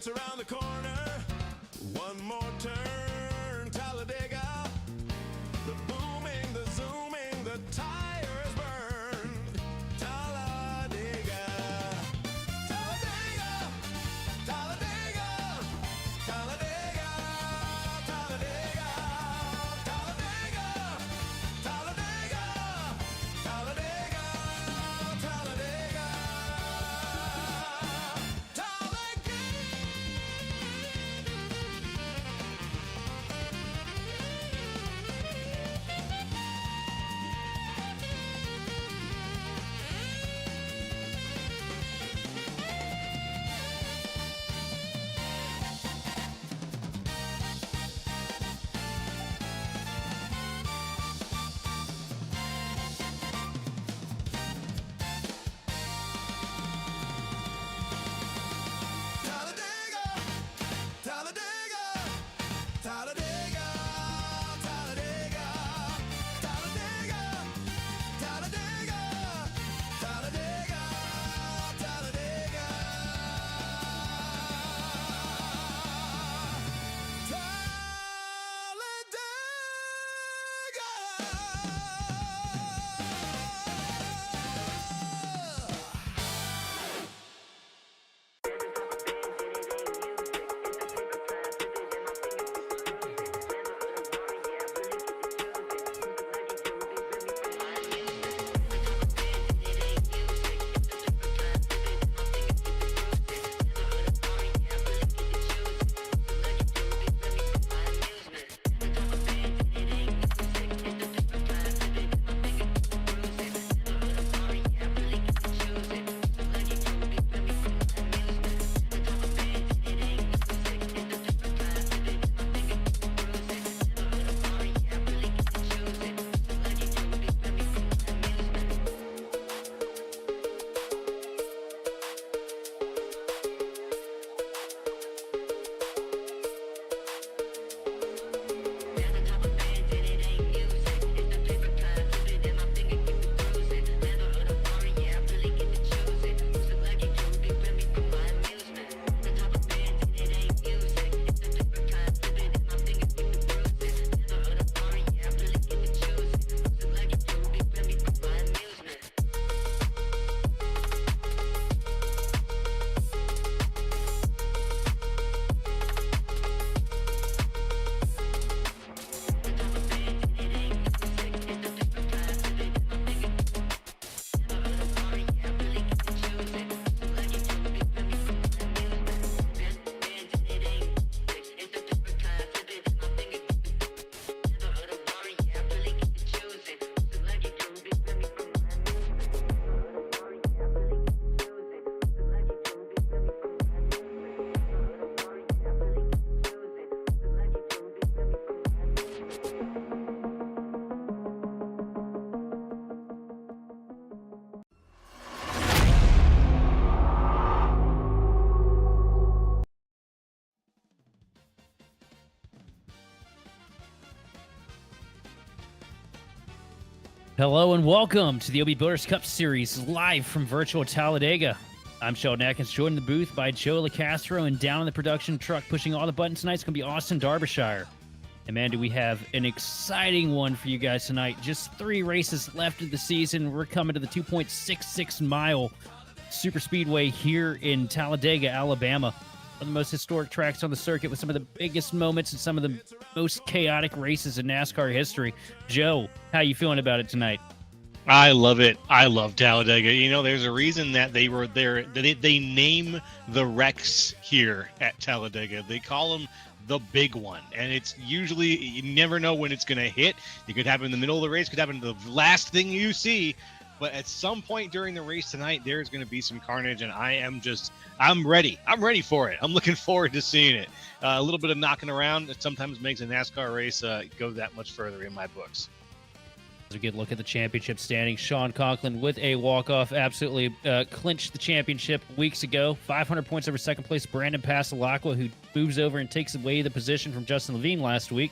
just around the corner. One more turn, Talladega. The booming, the zooming, the tires burn. Talladega. Talladega. Talladega. Talladega. Talladega. Talladega. Talladega. Talladega. Talladega. Hello and welcome to the OB Builders Cup Series live from virtual Talladega. I'm Sheldon Atkins, joined in the booth by Joe LaCastro, and down in the production truck pushing all the buttons tonight's going to be Austin Derbyshire. And man, do we have an exciting one for you guys tonight. Just 3 races left of the season. We're coming to the 2.66 mile Superspeedway here in Talladega, Alabama. One of the most historic tracks on the circuit with some of the biggest moments and some of the most chaotic races in NASCAR history. Joe, how you feeling about it tonight? I love it. I love Talladega. You know, there's a reason that they were there. They name the wrecks here at Talladega. They call them the big one. And it's usually, you never know when it's going to hit. It could happen in the middle of the race, could happen the last thing you see. But at some point during the race tonight, there's going to be some carnage, and I'm ready. I'm ready for it. I'm looking forward to seeing it. A little bit of knocking around that sometimes makes a NASCAR race go that much further in my books. A good look at the championship standings. Sean Conklin with a walk-off absolutely clinched the championship weeks ago. 500 points over second place Brandon Pasalacqua, who moves over and takes away the position from Justin Levine last week.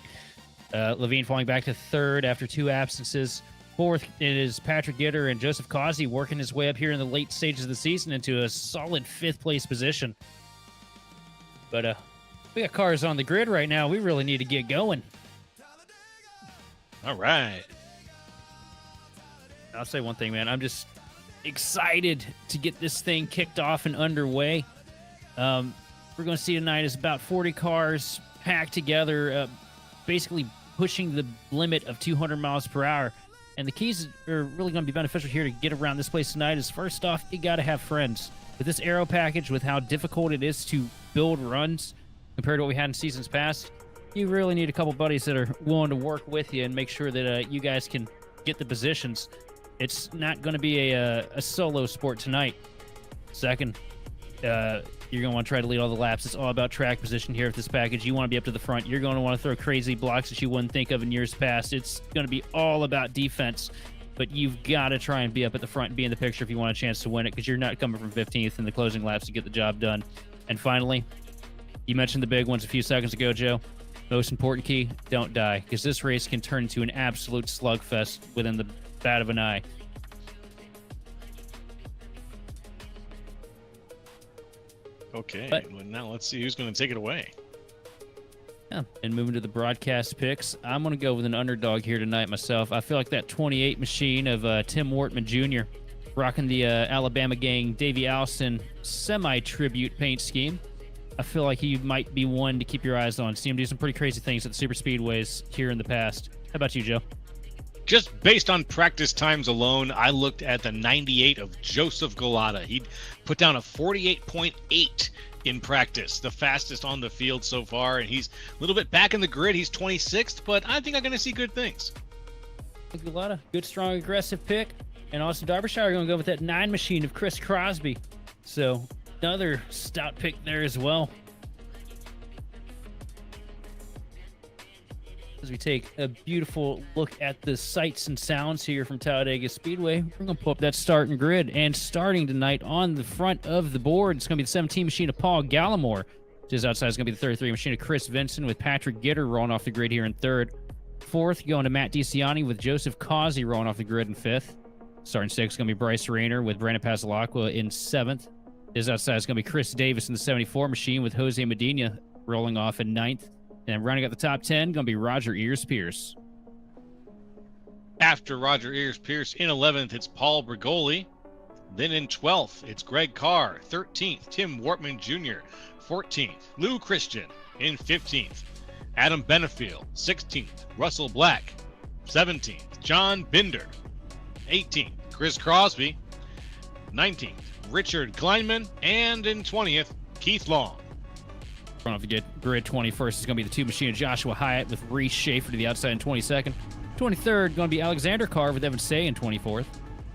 Levine falling back to third after 2 absences. Fourth is Patrick Gitter, and Joseph Causey working his way up here in the late stages of the season into a solid 5th place position. But we got cars on the grid right now. We really need to get going. All right. I'll say one thing, man. I'm just excited to get this thing kicked off and underway. We're going to see tonight is about 40 cars packed together, basically pushing the limit of 200 miles per hour. And the keys are really going to be beneficial here to get around this place tonight is, first off, you got to have friends. With this aero package, with how difficult it is to build runs compared to what we had in seasons past, you really need a couple buddies that are willing to work with you and make sure that you guys can get the positions. It's not going to be a solo sport tonight. Second, you're going to want to try to lead all the laps. It's all about track position here with this package. You want to be up to the front. You're going to want to throw crazy blocks that you wouldn't think of in years past. It's going to be all about defense, but you've got to try and be up at the front and be in the picture if you want a chance to win it, because you're not coming from 15th in the closing laps to get the job done. And finally, you mentioned the big ones a few seconds ago, Joe. Most important key, don't die, because this race can turn into an absolute slugfest within the bat of an eye. Okay, But- well, now let's see who's going to take it away. Yeah. And moving to the broadcast picks, I'm going to go with an underdog here tonight myself. I feel like that 28 machine of Tim Wortman Jr., rocking the Alabama gang Davey Allison semi-tribute paint scheme. I feel like he might be one to keep your eyes on. See him do some pretty crazy things at the Superspeedways here in the past. How about you, Joe? Just based on practice times alone, I looked at the 98 of Joseph Galata. He put down a 48.8 in practice, the fastest on the field so far, and he's a little bit back in the grid. He's 26th, but I think I'm going to see good things. Galata, good, strong, aggressive pick. And Austin Derbyshire going to go with that 9 machine of Chris Crosby. So another stout pick there as well. As we take a beautiful look at the sights and sounds here from Talladega Speedway, we're going to pull up that starting grid. And starting tonight on the front of the board, it's going to be the 17 machine of Paul Gallimore. Just outside is going to be the 33 machine of Chris Vinson, with Patrick Gitter rolling off the grid here in third. Fourth, going to Matt DiCiani with Joseph Causey rolling off the grid in fifth. Starting sixth is going to be Bryce Rayner with Brandon Pasalacqua in seventh. Just outside is going to be Chris Davis in the 74 machine, with Jose Medina rolling off in ninth. And running at the top 10, going to be Roger Ears-Pierce. After Roger Ears-Pierce in 11th, it's Paul Brigoli. Then in 12th, it's Greg Carr. 13th, Tim Wortman Jr. 14th, Lou Christian. In 15th, Adam Benefield. 16th, Russell Black. 17th, John Binder. 18th, Chris Crosby. 19th, Richard Kleinman. And in 20th, Keith Long. Don't forget, grid 21st is going to be the 2 machine of Joshua Hyatt with Reese Schaefer to the outside in 22nd. 23rd, going to be Alexander Carr with Evan Say in 24th.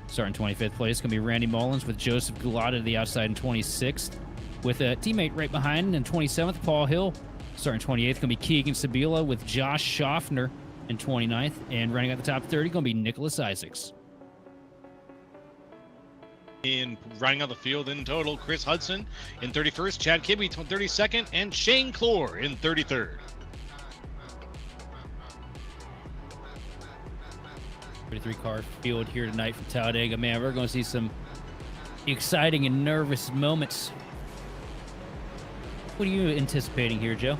Starting 25th place, going to be Randy Mullins with Joseph Gulata to the outside in 26th. With a teammate right behind in 27th, Paul Hill. Starting 28th, going to be Keegan Sabila with Josh Schaffner in 29th. And running at the top 30, going to be Nicholas Isaacs. In running out the field in total, Chris Hudson in 31st, Chad Kibbe 32nd, and Shane Clore in 33rd. 33-car field here tonight from Talladega. Man, we're going to see some exciting and nervous moments. What are you anticipating here, Joe?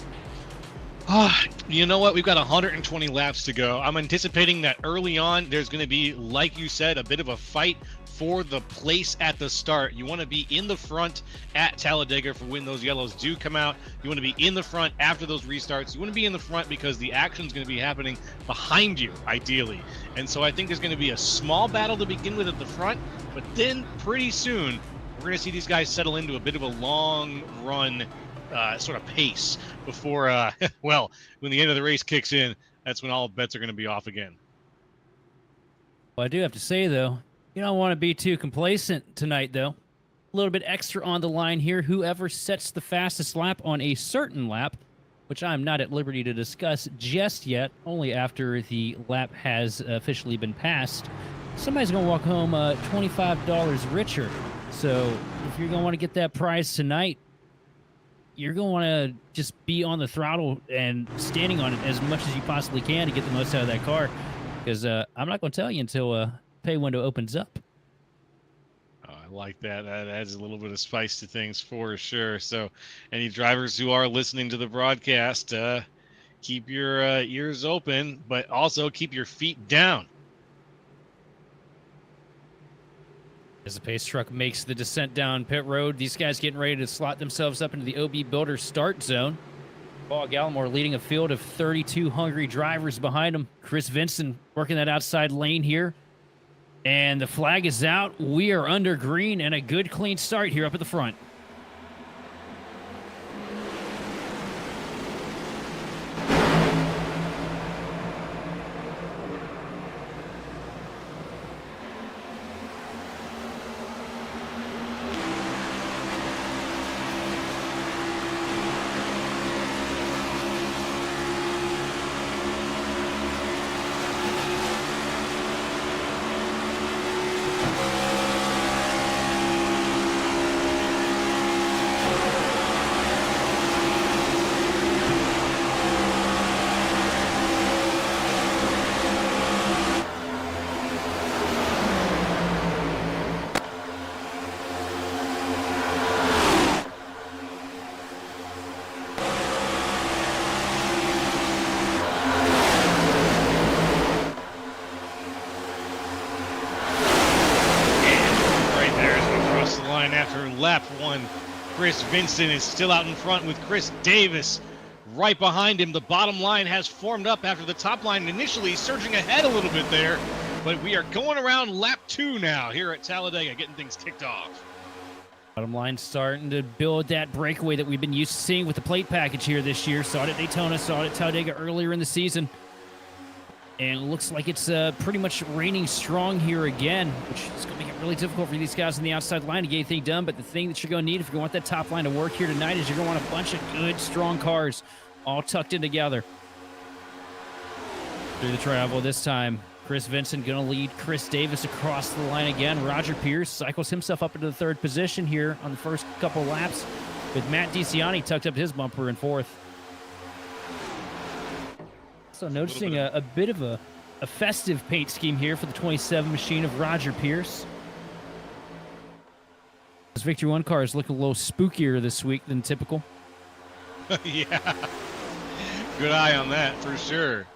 You know what? We've got 120 laps to go. I'm anticipating that early on there's going to be, like you said, a bit of a fight for the place at the start. You want to be in the front at Talladega for when those yellows do come out. You want to be in the front after those restarts. You want to be in the front because the action's going to be happening behind you, ideally. And so I think there's going to be a small battle to begin with at the front, but then pretty soon we're going to see these guys settle into a bit of a long run sort of pace before, well, when the end of the race kicks in, that's when all bets are going to be off again. Well, I do have to say, though, you don't want to be too complacent tonight, though. A little bit extra on the line here. Whoever sets the fastest lap on a certain lap, which I'm not at liberty to discuss just yet, only after the lap has officially been passed, somebody's going to walk home $25 richer. So if you're going to want to get that prize tonight, you're going to want to just be on the throttle and standing on it as much as you possibly can to get the most out of that car. Because I'm not going to tell you until pay window opens up. I like that. That adds a little bit of spice to things for sure. So, any drivers who are listening to the broadcast, keep your ears open, but also keep your feet down. As the pace truck makes the descent down pit road, these guys getting ready to slot themselves up into the OB Builder start zone. Paul Gallimore leading a field of 32 hungry drivers behind him. Chris Vincent working that outside lane here. And the flag is out. We are under green and a good clean start here up at the front. After lap one, Chris Vincent is still out in front with Chris Davis right behind him. The bottom line has formed up after the top line initially surging ahead a little bit there, but we are going around lap 2 now here at Talladega, getting things kicked off. Bottom line starting to build that breakaway that we've been used to seeing with the plate package here this year. Saw it at Daytona, saw it at Talladega earlier in the season. And it looks like it's pretty much raining strong here again, which is going to make it really difficult for these guys on the outside line to get anything done. But the thing that you're going to need if you want that top line to work here tonight is you're going to want a bunch of good, strong cars all tucked in together. Through the travel this time, Chris Vincent going to lead Chris Davis across the line again. Roger Pierce cycles himself up into the third position here on the first couple laps, with Matt DeCiani tucked up his bumper in fourth. So noticing a bit of a festive paint scheme here for the 27 machine of Roger Pierce. This Victory 1 car is looking a little spookier this week than typical. Yeah, good eye on that for sure.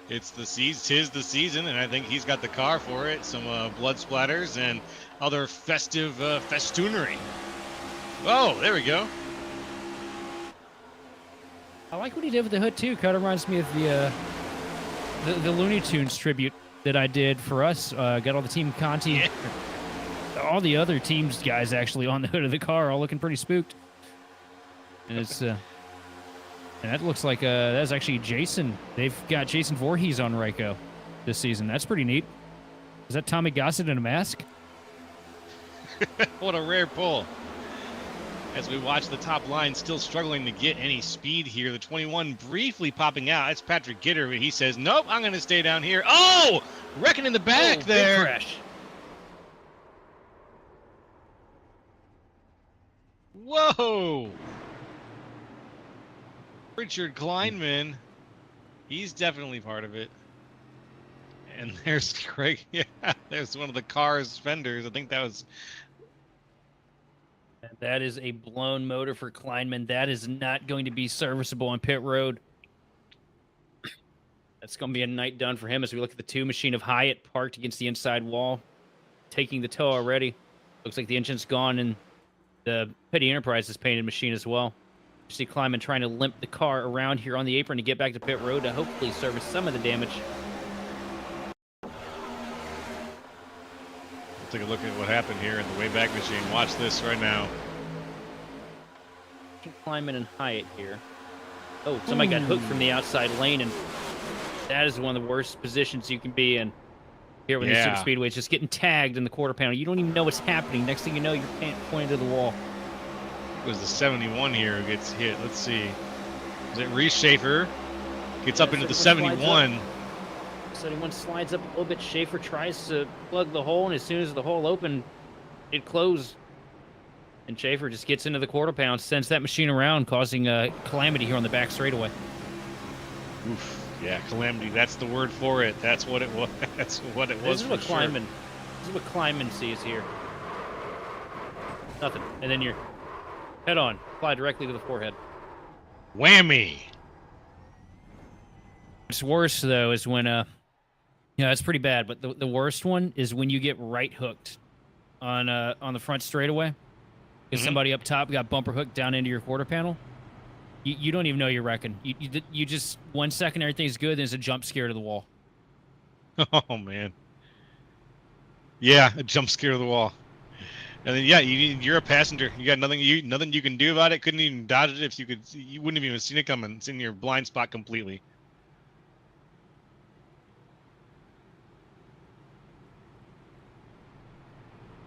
It's the season, 'tis the season, and I think he's got the car for it. Some blood splatters and other festive festoonery. Oh, there we go. I like what he did with the hood too. Kind of reminds me of the Looney Tunes tribute that I did for us. Got all the Team Conti, yeah. All the other teams guys actually on the hood of the car, all looking pretty spooked. And it's and that looks like that's actually Jason. They've got Jason Voorhees on Ryko this season. That's pretty neat. Is that Tommy Gossett in a mask? What a rare pull. As we watch the top line still struggling to get any speed here. The 21 briefly popping out. That's Patrick Gitter, but he says, nope, I'm going to stay down here. Oh, wrecking in the back there. Big crash. Whoa. Richard Kleinman, he's definitely part of it. And there's Craig. Yeah, there's one of the car's fenders. I think that was... That is a blown motor for Kleinman. That is not going to be serviceable on pit road. That's going to be a night done for him as we look at the 2 machine of Hyatt parked against the inside wall, taking the tow already. Looks like the engine's gone, and the Petty Enterprises painted machine as well. You see Kleinman trying to limp the car around here on the apron to get back to pit road to hopefully service some of the damage. Take a look at what happened here in the Wayback Machine. Watch this right now. Kleinman and Hyatt here. Oh, somebody got hooked from the outside lane, and that is one of the worst positions you can be in. Here with the Superspeedway, it's just getting tagged in the quarter panel. You don't even know what's happening. Next thing you know, you're pointing to the wall. It was the 71 here who gets hit. Let's see. Is it Reese Schaefer? Gets up into the 71. 71 slides up a little bit. Schaefer tries to plug the hole, and as soon as the hole opened, it closed. And Schaefer just gets into the quarter pound, sends that machine around, causing a calamity here on the back straightaway. Oof. Yeah, calamity. That's the word for it. That's what it was. That's what it was. This is what Kleinman sees here. Nothing. And then you're head on, fly directly to the forehead. Whammy. What's worse though is when it's pretty bad, but the worst one is when you get right hooked on the front straightaway. Because somebody up top got bumper hooked down into your quarter panel. You don't even know you're wrecking. You just 1 second everything's good, then there's a jump scare to the wall. Oh man. Yeah, a jump scare to the wall. And then you're a passenger. You got nothing you can do about it. Couldn't even dodge it if you could. You wouldn't have even seen it coming. It's in your blind spot completely.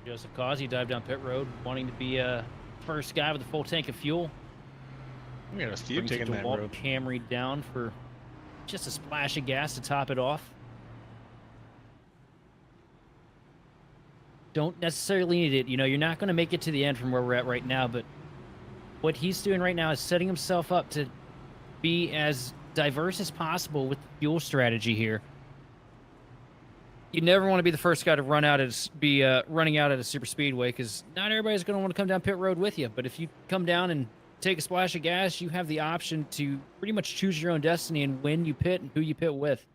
Joseph Causey dived down pit road, wanting to be first guy with a full tank of fuel. We got a few Brings it taking to that Walt road. Camry down for just a splash of gas to top it off. Don't necessarily need it. You're not going to make it to the end from where we're at right now, but what he's doing right now is setting himself up to be as diverse as possible with the fuel strategy here. You never want to be the first guy to running out at a super speedway, because not everybody's going to want to come down pit road with you. But if you come down and take a splash of gas, you have the option to pretty much choose your own destiny and when you pit and who you pit with.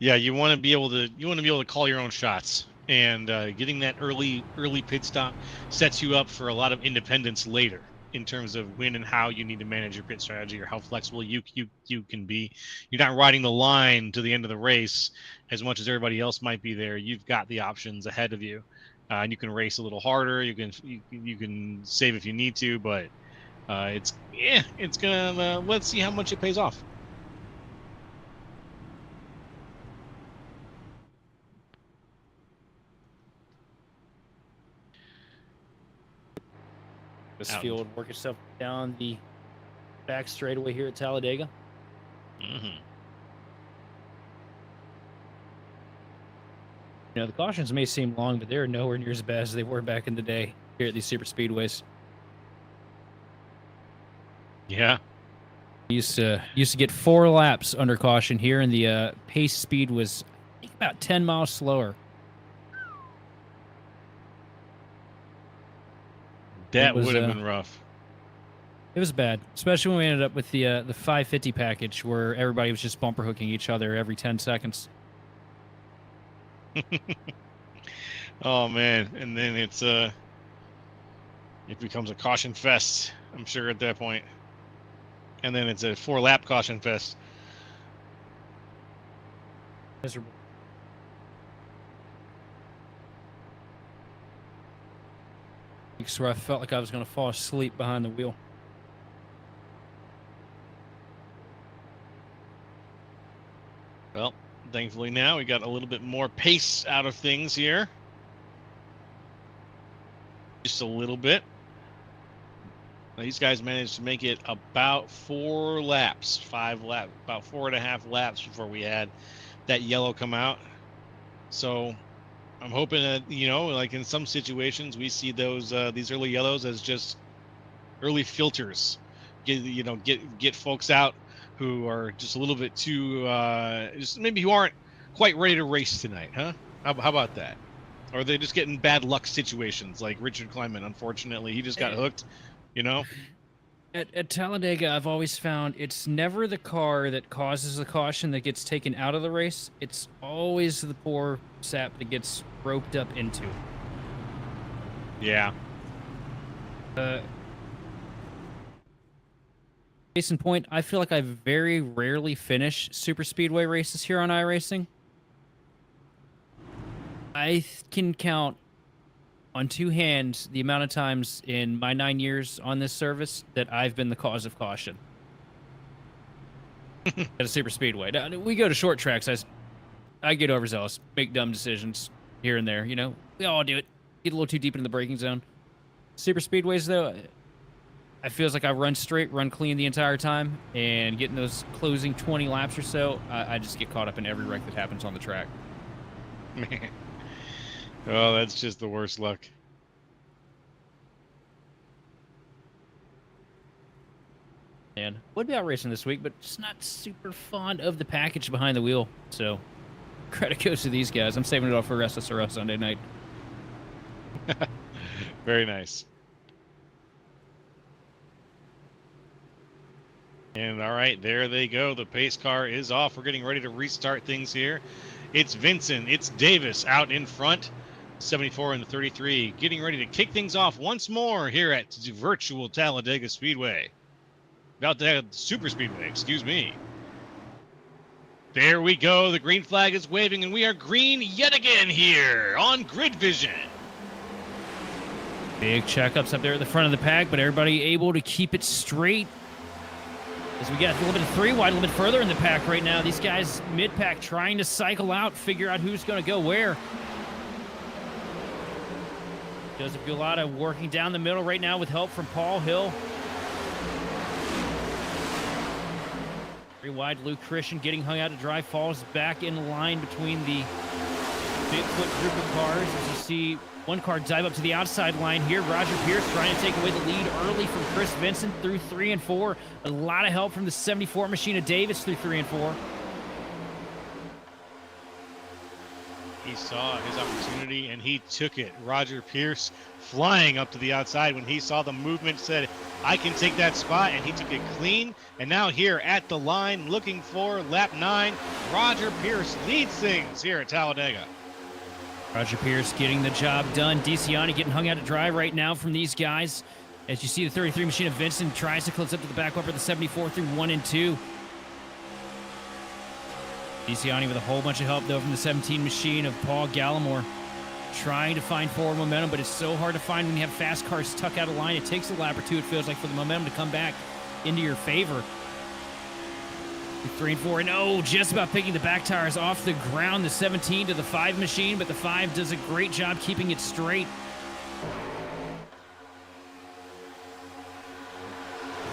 Yeah, you want to be able to call your own shots, and getting that early pit stop sets you up for a lot of independence later in terms of when and how you need to manage your pit strategy, or how flexible you can be. You're not riding the line to the end of the race as much as everybody else might be there. You've got the options ahead of you, and you can race a little harder. You can save if you need to, but it's gonna let's see how much it pays off. This field, work yourself down the back straightaway here at Talladega. Mm-hmm. The cautions may seem long, but they're nowhere near as bad as they were back in the day here at these super speedways. Yeah. Used to get 4 laps under caution here, and the pace speed was, I think, about 10 miles slower. That would have been rough. It was bad, especially when we ended up with the 550 package, where everybody was just bumper hooking each other every 10 seconds. Oh man, and then it becomes a caution fest, I'm sure, at that point. And then it's a 4-lap caution fest. Miserable. Where I felt like I was going to fall asleep behind the wheel. Well, thankfully now we got a little bit more pace out of things here. Just a little bit. These guys managed to make it about 4 laps, 5 laps, about 4.5 laps before we had that yellow come out. So I'm hoping that, like in some situations, we see these early yellows as just early filters. Get folks out who are just a little bit too, just maybe who aren't quite ready to race tonight, huh? How about that? Or they just get in bad luck situations, like Richard Kleinman. Unfortunately, he just got hooked. At Talladega, I've always found it's never the car that causes the caution that gets taken out of the race. It's always the poor sap that gets roped up into. Yeah. Case in point, I feel like I very rarely finish super speedway races here on iRacing. I can count on 2 hands the amount of times in my 9 years on this service that I've been the cause of caution at a super speedway. Now, we go to short tracks. I get overzealous, make dumb decisions here and there. We all do it. Get a little too deep into the braking zone. Super speedways, though, I feels like I run straight, run clean the entire time, and getting those closing 20 laps or so, I just get caught up in every wreck that happens on the track. Man. Oh, that's just the worst luck. And would be out racing this week, but just not super fond of the package behind the wheel. So Credit goes to these guys. I'm saving it all for Restless Arrow Sunday night. Very nice. And all right, there they go. The pace car is off. We're getting ready to restart things here. It's Vincent, it's Davis out in front. 74 and the 33, getting ready to kick things off once more here at virtual Talladega Speedway. About to have Superspeedway, excuse me. There we go. The green flag is waving, and we are green yet again here on Grid Vision. Big checkups up there at the front of the pack, but everybody able to keep it straight. As we get a little bit of 3 wide, a little bit further in the pack right now. These guys mid-pack trying to cycle out, figure out who's going to go where. Joseph Gulata working down the middle right now with help from Paul Hill. 3 wide, Luke Christian getting hung out to dry, falls back in line between the Bigfoot group of cars. As you see one car dive up to the outside line here. Roger Pierce trying to take away the lead early from Chris Vincent through 3 and 4. A lot of help from the 74 machine of Davis through 3 and 4. He saw his opportunity and he took it. Roger Pierce flying up to the outside when he saw the movement, said, I can take that spot, and he took it clean. And now here at the line, looking for lap 9, Roger Pierce leads things here at Talladega. Roger Pierce getting the job done. DeCiani getting hung out to dry right now from these guys. As you see the 33 machine of Vincent tries to close up to the back bumper, the 74 through 1 and 2. DeCiani with a whole bunch of help, though, from the 17 machine of Paul Gallimore. Trying to find forward momentum, but it's so hard to find when you have fast cars tuck out of line. It takes a lap or two, it feels like, for the momentum to come back into your favor. 3 and 4, and oh, just about picking the back tires off the ground. The 17 to the 5 machine, but the 5 does a great job keeping it straight.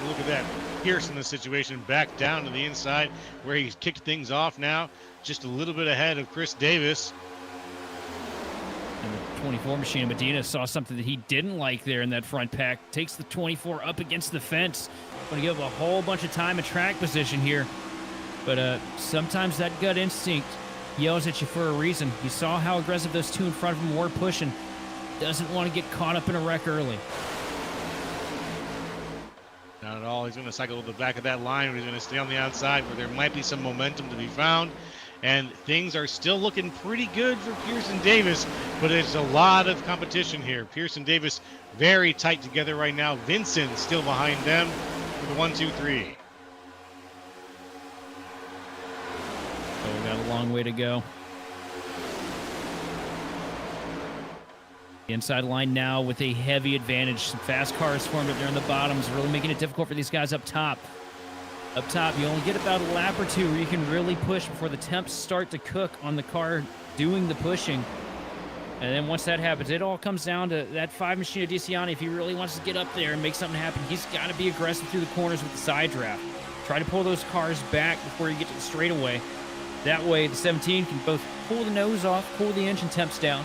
Look at that. Pierce in the situation, back down to the inside where he's kicked things off now. Just a little bit ahead of Chris Davis. And the 24 machine of Medina saw something that he didn't like there in that front pack. Takes the 24 up against the fence. Going to give a whole bunch of time and track position here. But sometimes that gut instinct yells at you for a reason. You saw how aggressive those 2 in front of him were pushing. Doesn't want to get caught up in a wreck early. Not at all. He's going to cycle to the back of that line. He's going to stay on the outside where there might be some momentum to be found. And things are still looking pretty good for Pierce and Davis, but it's a lot of competition here. Pierce and Davis very tight together right now. Vincent still behind them for the 1, 2, 3. So we got a long way to go. The inside line now with a heavy advantage. Some fast cars formed up there in the bottoms, really making it difficult for these guys up top. Up top, you only get about a lap or 2 where you can really push before the temps start to cook on the car doing the pushing. And then once that happens, it all comes down to that 5 machine of DeCiani. If he really wants to get up there and make something happen, he's got to be aggressive through the corners with the side draft. Try to pull those cars back before you get to the straightaway. That way, the 17 can both pull the nose off, pull the engine temps down,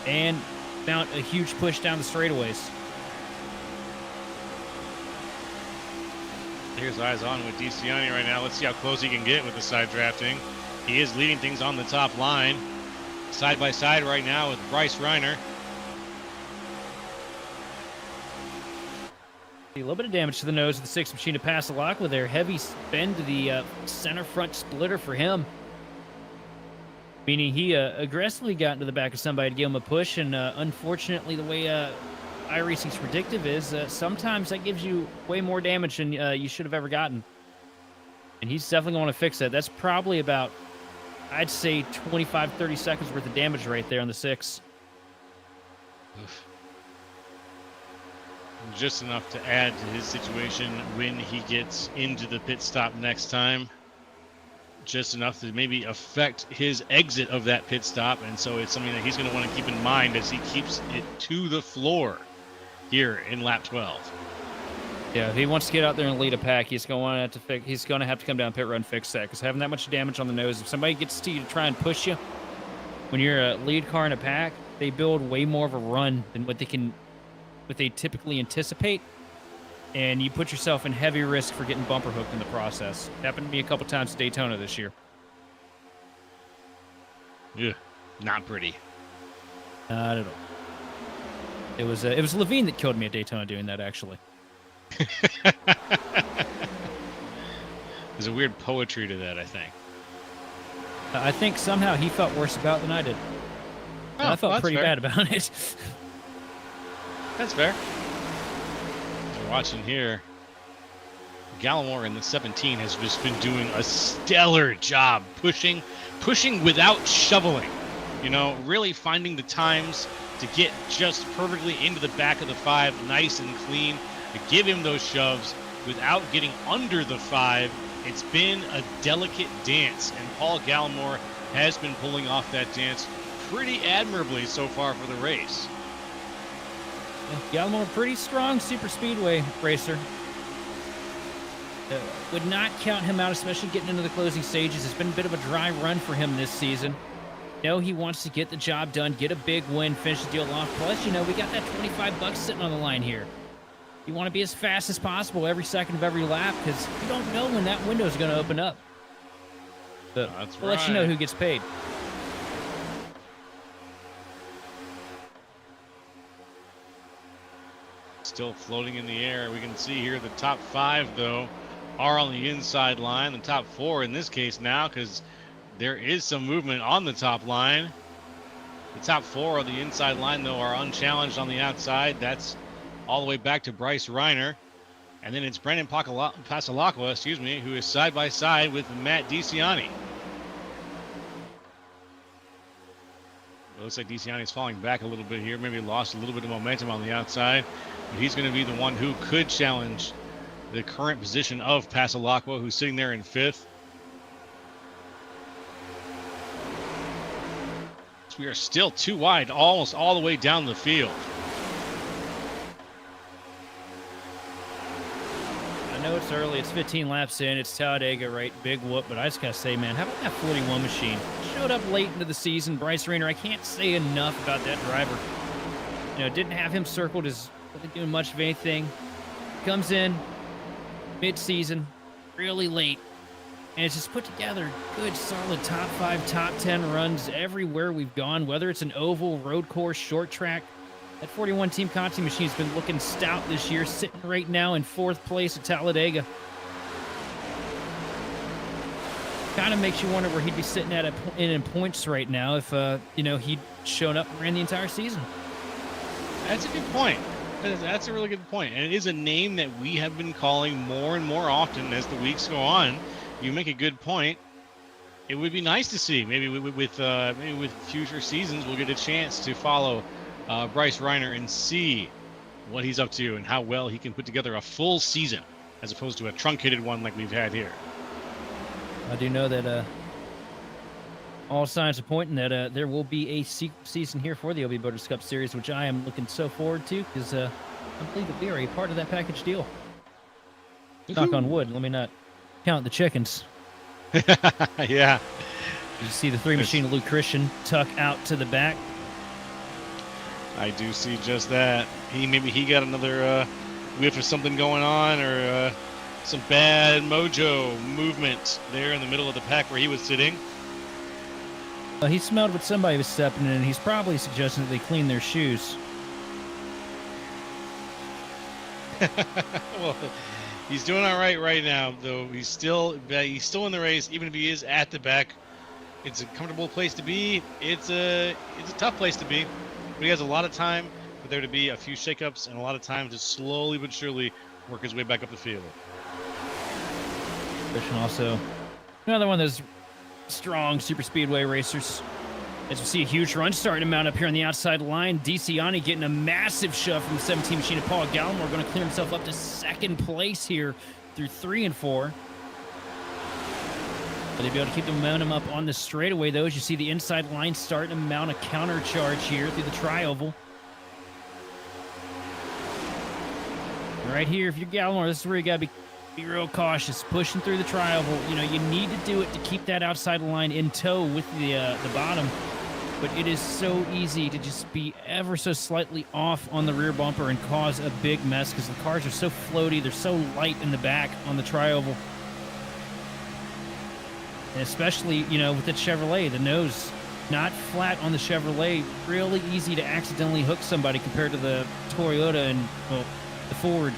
and mount a huge push down the straightaways. Here's eyes on with DeCiani right now. Let's see how close he can get with the side drafting. He is leading things on the top line. Side by side right now with Bryce Reiner. A little bit of damage to the nose of the 6 machine of Passalacqua there. Heavy spin to the center front splitter for him. Meaning he aggressively got into the back of somebody to give him a push, and unfortunately the way iRacing's predictive is, sometimes that gives you way more damage than you should have ever gotten. And he's definitely going to fix that. That's probably about, I'd say, 25, 30 seconds worth of damage right there on the 6. Oof. Just enough to add to his situation when he gets into the pit stop next time. Just enough to maybe affect his exit of that pit stop, and so it's something that he's going to want to keep in mind as he keeps it to the floor here in lap 12. Yeah, if he wants to get out there and lead a pack, he's going to have to come down pit road and fix that, because having that much damage on the nose, if somebody gets to you to try and push you when you're a lead car in a pack, they build way more of a run than what they typically anticipate. And you put yourself in heavy risk for getting bumper hooked in the process. Happened to me a couple times at Daytona this year. Yeah, not pretty. Not at all. It was Levine that killed me at Daytona doing that, actually. There's a weird poetry to that, I think. I think somehow he felt worse about it than I did. And I felt pretty bad about it. That's fair. We're watching here. Gallimore in the 17 has just been doing a stellar job pushing without shoveling. You know, really finding the times to get just perfectly into the back of the 5, nice and clean, to give him those shoves without getting under the 5. It's been a delicate dance, and Paul Gallimore has been pulling off that dance pretty admirably so far for the race. Gallimore, pretty strong Superspeedway racer. Would not count him out, especially getting into the closing stages. It's been a bit of a dry run for him this season. He wants to get the job done, get a big win, finish the deal off. Plus, we got that $25 sitting on the line here. You want to be as fast as possible every second of every lap because you don't know when that window is going to open up. So we'll let you know who gets paid. Still floating in the air. We can see here the top 5, though, are on the inside line. The top 4 in this case now, because there is some movement on the top line. The top 4 on the inside line, though, are unchallenged on the outside. That's all the way back to Bryce Reiner. And then it's Brendan Pasalacqua, who is side by side with Matt DeCiani. It looks like DeCiani is falling back a little bit here. Maybe lost a little bit of momentum on the outside. But he's going to be the one who could challenge the current position of Pasalacqua, who's sitting there in 5th. So we are still too wide, almost all the way down the field. I know it's early. It's 15 laps in. It's Talladega, right? Big whoop. But I just got to say, man, how about that 41 machine? Showed up late into the season. Bryce Reiner, I can't say enough about that driver. Didn't have him circled as wasn't doing much of anything. Comes in mid-season, really late. And it's just put together good, solid top 5, top 10 runs everywhere we've gone, whether it's an oval, road course, short track. That 41 Team Conti machine's been looking stout this year, sitting right now in 4th place at Talladega. Kind of makes you wonder where he'd be sitting at in points right now if, he'd shown up and ran the entire season. That's a good point. That's a really good point. And it is a name that we have been calling more and more often as the weeks go on. You make a good point. It would be nice to see. Maybe with future seasons, we'll get a chance to follow Bryce Reiner and see what he's up to and how well he can put together a full season as opposed to a truncated one like we've had here. I do know that all signs are pointing that there will be a season here for the OB Builders Cup Series, which I am looking so forward to because I believe that we are a part of that package deal. Knock on wood. Let me not count the chickens. Yeah. You see the 3 machine Luke Christian tuck out to the back. I do see just that. Maybe he got another whiff of something going on or some bad mojo movement there in the middle of the pack where he was sitting. He smelled what somebody was stepping in, and he's probably suggesting that they clean their shoes. Well, he's doing all right now, though. He's still in the race, even if he is at the back. It's a comfortable place to be. It's a tough place to be, but he has a lot of time for there to be a few shakeups and a lot of time to slowly but surely work his way back up the field. Christian also another one of those strong super speedway racers. As we see a huge run starting to mount up here on the outside line. DeCiani getting a massive shove from the 17 machine of Paul Gallimore, going to clear himself up to 2nd place here through 3 and 4. Will they be able to keep the momentum up on the straightaway, though, as you see the inside line starting to mount a counter charge here through the tri-oval. Right here, if you're Gallimore, this is where you got to be real cautious, pushing through the tri-oval. You need to do it to keep that outside line in tow with the bottom. But it is so easy to just be ever so slightly off on the rear bumper and cause a big mess because the cars are so floaty. They're so light in the back on the tri-oval. And especially, with the Chevrolet, the nose not flat on the Chevrolet. Really easy to accidentally hook somebody compared to the Toyota and, well, the Ford,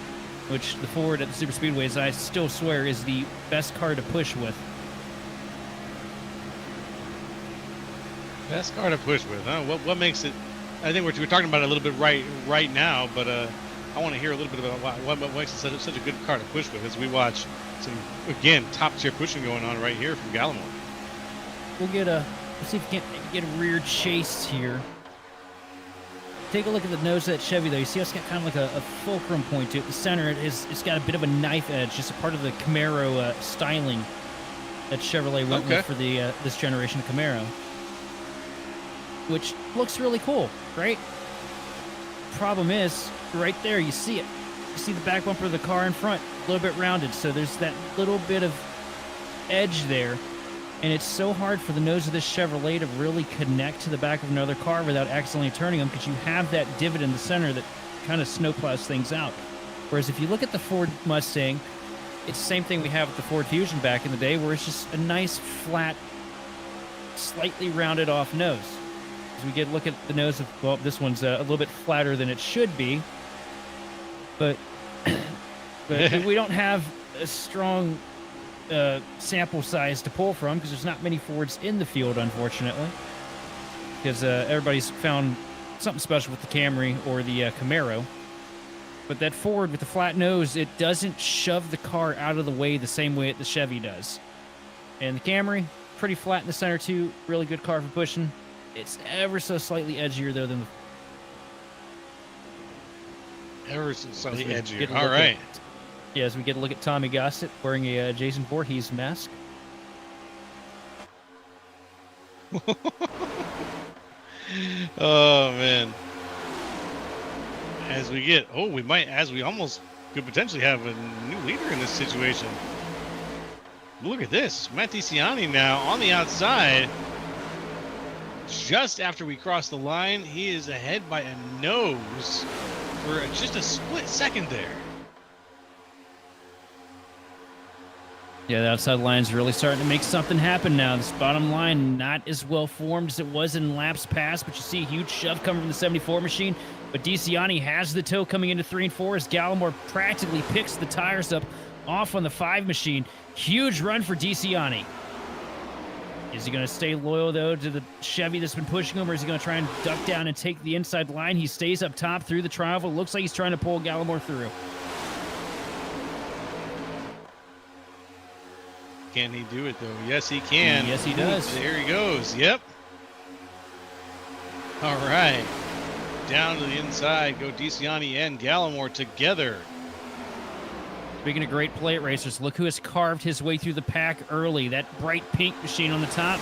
which the Ford at the Superspeedways, I still swear, is the best car to push with. Best car to push with, huh? What makes it? I think we're talking about it a little bit right now, but I want to hear a little bit about what makes it such a good car to push with as we watch some, again, top tier pushing going on right here from Gallimore. We'll get let's see if we can get a rear chase here. Take a look at the nose of that Chevy, though. You see, it's got kind of like a fulcrum point to it. The center, it's got a bit of a knife edge, just a part of the Camaro styling that Chevrolet went with for the this generation of Camaro, which looks really cool, right? Problem is, right there, you see it. You see the back bumper of the car in front, a little bit rounded, so there's that little bit of edge there. And it's so hard for the nose of this Chevrolet to really connect to the back of another car without accidentally turning them, because you have that divot in the center that kind of snowplows things out. Whereas if you look at the Ford Mustang, it's the same thing we have with the Ford Fusion back in the day, where it's just a nice, flat, slightly rounded off nose. As we get a look at the nose of, well, this one's a little bit flatter than it should be, but we don't have a strong sample size to pull from, because there's not many Fords in the field, unfortunately, because everybody's found something special with the Camry or the Camaro. But that Ford with the flat nose, it doesn't shove the car out of the way the same way that the Chevy does. And the Camry, pretty flat in the center too, really good car for pushing. It's ever so slightly edgier though than the ever so slightly edgier. All right. Yeah, as we get a look at Tommy Gossett wearing a Jason Voorhees mask. Oh man. As we almost could potentially have a new leader in this situation. Look at this. Matt DeCiani now on the outside. Just after we cross the line, he is ahead by a nose for just a split second there. Yeah, the outside line's really starting to make something happen now. This bottom line not as well formed as it was in laps past, but you see a huge shove coming from the 74 machine. But DeCiani has the tow coming into 3 and 4 as Gallimore practically picks the tires up off on the 5 machine. Huge run for DeCiani. Is he going to stay loyal, though, to the Chevy that's been pushing him, or is he going to try and duck down and take the inside line? He stays up top through the tri-oval. Looks like he's trying to pull Gallimore through. Can he do it, though? Yes, he can. Yes, he does. There he goes. Yep. All right. Down to the inside go DeCiani and Gallimore together. Speaking of great plate racers, look who has carved his way through the pack early. That bright pink machine on the top.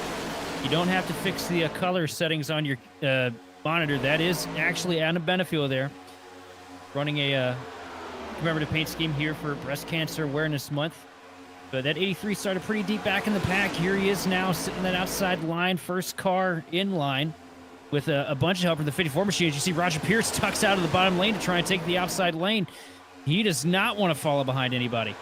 You don't have to fix the color settings on your monitor. That is actually Adam Benefield there, running a commemorative paint scheme here for Breast Cancer Awareness Month. But that 83 started pretty deep back in the pack. Here he is now sitting in that outside line, first car in line with a bunch of help from the 54 machine. As you see, Roger Pierce tucks out of the bottom lane to try and take the outside lane. He does not want to follow behind anybody.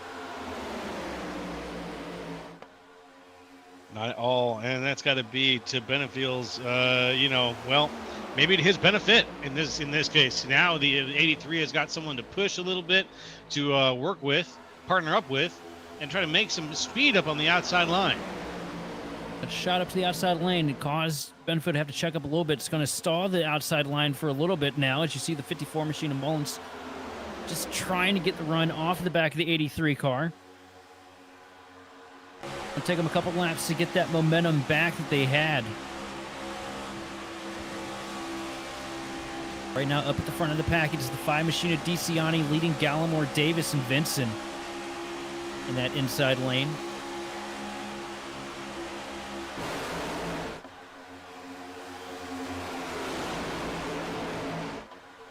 Not at all, and that's got to be to Benefield's, well, maybe to his benefit in this case. Now the 83 has got someone to push a little bit, to work with, partner up with, and try to make some speed up on the outside line. That shot up to the outside lane caused Benfield to have to check up a little bit. It's going to stall the outside line for a little bit now, as you see the 54 machine of Mullins just trying to get the run off the back of the 83 car. It'll take them a couple laps to get that momentum back that they had. Right now, up at the front of the package is the 5 machine of DeCiani leading Gallimore, Davis, and Vinson in that inside lane.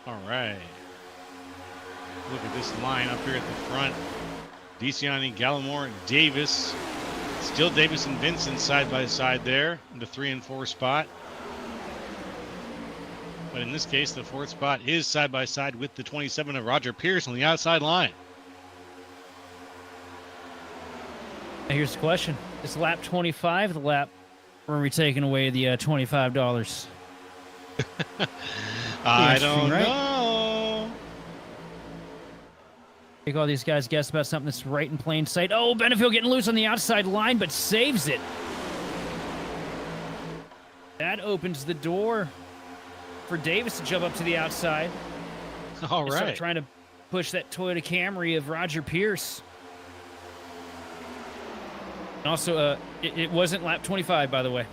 All right. Look at this line up here at the front. DeCiani, Gallimore, Davis. Still Davis and Vincent side by side there in the 3 and 4 spot. But in this case, the 4th spot is side by side with the 27 of Roger Pierce on the outside line. Now here's the question. Is lap 25 the lap Or are we taking away the $25? I don't right? know. Make all these guys guess about something that's right in plain sight. Oh, Benefield getting loose on the outside line, but saves it. That opens the door for Davis to jump up to the outside. All And start right. trying to push that Toyota Camry of Roger Pierce. And also, it wasn't lap 25, by the way.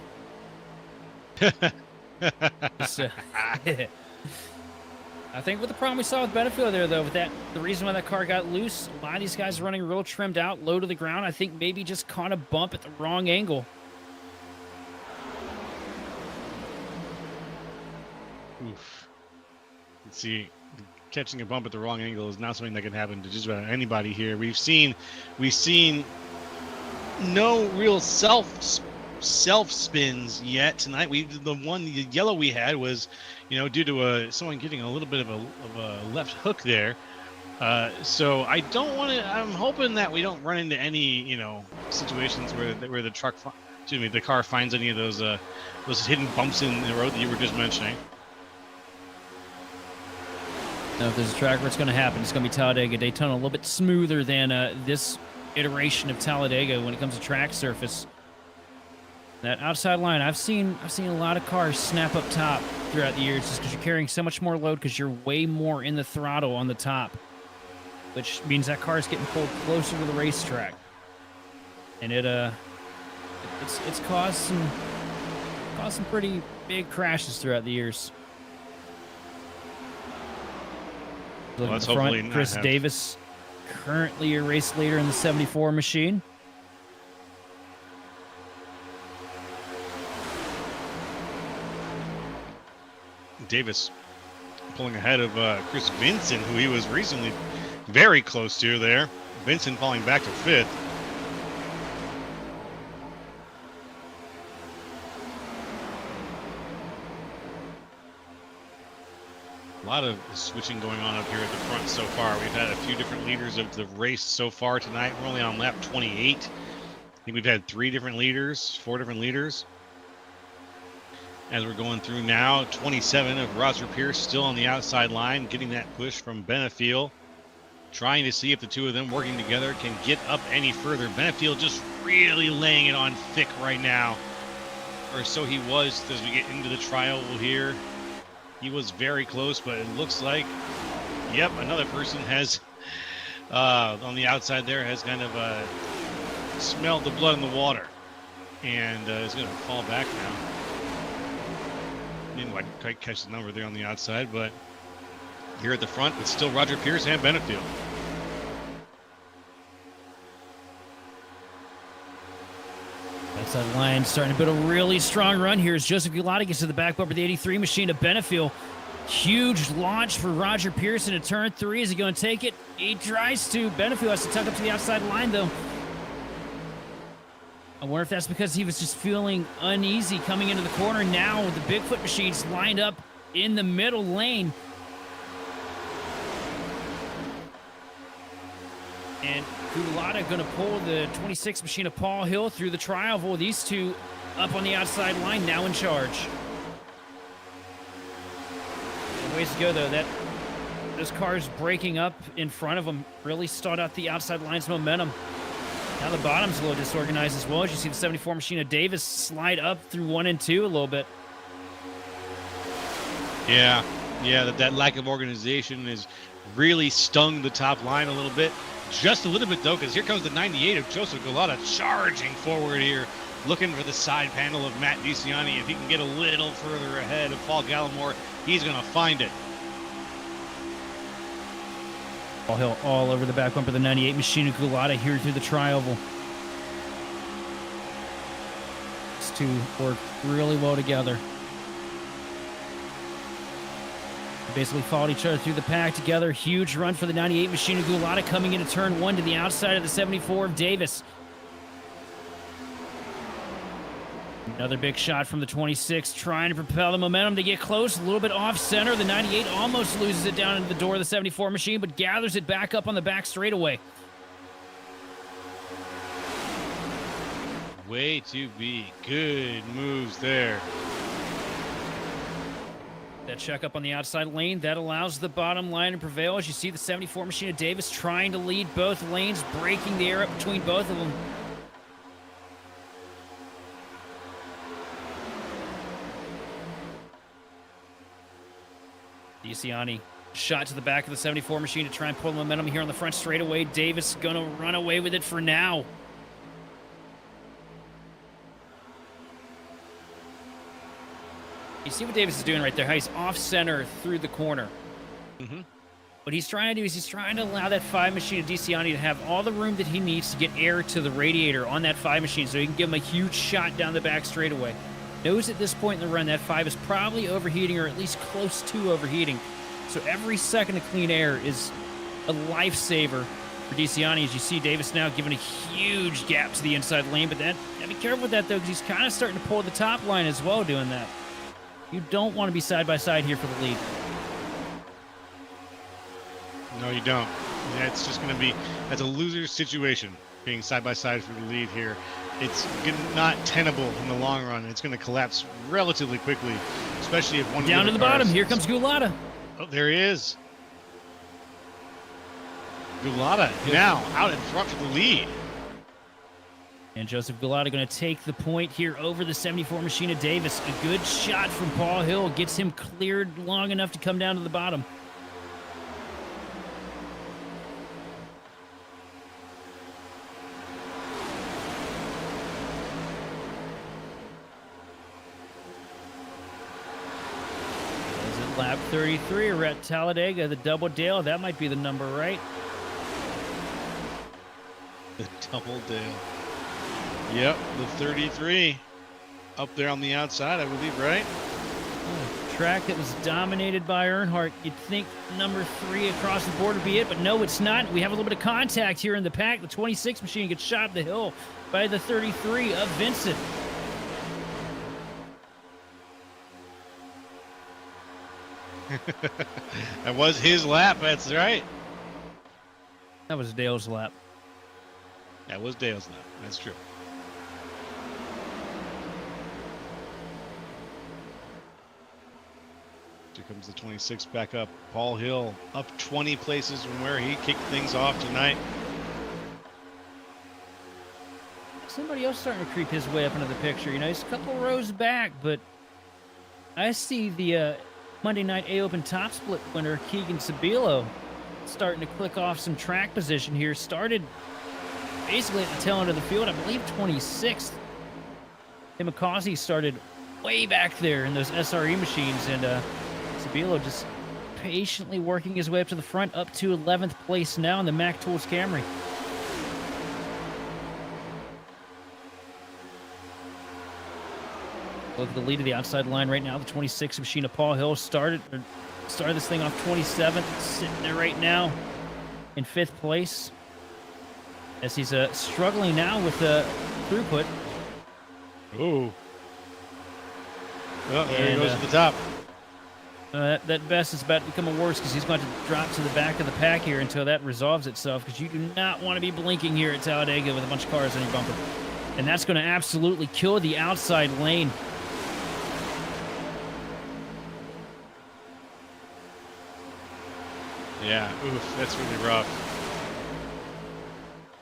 Just, I think with the problem we saw with Benefield there, though, with that, the reason why that car got loose, a lot of these guys running real trimmed out, low to the ground, I think maybe just caught a bump at the wrong angle. Oof. Let's see. Catching a bump at the wrong angle is not something that can happen to just about anybody here. We've seen no real self spins yet tonight. The yellow we had was, due to someone getting a little bit of a left hook there. So I don't want to. I'm hoping that we don't run into any situations where the car finds any of those hidden bumps in the road that you were just mentioning. Now, if there's a track where it's going to happen, it's going to be Talladega. Daytona a little bit smoother than this iteration of Talladega when it comes to track surface. That outside line, I've seen a lot of cars snap up top throughout the years just because you're carrying so much more load because you're way more in the throttle on the top, which means that car is getting pulled closer to the racetrack, and it's caused some pretty big crashes throughout the years. Well, let's At the front, hopefully not Chris have- Davis, currently a race leader in the 74 machine. Davis pulling ahead of Chris Vincent, who he was recently very close to there. Vincent falling back to fifth. A lot of switching going on up here at the front so far. We've had a few different leaders of the race so far tonight. We're only on lap 28. I think we've had 4 different leaders. As we're going through now, 27 of Roger Pierce still on the outside line, getting that push from Benefield, trying to see if the two of them working together can get up any further. Benefield just really laying it on thick right now, or so he was as we get into the trial here. He was very close, but it looks like, yep, another person has, on the outside there, has kind of smelled the blood in the water and is going to fall back now. Didn't quite catch the number there on the outside, but here at the front, it's still Roger Pierce and Benefield. Outside line starting to build a really strong run here as Joseph Gulati gets to the back bumper of the 83 machine of Benefield. Huge launch for Roger Pierce into turn 3. Is he going to take it? He tries to. Benefield has to tuck up to the outside line, though. I wonder if that's because he was just feeling uneasy coming into the corner. Now the Bigfoot machines lined up in the middle lane. And Gulati going to pull the 26 machine of Paul Hill through the tri-oval. These two up on the outside line, now in charge. A ways to go, though. Those cars breaking up in front of them really stalled out the outside line's momentum. Now the bottom's a little disorganized as well, as you see the 74 machine of Davis slide up through 1 and 2 a little bit. Yeah, that lack of organization has really stung the top line a little bit. Just a little bit, though, because here comes the 98 of Joseph Gulati charging forward here, looking for the side panel of Matt DeCiani. If he can get a little further ahead of Paul Gallimore, he's going to find it. Paul Hill all over the back bumper of the 98 machine of Gulati here through the tri-oval. These two work really well together. They basically followed each other through the pack together. Huge run for the 98 machine of Gulati coming into turn 1 to the outside of the 74 of Davis. Another big shot from the 26, trying to propel the momentum to get close. A little bit off center. The 98 almost loses it down into the door of the 74 machine, but gathers it back up on the back straightaway. way to be. Good moves there. That check up on the outside lane, that allows the bottom line to prevail. As you see the 74 machine of Davis trying to lead both lanes, breaking the air up between both of them. DeCiani shot to the back of the 74 machine to try and pull the momentum here on the front straightaway. Davis gonna run away with it for now. You see what Davis is doing right there, how he's off center through the corner. What he's trying to do is he's trying to allow that 5 machine of DeCiani to have all the room that he needs to get air to the radiator on that 5 machine so he can give him a huge shot down the back straightaway. Knows at this point in the run that 5 is probably overheating or at least close to overheating. So every second of clean air is a lifesaver for DeCiani. As you see Davis now giving a huge gap to the inside lane, but that, be careful with that though, because he's kind of starting to pull the top line as well doing that. You don't want to be side by side here for the lead. No, you don't. That's just going to be, that's a loser situation, being side by side for the lead here. It's not tenable in the long run. It's going to collapse relatively quickly, especially if one down to the bottom. Here comes Gulata. Oh, there he is. Gulata now out in front for the lead. And Joseph Gulata going to take the point here over the 74 machine of Davis. A good shot from Paul Hill gets him cleared long enough to come down to the bottom. Lap 33, we're at Talladega, the Double Dale. That might be the number, right? The Double Dale. Yep, the 33. Up there on the outside, I believe, right? A track that was dominated by Earnhardt. You'd think number 3 across the board would be it, but no, it's not. We have a little bit of contact here in the pack. The 26 machine gets shot up the hill by the 33 of Vincent. That was his lap, that's right. That was Dale's lap. That was Dale's lap, that's true. Here comes the 26 back up. Paul Hill up 20 places from where he kicked things off tonight. Somebody else starting to creep his way up into the picture. You know, he's a couple rows back, but I see the Monday night A-Open top split winner, Keegan Sabilo, starting to click off some track position here. Started basically at the tail end of the field, I believe 26th. Tim McCausey started way back there in those SRE machines, and Sabilo just patiently working his way up to the front, up to 11th place now in the Mac Tools Camry. Look at the lead of the outside line right now. The 26 machine of Paul Hill started this thing off 27th, sitting there right now in 5th place. As he's struggling now with the throughput. Oh. Oh, there he goes to the top. That best is about to become a worse because he's going to drop to the back of the pack here until that resolves itself, because you do not want to be blinking here at Talladega with a bunch of cars on your bumper. And that's going to absolutely kill the outside lane. Yeah, oof, that's really rough.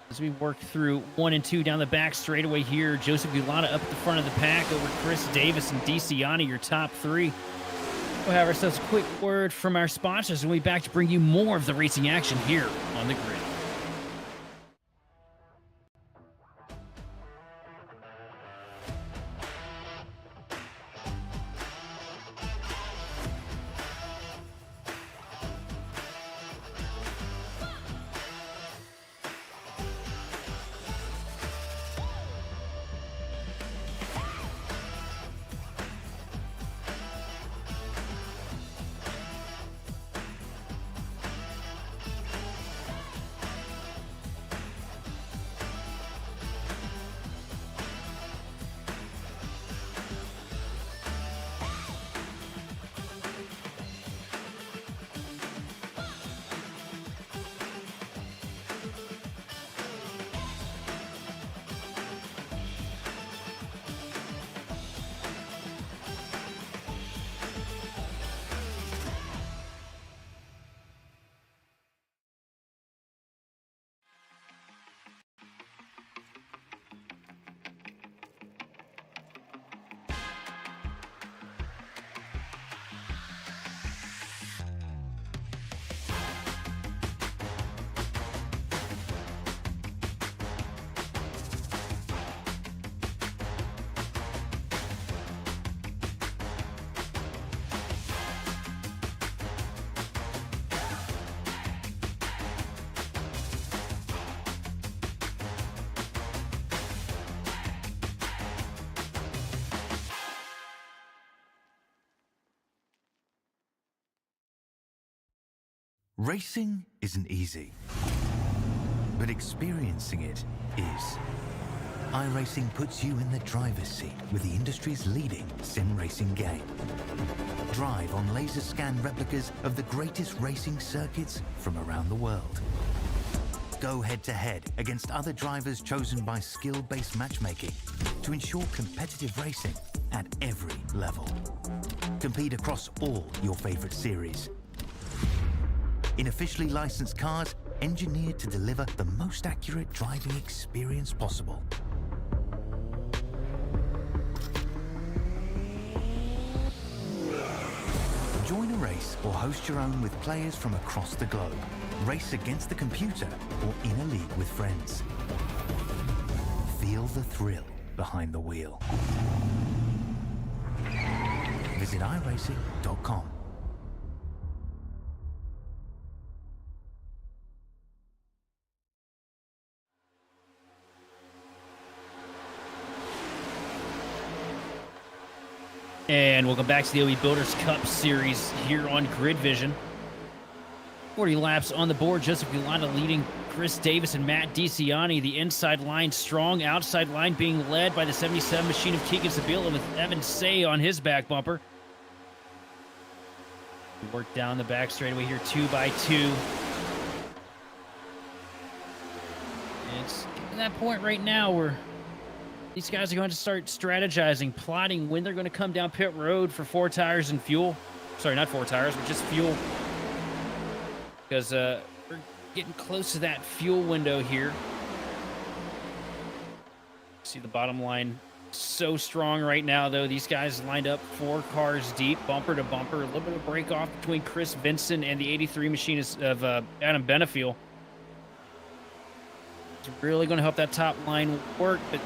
As we work through 1 and 2 down the back straightaway here, Joseph Gulata up at the front of the pack over Chris Davis and DeCiani, your top 3. We'll have ourselves a quick word from our sponsors, and we'll be back to bring you more of the racing action here on the grid. Racing isn't easy, but experiencing it is. iRacing puts you in the driver's seat with the industry's leading sim racing game. Drive on laser scan replicas of the greatest racing circuits from around the world. Go head-to-head against other drivers chosen by skill-based matchmaking to ensure competitive racing at every level. Compete across all your favorite series. In officially licensed cars, engineered to deliver the most accurate driving experience possible. Join a race or host your own with players from across the globe. Race against the computer or in a league with friends. Feel the thrill behind the wheel. Visit iRacing.com. And welcome back to the OE Builders Cup Series here on Grid Vision. 40 laps on the board. Joseph Gulata leading Chris Davis and Matt DiCiani. The inside line strong. Outside line being led by the 77 machine of Keegan Sabila with Evan Say on his back bumper. Work down the back straightaway here, 2 by 2. It's at that point right now where these guys are going to start strategizing, plotting when they're going to come down pit road for 4 tires and fuel. Sorry, not 4 tires, but just fuel. Because we're getting close to that fuel window here. See the bottom line so strong right now, though. These guys lined up 4 cars deep, bumper to bumper. A little bit of break off between Chris Vinson and the 83 machinist of Adam Benefiel. It's really going to help that top line work, but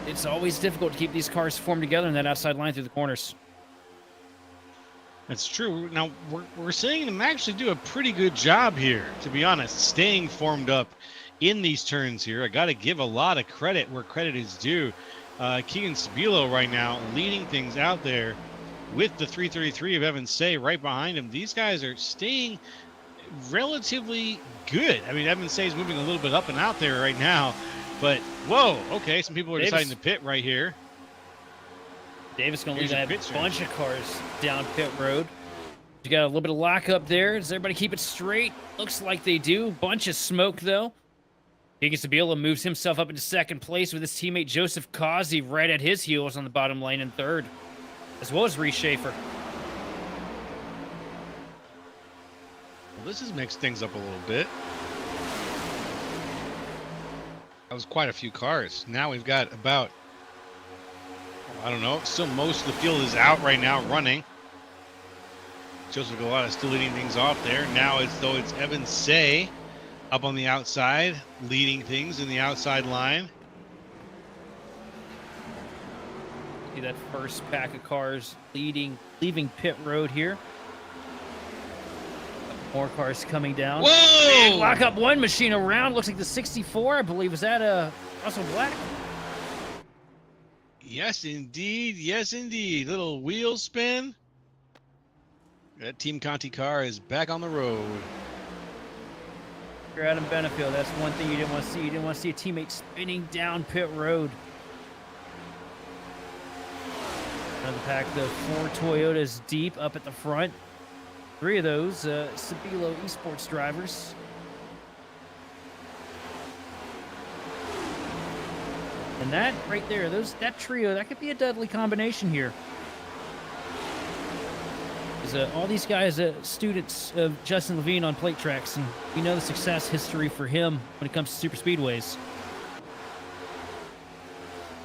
it's always difficult to keep these cars formed together in that outside line through the corners. That's true. Now, we're seeing them actually do a pretty good job here, to be honest, staying formed up in these turns here. I got to give a lot of credit where credit is due. Keegan Sabilo right now leading things out there with the 333 of Evan Say right behind him. These guys are staying relatively good. I mean, Evan Say is moving a little bit up and out there right now. But, whoa, okay, some people are deciding to pit right here. Davis going to leave that bunch of cars down pit road. You got a little bit of lockup there. Does everybody keep it straight? Looks like they do. Bunch of smoke, though. Keegan Sabila moves himself up into second place with his teammate Joseph Causey right at his heels on the bottom lane in third, as well as Reese Schaefer. Well, this has mixed things up a little bit. That was quite a few cars. Now we've got about, I don't know, still most of the field is out right now running. Joseph Galata still leading things off there. Now it's Evan Say up on the outside, leading things in the outside line. See that first pack of cars leaving pit road here. More cars coming down. Whoa! Big lock up one machine around. Looks like the 64, I believe. Is that Russell Black? Yes, indeed. Yes, indeed. Little wheel spin. That Team Conti car is back on the road. You're Adam Benefield. That's one thing you didn't want to see. You didn't want to see a teammate spinning down pit road. Another pack of the 4 Toyotas deep up at the front. 3 of those Sabilo Esports drivers. And that right there, that trio, that could be a deadly combination here. All these guys are students of Justin Levine on plate tracks, and we know the success history for him when it comes to super speedways.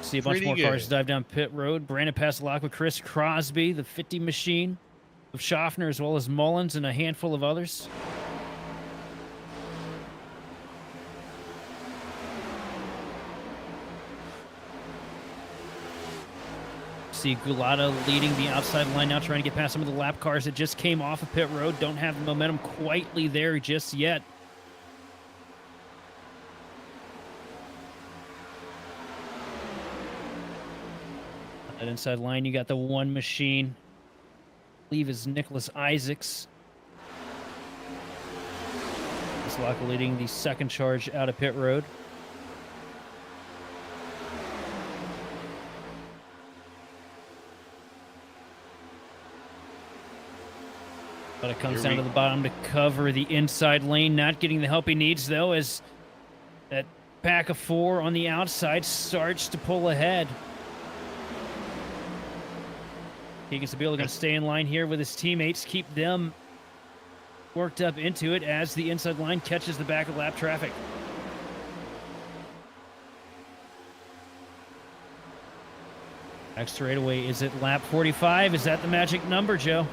See a bunch more cars dive down pit road. Brandon Paslock with Chris Crosby, the 50 machine of Schaffner, as well as Mullins and a handful of others. See Gulata leading the outside line now, trying to get past some of the lap cars that just came off of pit road. Don't have the momentum quitely there just yet. That inside line, you got the one machine. I believe is Nicholas Isaacs. Slaka leading the second charge out of pit road. But it comes down to the bottom to cover the inside lane. Not getting the help he needs, though, as that pack of 4 on the outside starts to pull ahead. Keegan Sabila going to stay in line here with his teammates, keep them worked up into it as the inside line catches the back of lap traffic. Back straightaway, is it lap 45? Is that the magic number, Joe?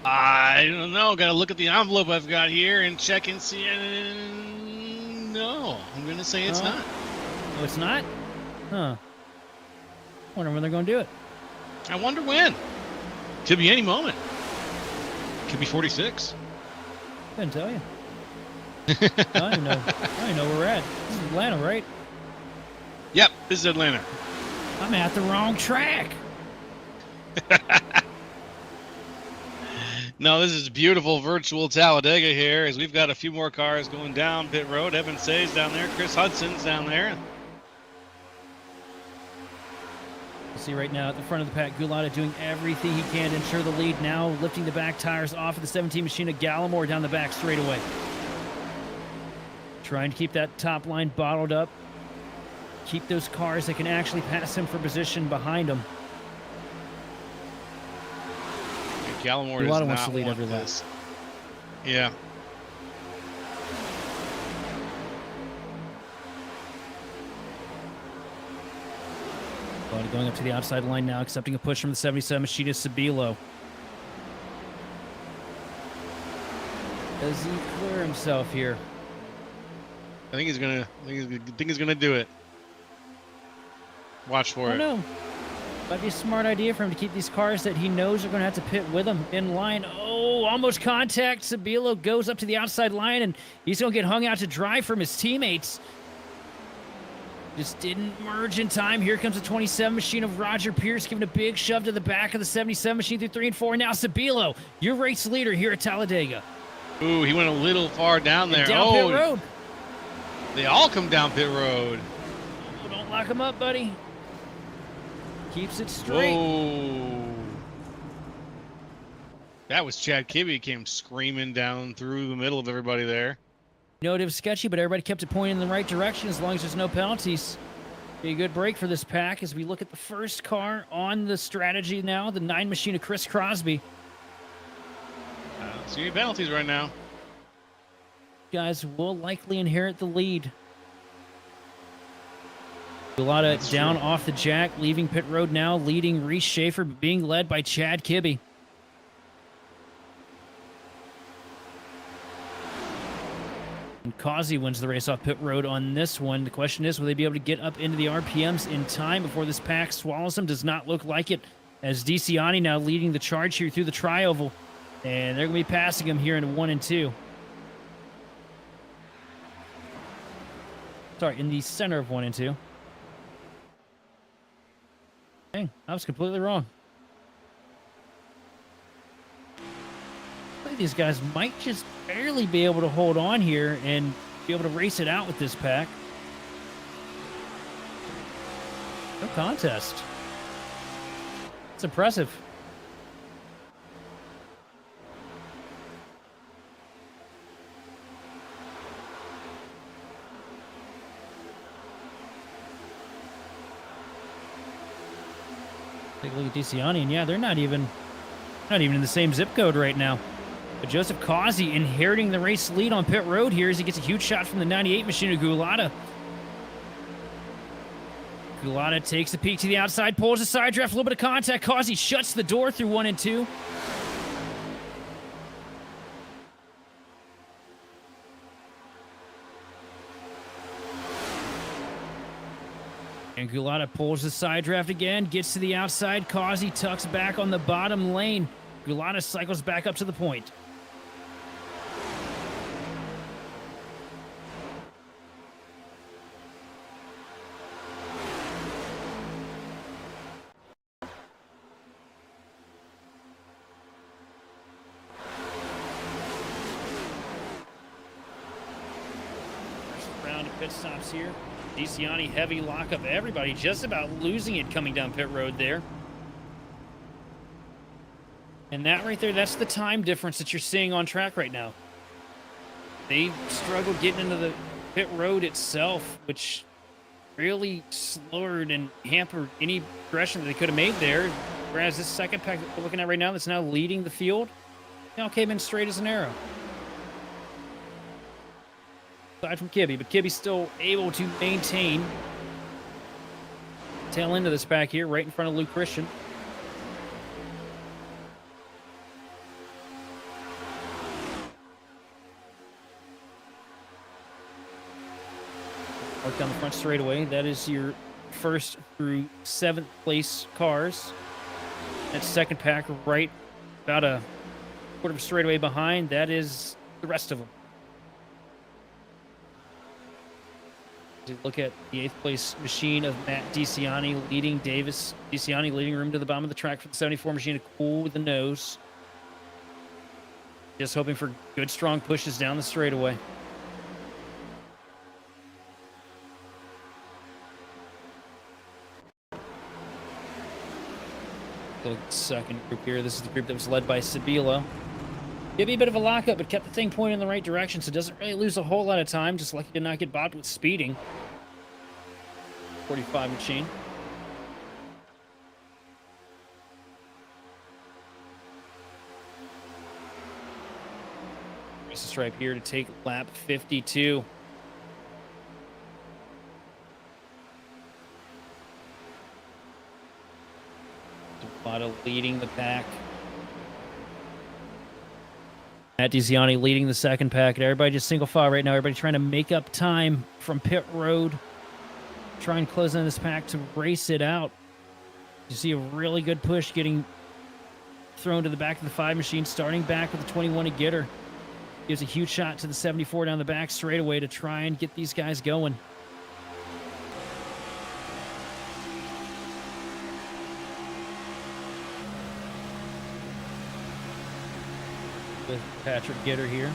I don't know. Got to look at the envelope I've got here and check and see. No, I'm going to say it's not. Oh, it's not? Huh. Wonder when they're going to do it. I wonder when. Could be any moment. Could be 46. Couldn't tell you. I don't even know where we're at. This is Atlanta, right? Yep, this is Atlanta. I'm at the wrong track. No, this is beautiful virtual Talladega here, as we've got a few more cars going down pit road. Evan Say's down there. Chris Hudson's down there. You see right now at the front of the pack, Gulata doing everything he can to ensure the lead now, lifting the back tires off of the 17 machine of Gallimore down the back straightaway. Trying to keep that top line bottled up. Keep those cars that can actually pass him for position behind him. Gallimore does not wants to lead want after this. Yeah. Going up to the outside line now, accepting a push from the 77 machinist Sabilo. Does he clear himself here? I think he's gonna do it. Watch for I it. don't know. Might be a smart idea for him to keep these cars that he knows are going to have to pit with him in line. Oh, almost contact. Sabilo goes up to the outside line, and he's going to get hung out to dry from his teammates. Just didn't merge in time. Here comes the 27 machine of Roger Pierce, giving a big shove to the back of the 77 machine through 3 and 4. Now Sabilo, your race leader here at Talladega. Ooh, he went a little far down there. And down pit road. They all come down pit road. Oh, don't lock him up, buddy. Keeps it straight. Whoa. That was Chad Kibbe came screaming down through the middle of everybody there. You know, it was sketchy, but everybody kept it pointing in the right direction as long as there's no penalties. Be a good break for this pack as we look at the first car on the strategy now, the 9 machine of Chris Crosby. I don't see any penalties right now. Guys will likely inherit the lead. Gulata down off the jack, leaving pit road now, leading Reese Schaefer, being led by Chad Kibbe. And Causey wins the race off pit road on this one. The question is, will they be able to get up into the RPMs in time before this pack swallows them? Does not look like it, as DeCiani now leading the charge here through the tri-oval. And they're going to be passing him here in 1 and 2. Sorry, in the center of 1 and 2. Dang, I was completely wrong. I think these guys might just barely be able to hold on here and be able to race it out with this pack. No contest. It's impressive. Take a look at DeCiani, and yeah, they're not even in the same zip code right now. But Joseph Causey inheriting the race lead on pit road here as he gets a huge shot from the 98 machine of Gulata. Gulata takes the peek to the outside, pulls a side draft, a little bit of contact. Causey shuts the door through 1 and 2. And Gulata pulls the side draft again, gets to the outside. Causey tucks back on the bottom lane. Gulata cycles back up to the point. pit stops here. DeCiani heavy lockup. Everybody just about losing it coming down pit road there. And that right there, that's the time difference that you're seeing on track right now. They struggled getting into the pit road itself, which really slowed and hampered any progression that they could have made there. Whereas this second pack that we're looking at right now that's now leading the field, now came in straight as an arrow. Aside from Kibbe, but Kibbe's still able to maintain tail end of this pack here, right in front of Luke Christian. Mark down the front straightaway. That is your first through 7th place cars. That second pack right about a quarter of a straightaway behind. That is the rest of them. To look at the 8th place machine of Matt DeCiani leading Davis. DeCiani leading room to the bottom of the track for the 74 machine to cool with the nose. Just hoping for good, strong pushes down the straightaway. The second group here. This is the group that was led by Sabilo. Give me a bit of a lockup, but kept the thing pointing in the right direction, so doesn't really lose a whole lot of time. Just lucky to not get bopped with speeding. 45 machine. There's a stripe here to take lap 52. Devada leading the pack. Matt DeCiani leading the second pack. And everybody just single file right now. Everybody trying to make up time from pit road. Try and close in this pack to race it out. You see a really good push getting thrown to the back of the 5 machine, starting back with the 21 to get her. Gives a huge shot to the 74 down the back straightaway to try and get these guys going. With Patrick Gitter here.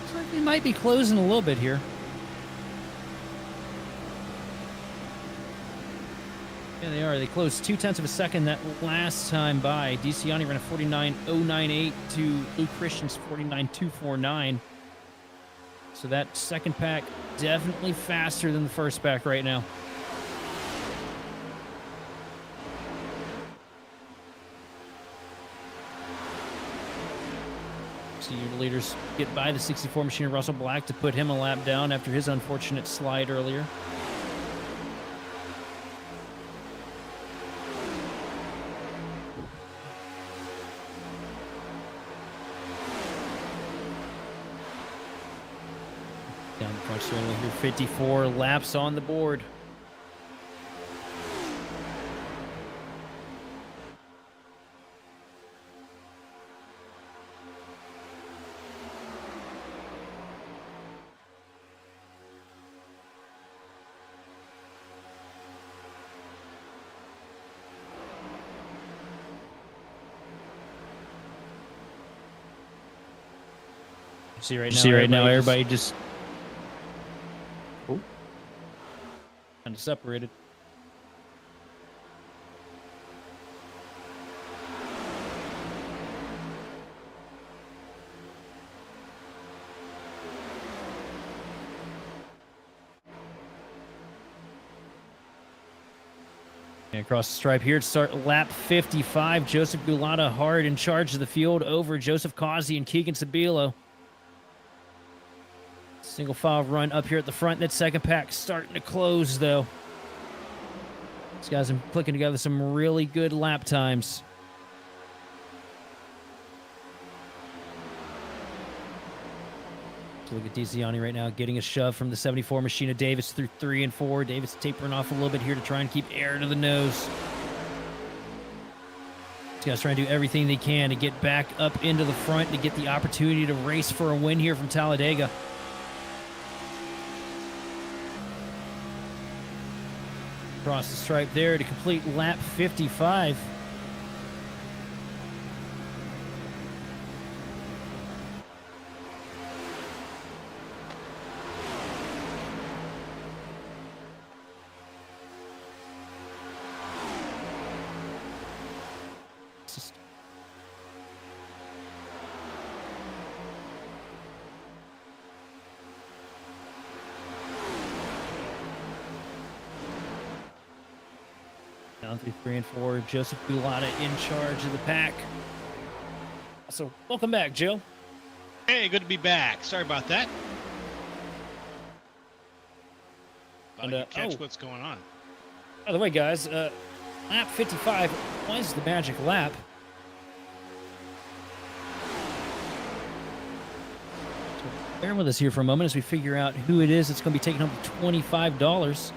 Looks like they might be closing a little bit here. Yeah, they are. They closed 0.2 of a second that last time by. DeCiani ran a 49.098 to Luke Christian's 49.249. So that second pack definitely faster than the first pack right now. See your leaders get by the 64 machine of Russell Black to put him a lap down after his unfortunate slide earlier. Down the front straightaway here, 54 laps on the board. See right now, everybody just kind of separated. And across the stripe here to start lap 55. Joseph Gulata hard in charge of the field over Joseph Causey and Keegan Sabilo. Single file run up here at the front. That second pack starting to close, though. These guys are clicking together some really good lap times. So look at DeCiani right now getting a shove from the 74 machine of Davis through 3 and 4. Davis tapering off a little bit here to try and keep air to the nose. These guys trying to do everything they can to get back up into the front to get the opportunity to race for a win here from Talladega. Across the stripe there to complete lap 55. Down through 3 and 4, Joseph Gulata in charge of the pack. So, welcome back, Joe. Hey, good to be back. Sorry about that. Catch what's going on. By the way, guys, lap 55 was the magic lap. So bear with us here for a moment as we figure out who it is that's going to be taking home the $25.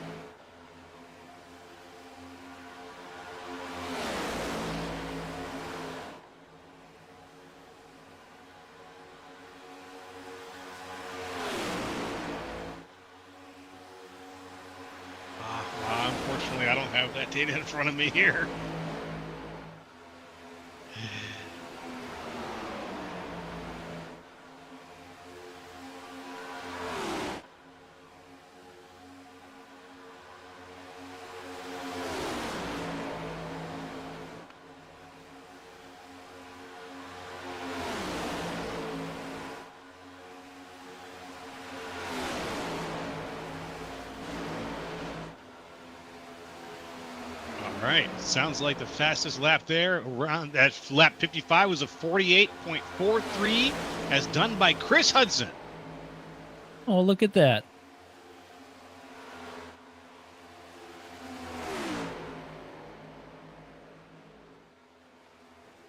Unfortunately, I don't have that data in front of me here. All right, sounds like the fastest lap there around that lap 55 was a 48.43 as done by Chris Hudson. Oh, look at that.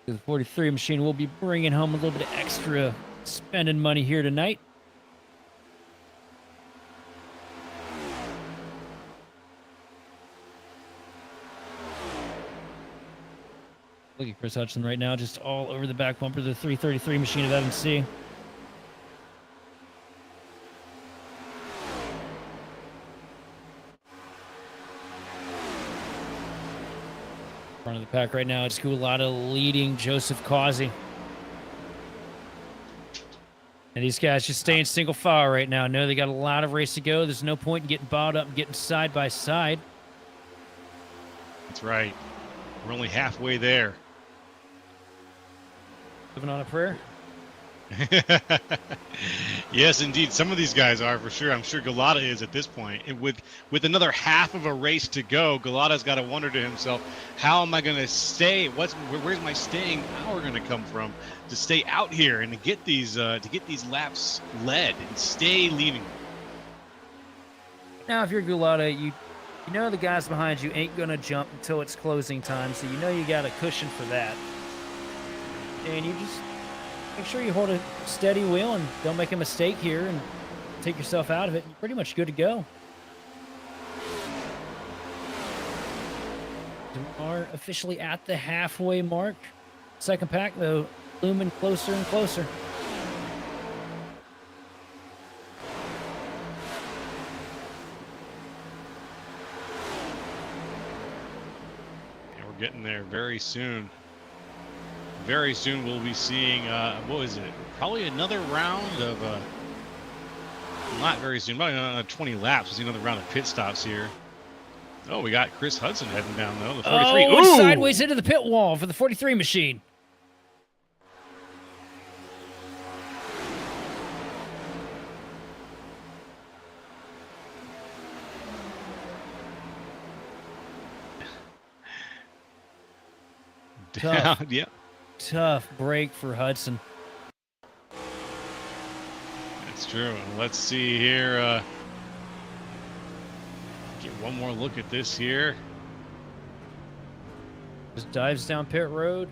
The 43 machine will be bringing home a little bit of extra spending money here tonight. Look at Chris Hudson right now, just all over the back bumper of the 333 machine of FNC. Front of the pack right now, it's Gulata leading Joseph Causey. And these guys just staying single file right now. Know they got a lot of race to go. There's no point in getting balled up and getting side by side. That's right. We're only halfway there. Living on a prayer? Yes, indeed. Some of these guys are for sure. I'm sure Gulata is at this point. And with another half of a race to go, Galata's got to wonder to himself, how am I going to stay? Where's my staying power going to come from to stay out here and to get these laps led and stay leading? Now, if you're Gulata, you know the guys behind you ain't going to jump until it's closing time, so you know you got a cushion for that. And you just make sure you hold a steady wheel and don't make a mistake here and take yourself out of it. You're pretty much good to go. We are officially at the halfway mark. Second pack, though, looming closer and closer. And we're getting there very soon. Very soon we'll be seeing, what is it? Probably another round of, not very soon, probably another 20 laps. We'll see another round of pit stops here. Oh, we got Chris Hudson heading down, though, the 43. Oh, Ooh! sideways into the pit wall for the 43 machine. Down, yep. Tough break for Hudson. That's true. And let's see here. Get one more look at this here. Just dives down pit road.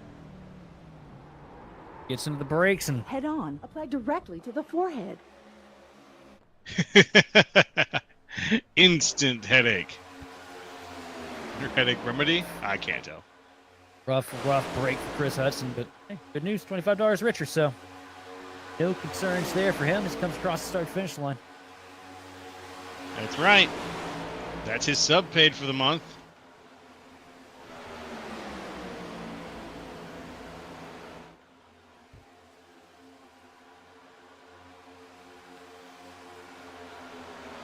Gets into the brakes and Head on, applied directly to the forehead. Instant headache. Your headache remedy? I can't tell. rough break for Chris Hudson, but hey, good news, $25 richer, so no concerns there for him as he comes across the start-finish line. That's right. That's his sub paid for the month.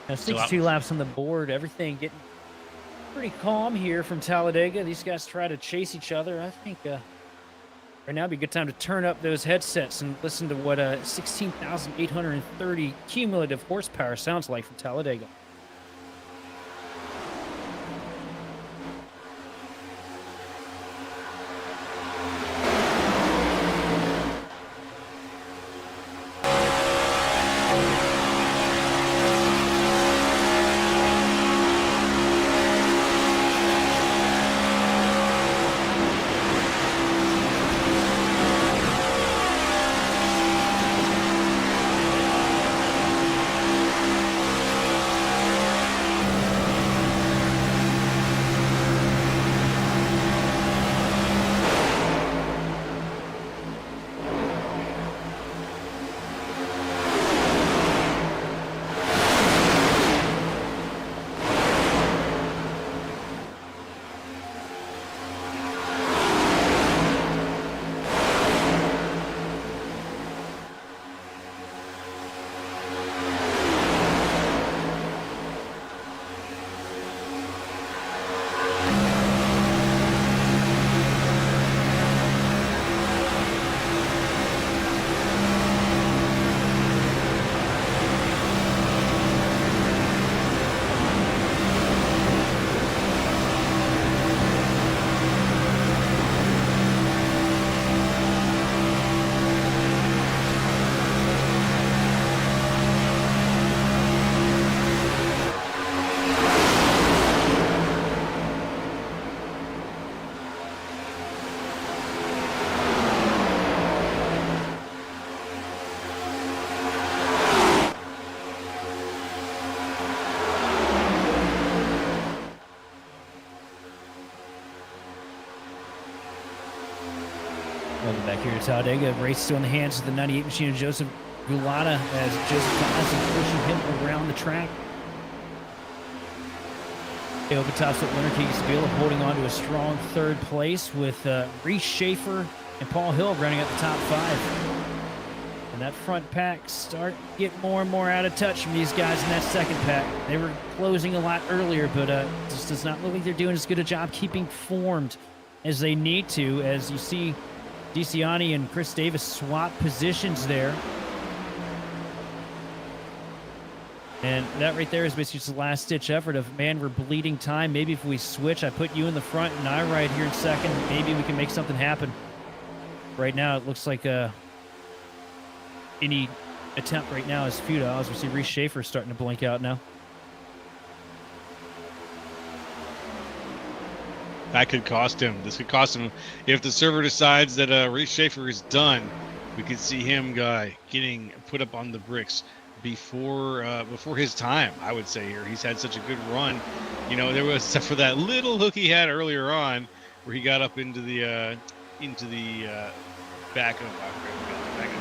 Now 62 laps on the board. Everything getting pretty calm here from Talladega. These guys try to chase each other. I think right now would be a good time to turn up those headsets and listen to what 16,830 cumulative horsepower sounds like from Talladega. Welcome back here to Talladega. Race still in the hands of the 98 machine of Joseph Gulata as Joseph Thomas is pushing him around the track. The open top split winner, Keegan Sabila, holding on to a strong third place with Reese Schaefer and Paul Hill running at the top 5. And that front pack start to get more and more out of touch from these guys in that second pack. They were closing a lot earlier, but just does not look like they're doing as good a job keeping formed as they need to, as you see DeCiani and Chris Davis swap positions there. And that right there is basically just the last-ditch effort of, man, we're bleeding time. Maybe if we switch, I put you in the front and I ride here in second, maybe we can make something happen. Right now, it looks like any attempt right now is futile, as we see Reese Schaefer starting to blink out now. That could cost him. This could cost him. If the server decides that Reese Schaefer is done, we could see him getting put up on the bricks before his time, I would say here. He's had such a good run. You know, there was, except for that little hook he had earlier on where he got up into the back of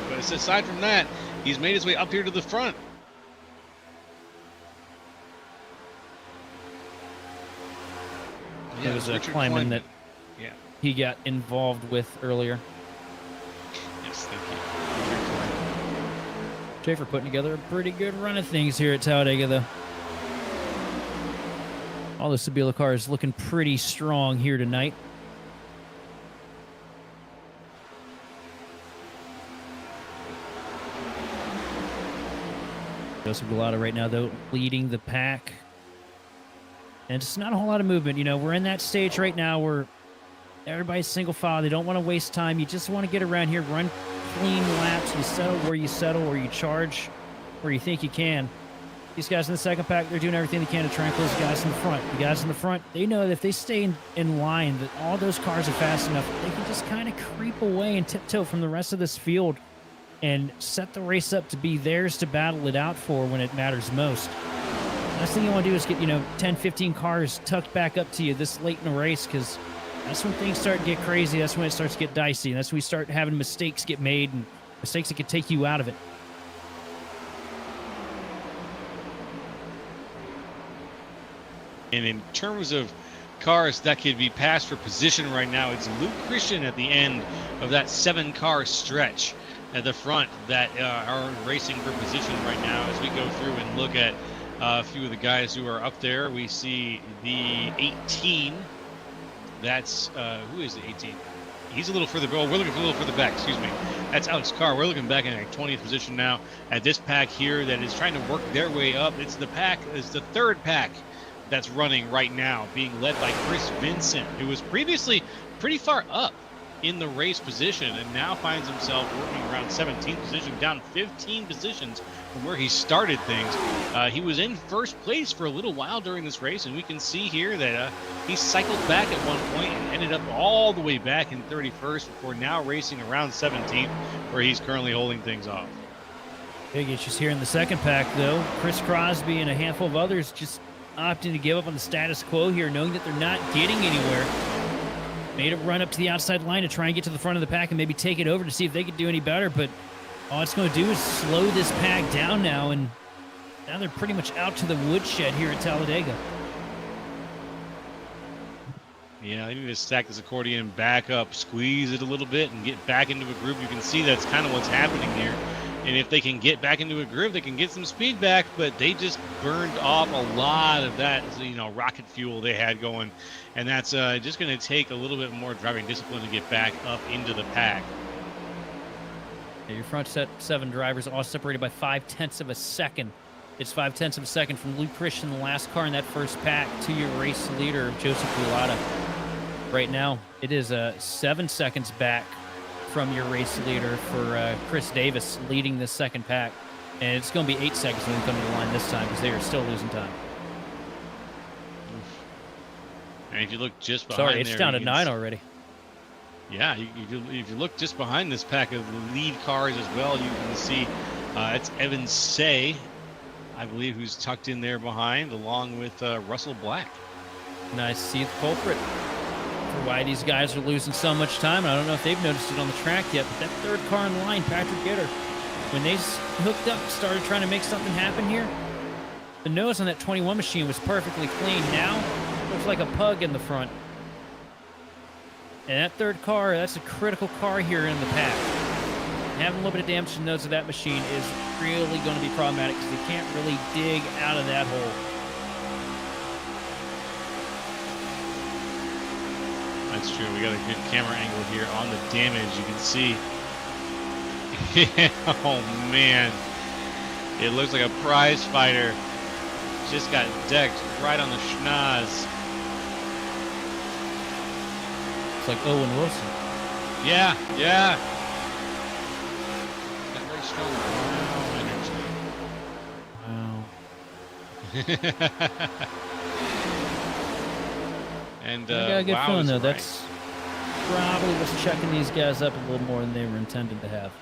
but aside from that, he's made his way up here to the front. It was a Kleinman that he got involved with earlier. Yes, thank you. Schaefer putting together a pretty good run of things here at Talladega, though. All the Sabila cars looking pretty strong here tonight. Joseph Gulata right now, though, leading the pack. And just not a whole lot of movement. You know, we're in that stage right now where everybody's single file. They don't want to waste time. You just want to get around here, run clean laps. You settle, or you charge where you think you can. These guys in the second pack, they're doing everything they can to try and close the guys in the front. The guys in the front, they know that if they stay in line, that all those cars are fast enough, they can just kind of creep away and tiptoe from the rest of this field and set the race up to be theirs to battle it out for when it matters most. Last thing you want to do is get, 10, 15 cars tucked back up to you this late in the race, because that's when things start to get crazy. That's when it starts to get dicey. And that's when we start having mistakes get made, and mistakes that could take you out of it. And in terms of cars that could be passed for position right now, it's Luke Christian at the end of that 7-car stretch at the front that are racing for position right now. As we go through and look at a few of the guys who are up there, we see the 18. That's who is the 18? He's a little further. Oh, we're looking for a little further back. Excuse me. That's Alex Carr. We're looking back in a 20th position now at this pack here that is trying to work their way up. It's the pack. It's the third pack that's running right now, being led by Chris Vincent, who was previously pretty far up in the race position and now finds himself working around 17th position, down 15 positions from where he started things. He was in first place for a little while during this race, and we can see here that he cycled back at one point and ended up all the way back in 31st before now racing around 17th, where he's currently holding things off. Big issues here in the second pack, though. Chris Crosby and a handful of others just opting to give up on the status quo here, knowing that they're not getting anywhere. Made a run up to the outside line to try and get to the front of the pack and maybe take it over to see if they could do any better, but all it's going to do is slow this pack down now, and now they're pretty much out to the woodshed here at Talladega. Yeah, they need to stack this accordion back up, squeeze it a little bit, and get back into a groove. You can see that's kind of what's happening here. And if they can get back into a groove, they can get some speed back, but they just burned off a lot of that, rocket fuel they had going. And that's just going to take a little bit more driving discipline to get back up into the pack. Yeah, your front set 7 drivers all separated by 0.5 of a second. It's 0.5 of a second from Luke Christian, the last car in that first pack, to your race leader, Joseph Bulata. Right now, it is 7 seconds back from your race leader for Chris Davis leading this second pack. And it's going to be 8 seconds when they come to the line this time because they are still losing time. And if you look just behind Sorry, it's down to 9 already. Yeah, if you look just behind this pack of the lead cars as well, you can see it's Evan Say, I believe, who's tucked in there behind, along with Russell Black. Nice to see the culprit for why these guys are losing so much time. I don't know if they've noticed it on the track yet, but that third car in line, Patrick Gitter, when they hooked up, started trying to make something happen here, the nose on that 21 machine was perfectly clean. Now, looks like a pug in the front. And that third car, that's a critical car here in the pack. Having a little bit of damage to the nose of that machine is really going to be problematic because they can't really dig out of that hole. That's true. We got a good camera angle here on the damage. You can see. Oh, man. It looks like a prize fighter just got decked right on the schnoz. It's like Owen Wilson. Yeah, yeah. Got very strong energy. Wow. And I got a good wow feeling, is though. right. That's probably what's checking these guys up a little more than they were intended to have.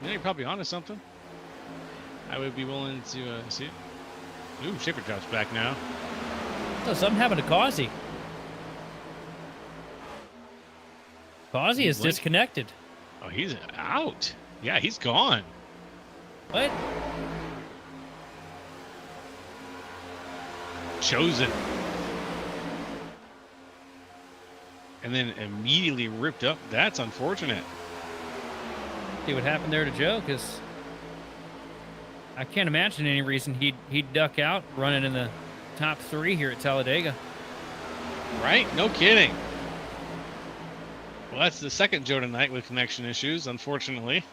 Yeah, you're probably onto something. I would be willing to see it. Ooh, Shaper drops back now. So something happened to Causey. Causey is Blink. disconnected. Oh, he's out. Yeah, he's gone. What? Chosen. And then immediately ripped up. That's unfortunate. See what happened there to Joe, because I can't imagine any reason he'd duck out running in the top 3 here at Talladega. Right? No kidding. Well, that's the second Joe tonight with connection issues, unfortunately.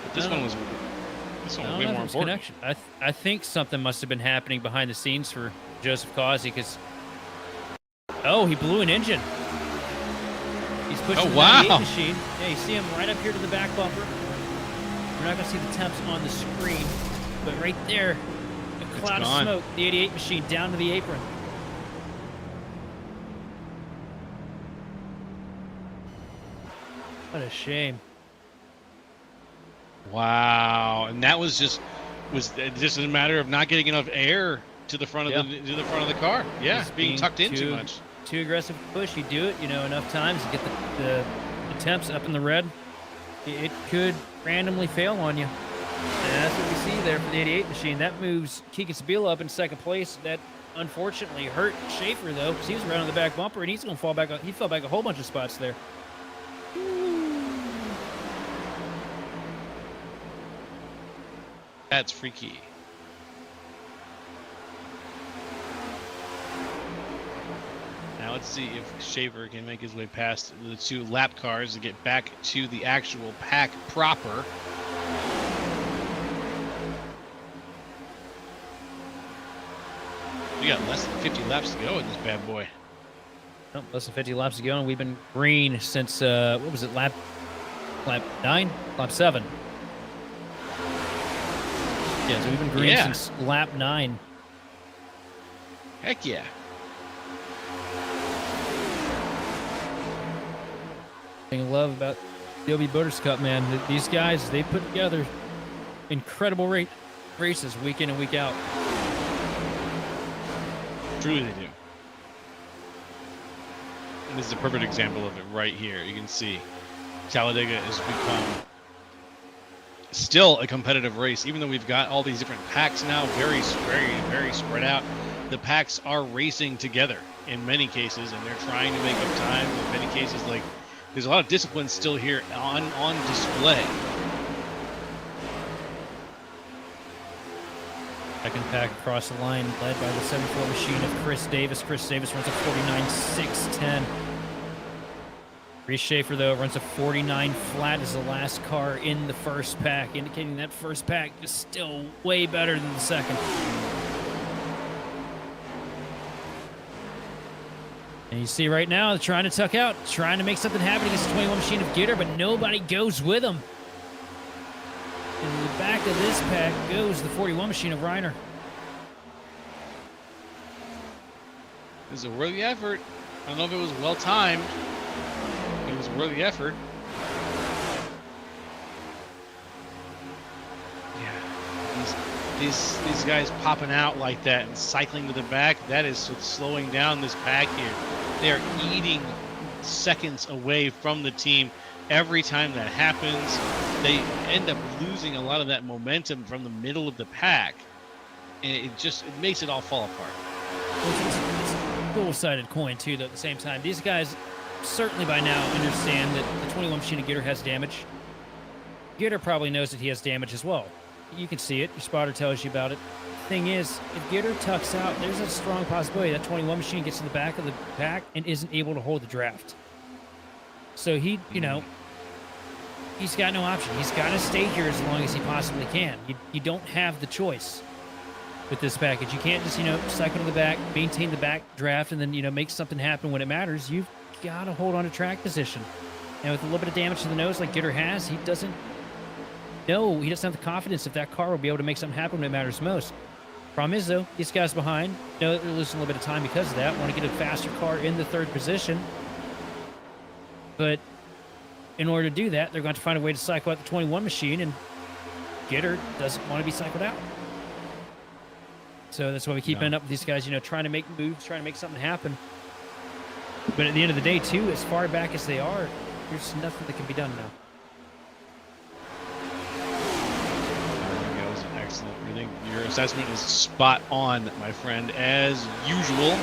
But this one was way more important. Connection. I think something must have been happening behind the scenes for Joseph Causey, because he blew an engine. He's pushing the 98 machine. Yeah, you see him right up here to the back bumper. We're not going to see the temps on the screen, but right there, a cloud of smoke, the 88 machine down to the apron. What a shame. Wow, and that was just a matter of not getting enough air to the front of the car. Yeah, being tucked in too much. Too aggressive push. You do it, enough times to get the temps up in the red. it could randomly fail on you. And that's what we see there for the 88 machine. That moves Keegan Sabila up in second place. That unfortunately hurt Schaefer, though, because he was right on the back bumper, and he's going to fall back. He fell back a whole bunch of spots there. That's freaky. Now let's see if Shaver can make his way past the two lap cars to get back to the actual pack proper. We got less than 50 laps to go in this bad boy. Oh, less than 50 laps to go, and we've been green since, what was it, lap 9? Lap 7. Yeah, so we've been green since lap 9. Heck yeah. Thing I love about the OB Builders Cup, man, these guys, they put together incredible races week in and week out. Truly they do. And this is a perfect example of it right here. You can see Talladega has become still a competitive race, even though we've got all these different packs now, very spread out. The packs are racing together in many cases, and they're trying to make up time. In many cases, like, there's a lot of discipline still here on display. Second pack across the line, led by the 74 machine of Chris Davis. Chris Davis runs a 49.610. Reese Schaefer, though, runs a 49 flat as the last car in the first pack, indicating that first pack is still way better than the second. And you see right now, they're trying to tuck out, trying to make something happen against the 21 machine of Gitter, but nobody goes with them. In the back of this pack goes the 41 machine of Reiner. It was a worthy effort. I don't know if it was well timed. It was a worthy effort. Yeah, these guys popping out like that and cycling to the back, that is slowing down this pack here. They are eating seconds away from the team. Every time that happens, they end up losing a lot of that momentum from the middle of the pack, and it makes it all fall apart. It's a dual-sided coin, too, though, at the same time. These guys certainly by now understand that the 21 machine of Gitter has damage. Gitter probably knows that he has damage as well. You can see it. Your spotter tells you about it. The thing is, if Gitter tucks out, there's a strong possibility that 21 machine gets to the back of the pack and isn't able to hold the draft. So he, he's got no option. He's got to stay here as long as he possibly can. You don't have the choice with this package. You can't just, cycle to the back, maintain the back draft, and then, make something happen when it matters. You've got to hold on to track position. And with a little bit of damage to the nose like Gitter has, he doesn't have the confidence if that car will be able to make something happen when it matters most. Problem is, though, these guys behind know that they're losing a little bit of time because of that, want to get a faster car in the third position. But in order to do that, they're going to find a way to cycle out the 21 machine, and Gitter doesn't want to be cycled out. So that's why we keep ending up with these guys, trying to make moves, trying to make something happen. But at the end of the day, too, as far back as they are, there's nothing that can be done now. That was excellent. I think your assessment is spot on, my friend, as usual.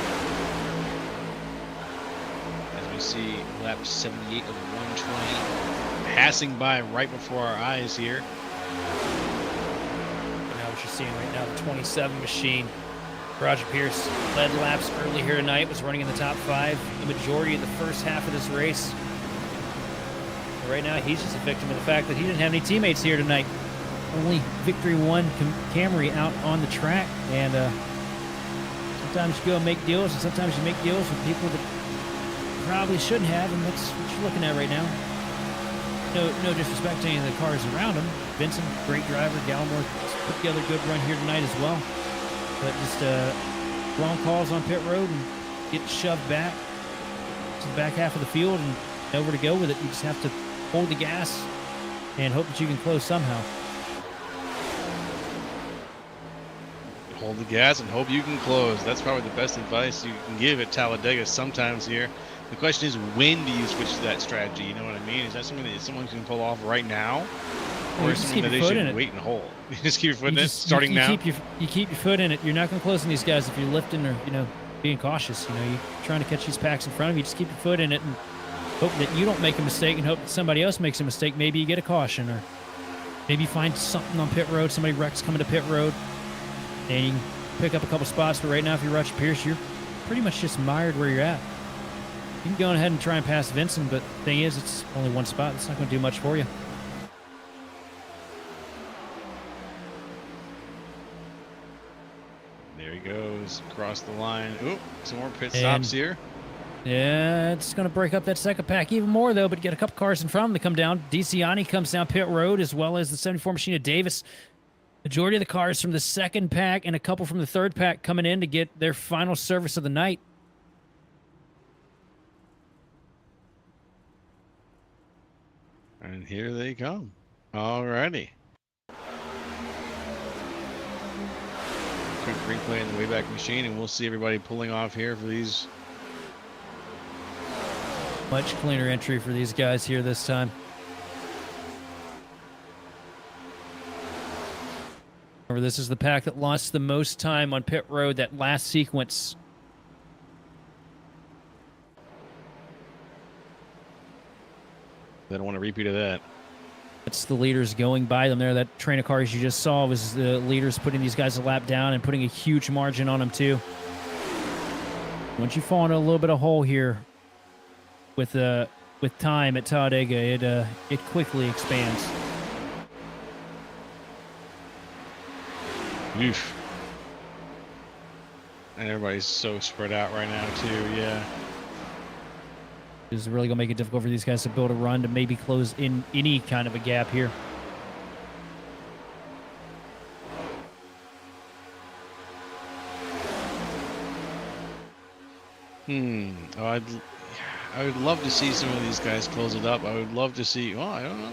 As we see lap 78 of 120 passing by right before our eyes here. Now what you're seeing right now, the 27 machine. Roger Pierce led laps early here tonight, was running in the top 5 the majority of the first half of this race. But right now, he's just a victim of the fact that he didn't have any teammates here tonight. Only Victory 1 Camry out on the track. And sometimes you go and make deals, and sometimes you make deals with people that probably shouldn't have, and that's what you're looking at right now. No disrespect to any of the cars around him. Vincent, great driver. Gallimore put together a good run here tonight as well. But just wrong calls on pit road and get shoved back to the back half of the field and nowhere to go with it. You just have to hold the gas and hope that you can close somehow. Hold the gas and hope you can close. That's probably the best advice you can give at Talladega sometimes here. The question is, when do you switch to that strategy? You know what I mean? Is that something that someone can pull off right now, Well, or you is just something keep that your they foot in should it. wait and hold? You just keep your foot You in it, just starting you now. you keep your foot in it. You're not going to close on these guys if you're lifting or being cautious. You're trying to catch these packs in front of you. Just keep your foot in it and hope that you don't make a mistake, and hope that somebody else makes a mistake. Maybe you get a caution, or maybe you find something on pit road. Somebody wrecks coming to pit road, and you can pick up a couple spots. But right now, if you rush Pierce, you're pretty much just mired where you're at. You can go ahead and try and pass Vincent, but the thing is, it's only one spot. It's not going to do much for you. There he goes across the line. Oop, some more pit And- stops here. Yeah, it's going to break up that second pack even more, though, but get a couple cars in front of them to come down. DeCiani comes down pit road, as well as the 74 machine of Davis. Majority of the cars from the second pack and a couple from the third pack coming in to get their final service of the night. And here they come. Alrighty. Quick replay in the Wayback Machine, and we'll see everybody pulling off here for these. Much cleaner entry for these guys here this time. Remember, this is the pack that lost the most time on pit road, that last sequence. They don't want a repeat of that. That's the leaders going by them there. That train of cars you just saw was the leaders putting these guys a lap down and putting a huge margin on them, too. Once you fall into a little bit of hole here with time at Talladega, it quickly expands. Oof. And everybody's so spread out right now, too. Yeah. This is really going to make it difficult for these guys to build a run to maybe close in any kind of a gap here. Oh, I would love to see some of these guys close it up. I would love to see. Well, I don't know.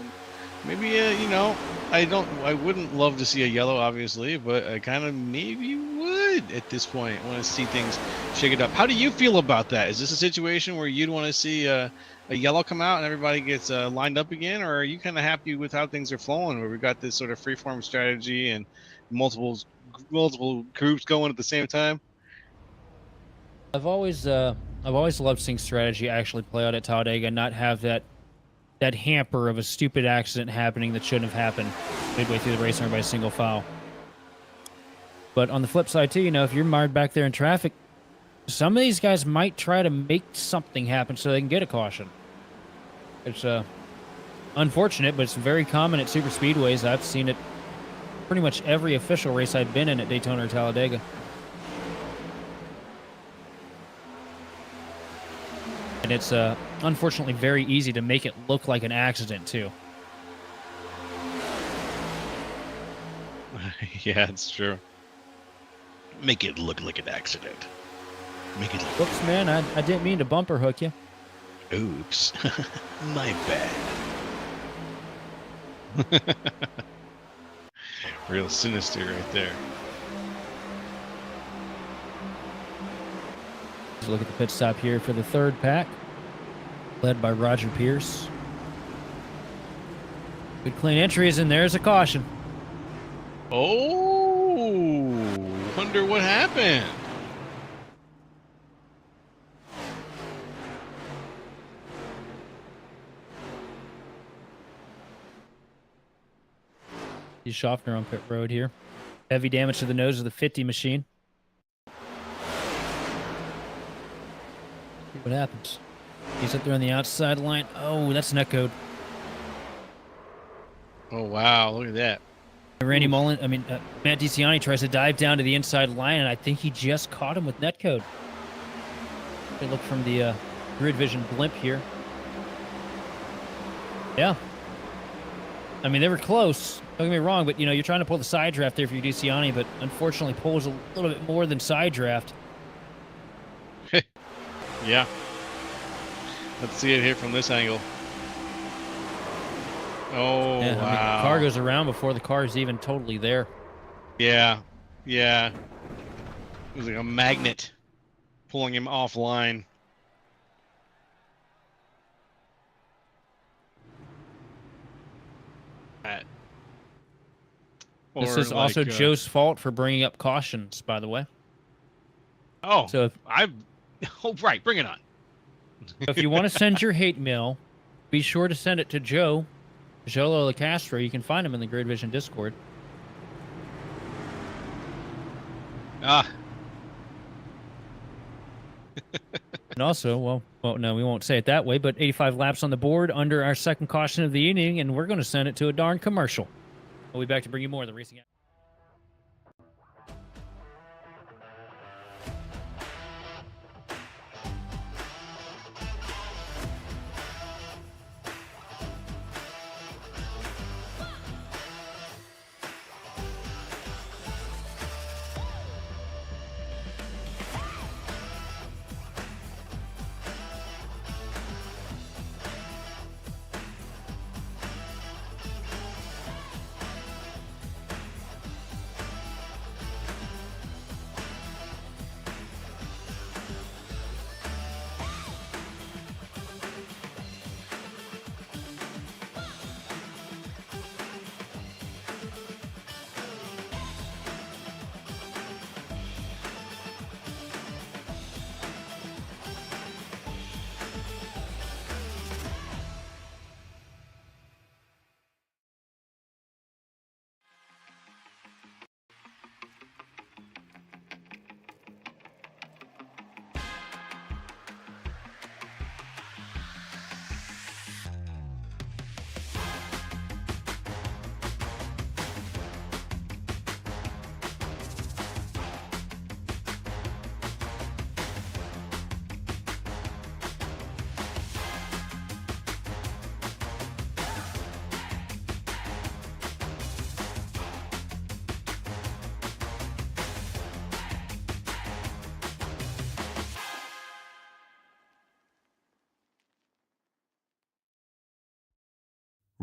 Maybe I wouldn't love to see a yellow, obviously, but I kind of maybe would at this point. Want to see things shake it up. How do you feel about that? Is this a situation where you'd want to see a yellow come out and everybody gets lined up again, or are you kind of happy with how things are flowing, where we've got this sort of freeform strategy and multiple groups going at the same time? I've always loved seeing strategy actually play out at Talladega and not have that hamper of a stupid accident happening that shouldn't have happened midway through the race and everybody's single foul. But on the flip side too, if you're mired back there in traffic, some of these guys might try to make something happen so they can get a caution. It's unfortunate, but it's very common at super speedways. I've seen it pretty much every official race I've been in at Daytona or Talladega. And it's unfortunately very easy to make it look like an accident too. Yeah, it's true. Make it look like an accident. Make it look. Whoops, man, I didn't mean to bumper hook you. Oops. My bad. Real sinister right there. Let's look at the pit stop here for the third pack, led by Roger Pierce. Good clean entries, and there's a caution. Oh, wonder what happened. He's Schaffner on pit road here. Heavy damage to the nose of the 50 machine. See what happens. He's up there on the outside line. Oh, that's netcode. Oh, wow, look at that. Matt DeCiani tries to dive down to the inside line, and I think he just caught him with netcode. They look from the grid vision blimp here. Yeah. They were close. Don't get me wrong, but you're trying to pull the side draft there for your DeCiani, but unfortunately pulls a little bit more than side draft. Yeah. Let's see it here from this angle. Oh, Yeah, wow. the car goes around before the car is even totally there. Yeah. Yeah. It was like a magnet pulling him offline. This Or is also like, Joe's fault for bringing up cautions, by the way. Oh, So oh, right. Bring it on. if you want to send your hate mail, be sure to send it to Joe Locastro. You can find him in the Grid Vision Discord. Ah, And also, well, no, we won't say it that way, but 85 laps on the board under our second caution of the evening, and we're going to send it to a darn commercial. We'll be back to bring you more of the racing.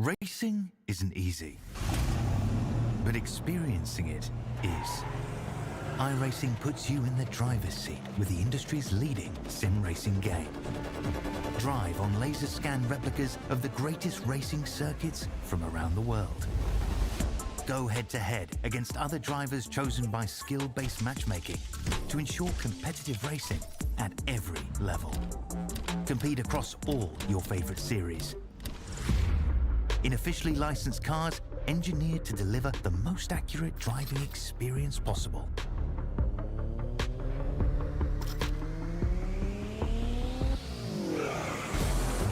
Racing isn't easy, but experiencing it is. iRacing puts you in the driver's seat with the industry's leading sim racing game. Drive on laser scan replicas of the greatest racing circuits from around the world. Go head-to-head against other drivers chosen by skill-based matchmaking to ensure competitive racing at every level. Compete across all your favorite series in officially licensed cars engineered to deliver the most accurate driving experience possible.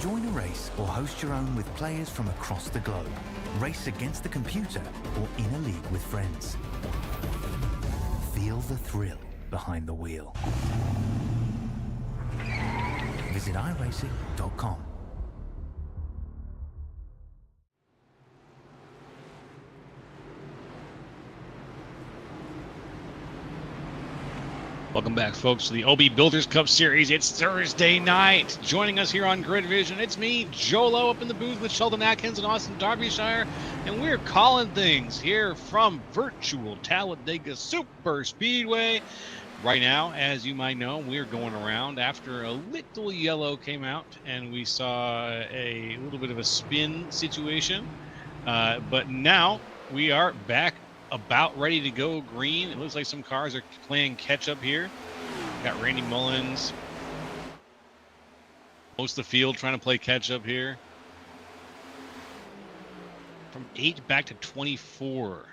Join a race or host your own with players from across the globe. Race against the computer or in a league with friends. Feel the thrill behind the wheel. Visit iRacing.com. welcome back, folks, to the OB Builders Cup Series. It's Thursday night. Joining us here on Grid Vision, it's me, Jolo, up in the booth with Sheldon Atkins and Austin Derbyshire, and we're calling things here from virtual Talladega Superspeedway. Right now, as you might know, we're going around after a little yellow came out, and we saw a little bit of a spin situation. But now we are back about ready to go green. It looks like some cars are playing catch up here. Got Randy Mullins, most of the field trying to play catch up here. From 8 back to 24.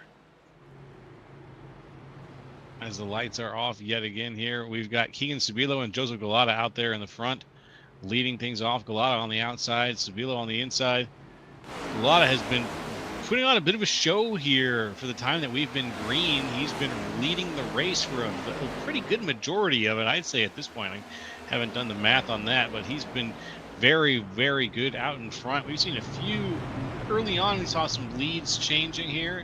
As the lights are off yet again here, we've got Keegan Sabilo and Joseph Galata out there in the front, leading things off. Galata on the outside, Sabilo on the inside. Galata has been putting on a bit of a show here for the time that we've been green. He's been leading the race for a pretty good majority of it, I'd say, at this point. I haven't done the math on that, but he's been very, very good out in front. We've seen a few early on. We saw some leads changing here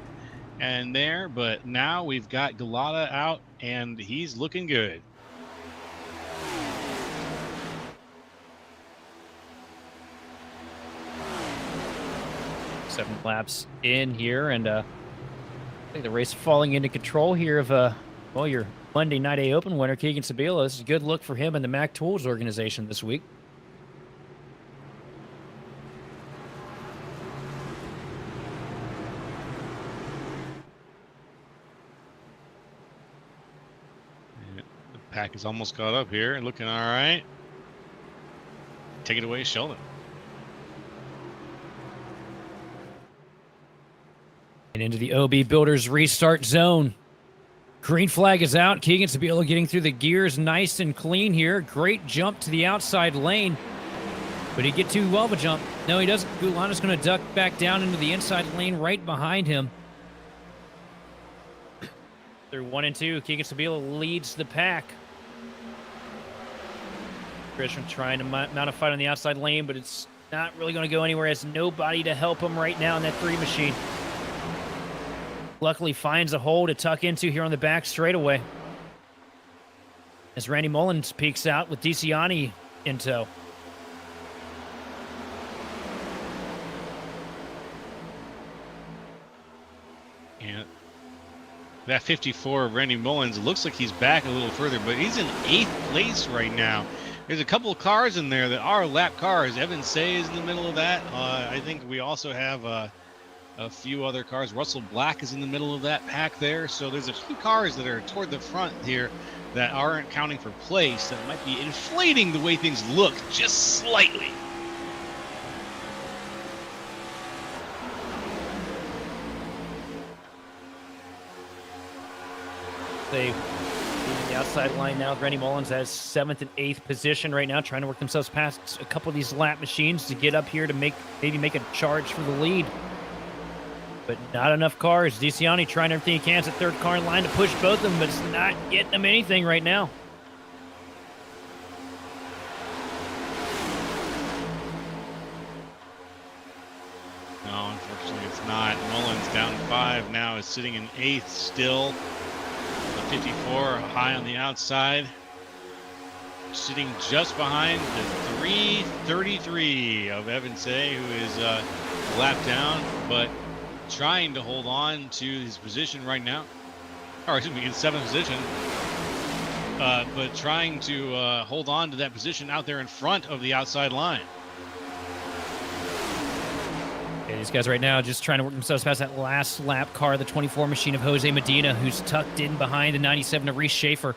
and there, but now we've got Galata out, and he's looking good. Seven laps in here, and I think the race falling into control here of well, your Monday Night A Open winner, Keegan Sabilo. This is a good look for him and the Mac Tools organization this week. Pack is almost caught up here, looking all right. Take it away, Sheldon. And into the OB Builders restart zone. Green flag is out. Keegan Sabilo getting through the gears nice and clean here. Great jump to the outside lane. But he get too well of a jump. No, he doesn't. Gulata's going to duck back down into the inside lane right behind him. Through 1 and 2, Keegan Sabilo leads the pack. Grisham trying to mount a fight on the outside lane, but it's not really going to go anywhere. Has nobody to help him right now in that 3 machine. Luckily finds a hole to tuck into here on the back straightaway. As Randy Mullins peeks out with DeCiani in tow. Yeah. That 54 of Randy Mullins looks like he's back a little further, but he's in 8th place right now. There's a couple of cars in there that are lap cars. Evan Say is in the middle of that. I think we also have a few other cars. Russell Black is in the middle of that pack there. So there's a few cars that are toward the front here that aren't counting for place that might be inflating the way things look just slightly. They leaving the outside line now. Randy Mullins has 7th and 8th position right now, trying to work themselves past a couple of these lap machines to get up here to maybe make a charge for the lead. But not enough cars. DeCiani trying everything he can at 3rd car in line to push both of them, but it's not getting them anything right now. No, unfortunately it's not. Mullins down 5 now, is sitting in 8th still. The 54 high on the outside. Sitting just behind the 333 of Evan Say, who is a lap down, but trying to hold on to his position right now. Or excuse me, in 7th position. But trying to hold on to that position out there in front of the outside line. Yeah, these guys right now just trying to work themselves past that last lap car, the 24 machine of Jose Medina, who's tucked in behind the 97 of Reese Schaefer.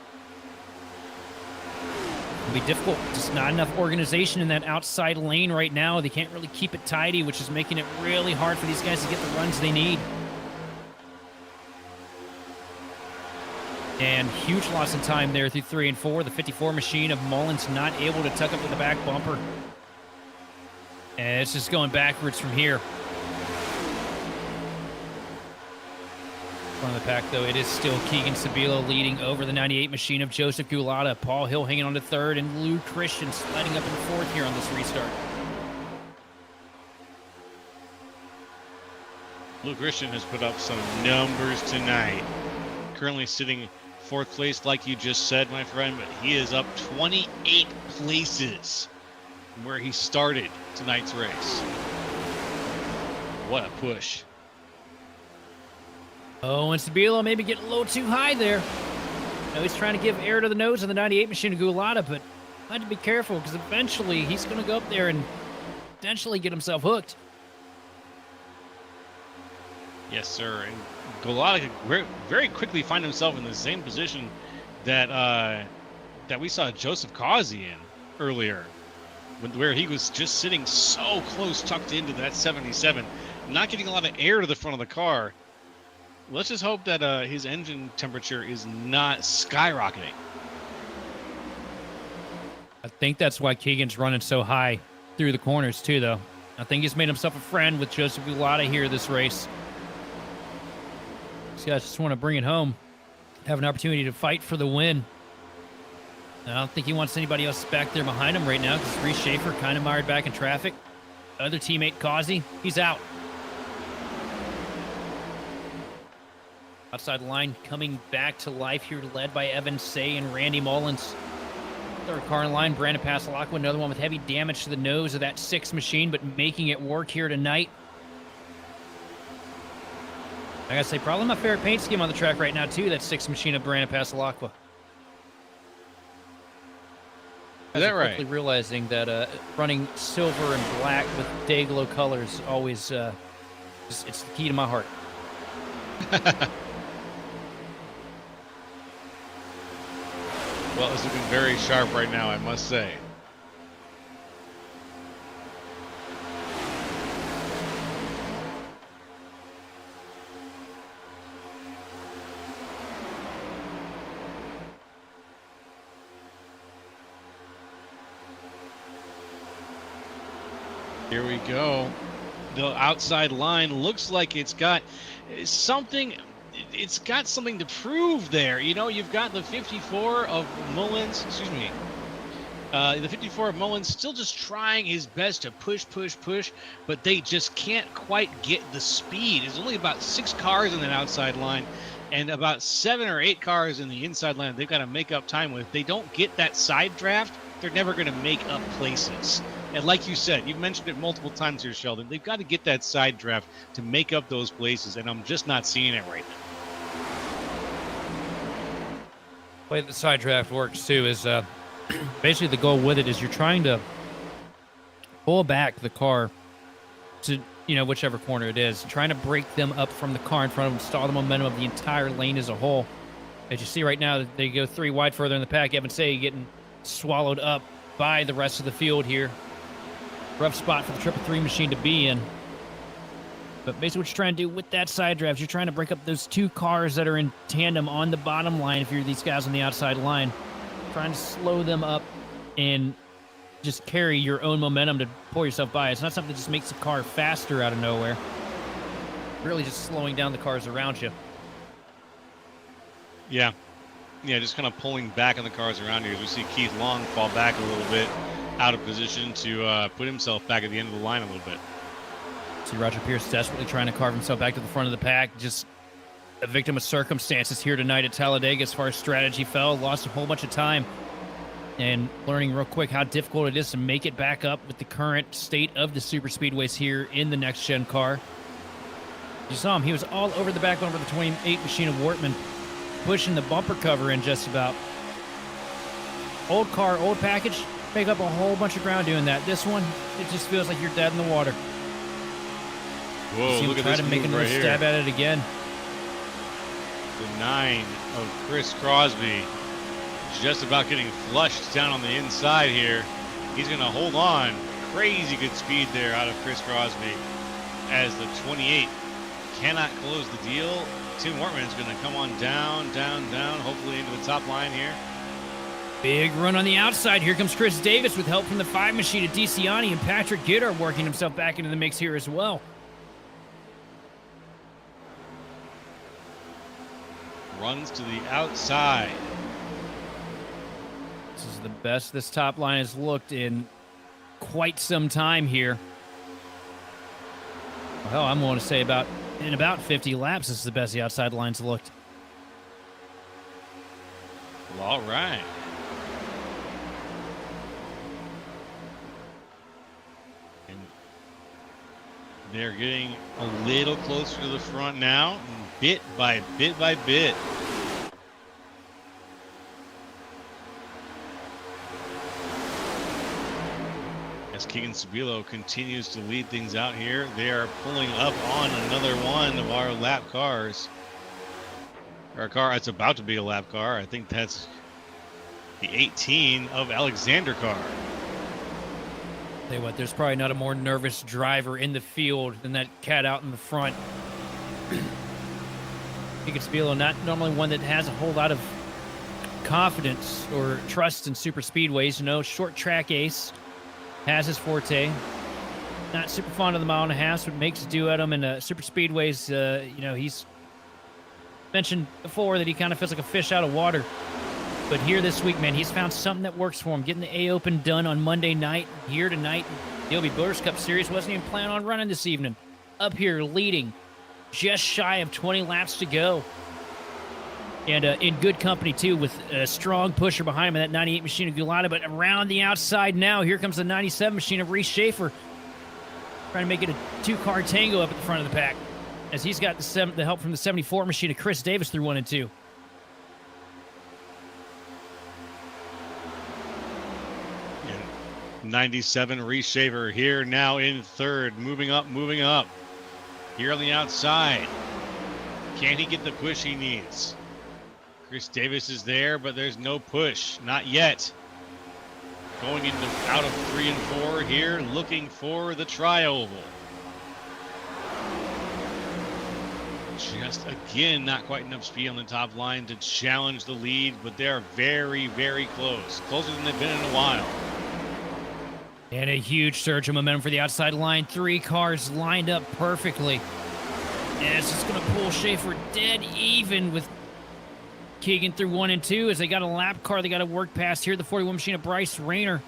It'll be difficult. Just not enough organization in that outside lane right now. They can't really keep it tidy, which is making it really hard for these guys to get the runs they need. And huge loss in time there through 3 and 4. The 54 machine of Mullins not able to tuck up to the back bumper. And it's just going backwards from here. Front of the pack, though, it is still Keegan Sabilo leading over the 98 machine of Joseph Gulata. Paul Hill hanging on to 3rd, and Lou Christian sliding up in 4th here on this restart. Lou Christian has put up some numbers tonight. Currently sitting 4th place, like you just said, my friend, but he is up 28 places from where he started tonight's race. What a push. Oh, and Sabilo maybe getting a little too high there. Now he's trying to give air to the nose of the 98 machine of Gulata, but I had to be careful because eventually he's going to go up there and potentially get himself hooked. Yes, sir. And Gulata could very quickly find himself in the same position that that we saw Joseph Causey in earlier, where he was just sitting so close, tucked into that 77, not getting a lot of air to the front of the car. Let's just hope that his engine temperature is not skyrocketing. I think that's why Keegan's running so high through the corners, too, though. I think he's made himself a friend with Joseph Gulata here this race. These guys just want to bring it home, have an opportunity to fight for the win. I don't think he wants anybody else back there behind him right now because Reese Schaefer kind of mired back in traffic. Other teammate, Causey, he's out. Outside line coming back to life here, led by Evan Say and Randy Mullins. 3rd car in line, Brandon Pasalacqua, another one with heavy damage to the nose of that 6 machine, but making it work here tonight. I gotta say, probably my favorite paint scheme on the track right now, too, that 6 machine of Brandon Pasalacqua. Is that right? Quickly realizing that running silver and black with Dayglow colors always, it's the key to my heart. Well, it's looking very sharp right now, I must say. Here we go. The outside line looks like it's got something. It's got something to prove there. You know, you've got the 54 of Mullins. Excuse me. The 54 of Mullins still just trying his best to push, but they just can't quite get the speed. There's only about 6 cars in that outside line and about 7 or 8 cars in the inside line they've got to make up time with. If they don't get that side draft, they're never going to make up places. And like you said, you've mentioned it multiple times here, Sheldon, they've got to get that side draft to make up those places, and I'm just not seeing it right now. The way the side draft works, too, is basically the goal with it is you're trying to pull back the car to, whichever corner it is, trying to break them up from the car in front of them, stall the momentum of the entire lane as a whole. As you see right now, they go 3 wide further in the pack. Evan Say getting swallowed up by the rest of the field here. Rough spot for the 333 machine to be in. But basically what you're trying to do with that side draft, you're trying to break up those 2 cars that are in tandem on the bottom line if you're these guys on the outside line. Trying to slow them up and just carry your own momentum to pull yourself by. It's not something that just makes the car faster out of nowhere. Really just slowing down the cars around you. Yeah, just kind of pulling back on the cars around you. As we see Keith Long fall back a little bit, out of position to put himself back at the end of the line a little bit. See Roger Pierce desperately trying to carve himself back to the front of the pack. Just a victim of circumstances here tonight at Talladega as far as strategy fell. Lost a whole bunch of time. And learning real quick how difficult it is to make it back up with the current state of the Superspeedways here in the next-gen car. You saw him. He was all over the back bumper of the 28 machine of Wortman, pushing the bumper cover in just about. Old car, old package, make up a whole bunch of ground doing that. This one, it just feels like you're dead in the water. Whoa, look at this try to make another right stab here. at it again. The 9 of Chris Crosby just about getting flushed down on the inside here. He's going to hold on. Crazy good speed there out of Chris Crosby as the 28 cannot close the deal. Tim Wortman is going to come on down, hopefully into the top line here. Big run on the outside. Here comes Chris Davis with help from the 5 machine of DeCiani, and Patrick Gitter working himself back into the mix here as well. Runs to the outside. This is the best this top line has looked in quite some time here. Well, I'm willing to say in about 50 laps, this is the best the outside line's looked. Well, all right. And they're getting a little closer to the front now, bit by bit by bit. As Keegan Sabilo continues to lead things out here, they are pulling up on another one of our lap cars. Our car that's about to be a lap car. I think that's the 18 of Alexander Carr. Tell you what, there's probably not a more nervous driver in the field than that cat out in the front. Keegan Sabilo, not normally one that has a whole lot of confidence or trust in super speedways. Short track ace. Has his forte. Not super fond of the 1.5 miles, but makes do at them. And super speedways, he's mentioned before that he kind of feels like a fish out of water. But here this week, man, he's found something that works for him. Getting the A Open done on Monday night. Here tonight, the OB Builders Cup Series. Wasn't even planning on running this evening. Up here leading. Just shy of 20 laps to go. And in good company, too, with a strong pusher behind him, that 98 machine of Gulata. But around the outside now, here comes the 97 machine of Reese Schaefer. Trying to make it a 2-car tango up at the front of the pack. As he's got the help from the 74 machine of Chris Davis through 1 and 2. And 97 Reese Schaefer here now in third. Moving up. Here on the outside. Can he get the push he needs? Chris Davis is there, but there's no push. Not yet. Going into out of 3 and 4 here, looking for the tri-oval. Just again, not quite enough speed on the top line to challenge the lead, but they're very, very close. Closer than they've been in a while. And a huge surge of momentum for the outside line. 3 cars lined up perfectly. And it's just going to pull Schaefer dead even with Keegan through 1 and 2 as they got a lap car they got to work past here. The 41 machine of Bryce Rayner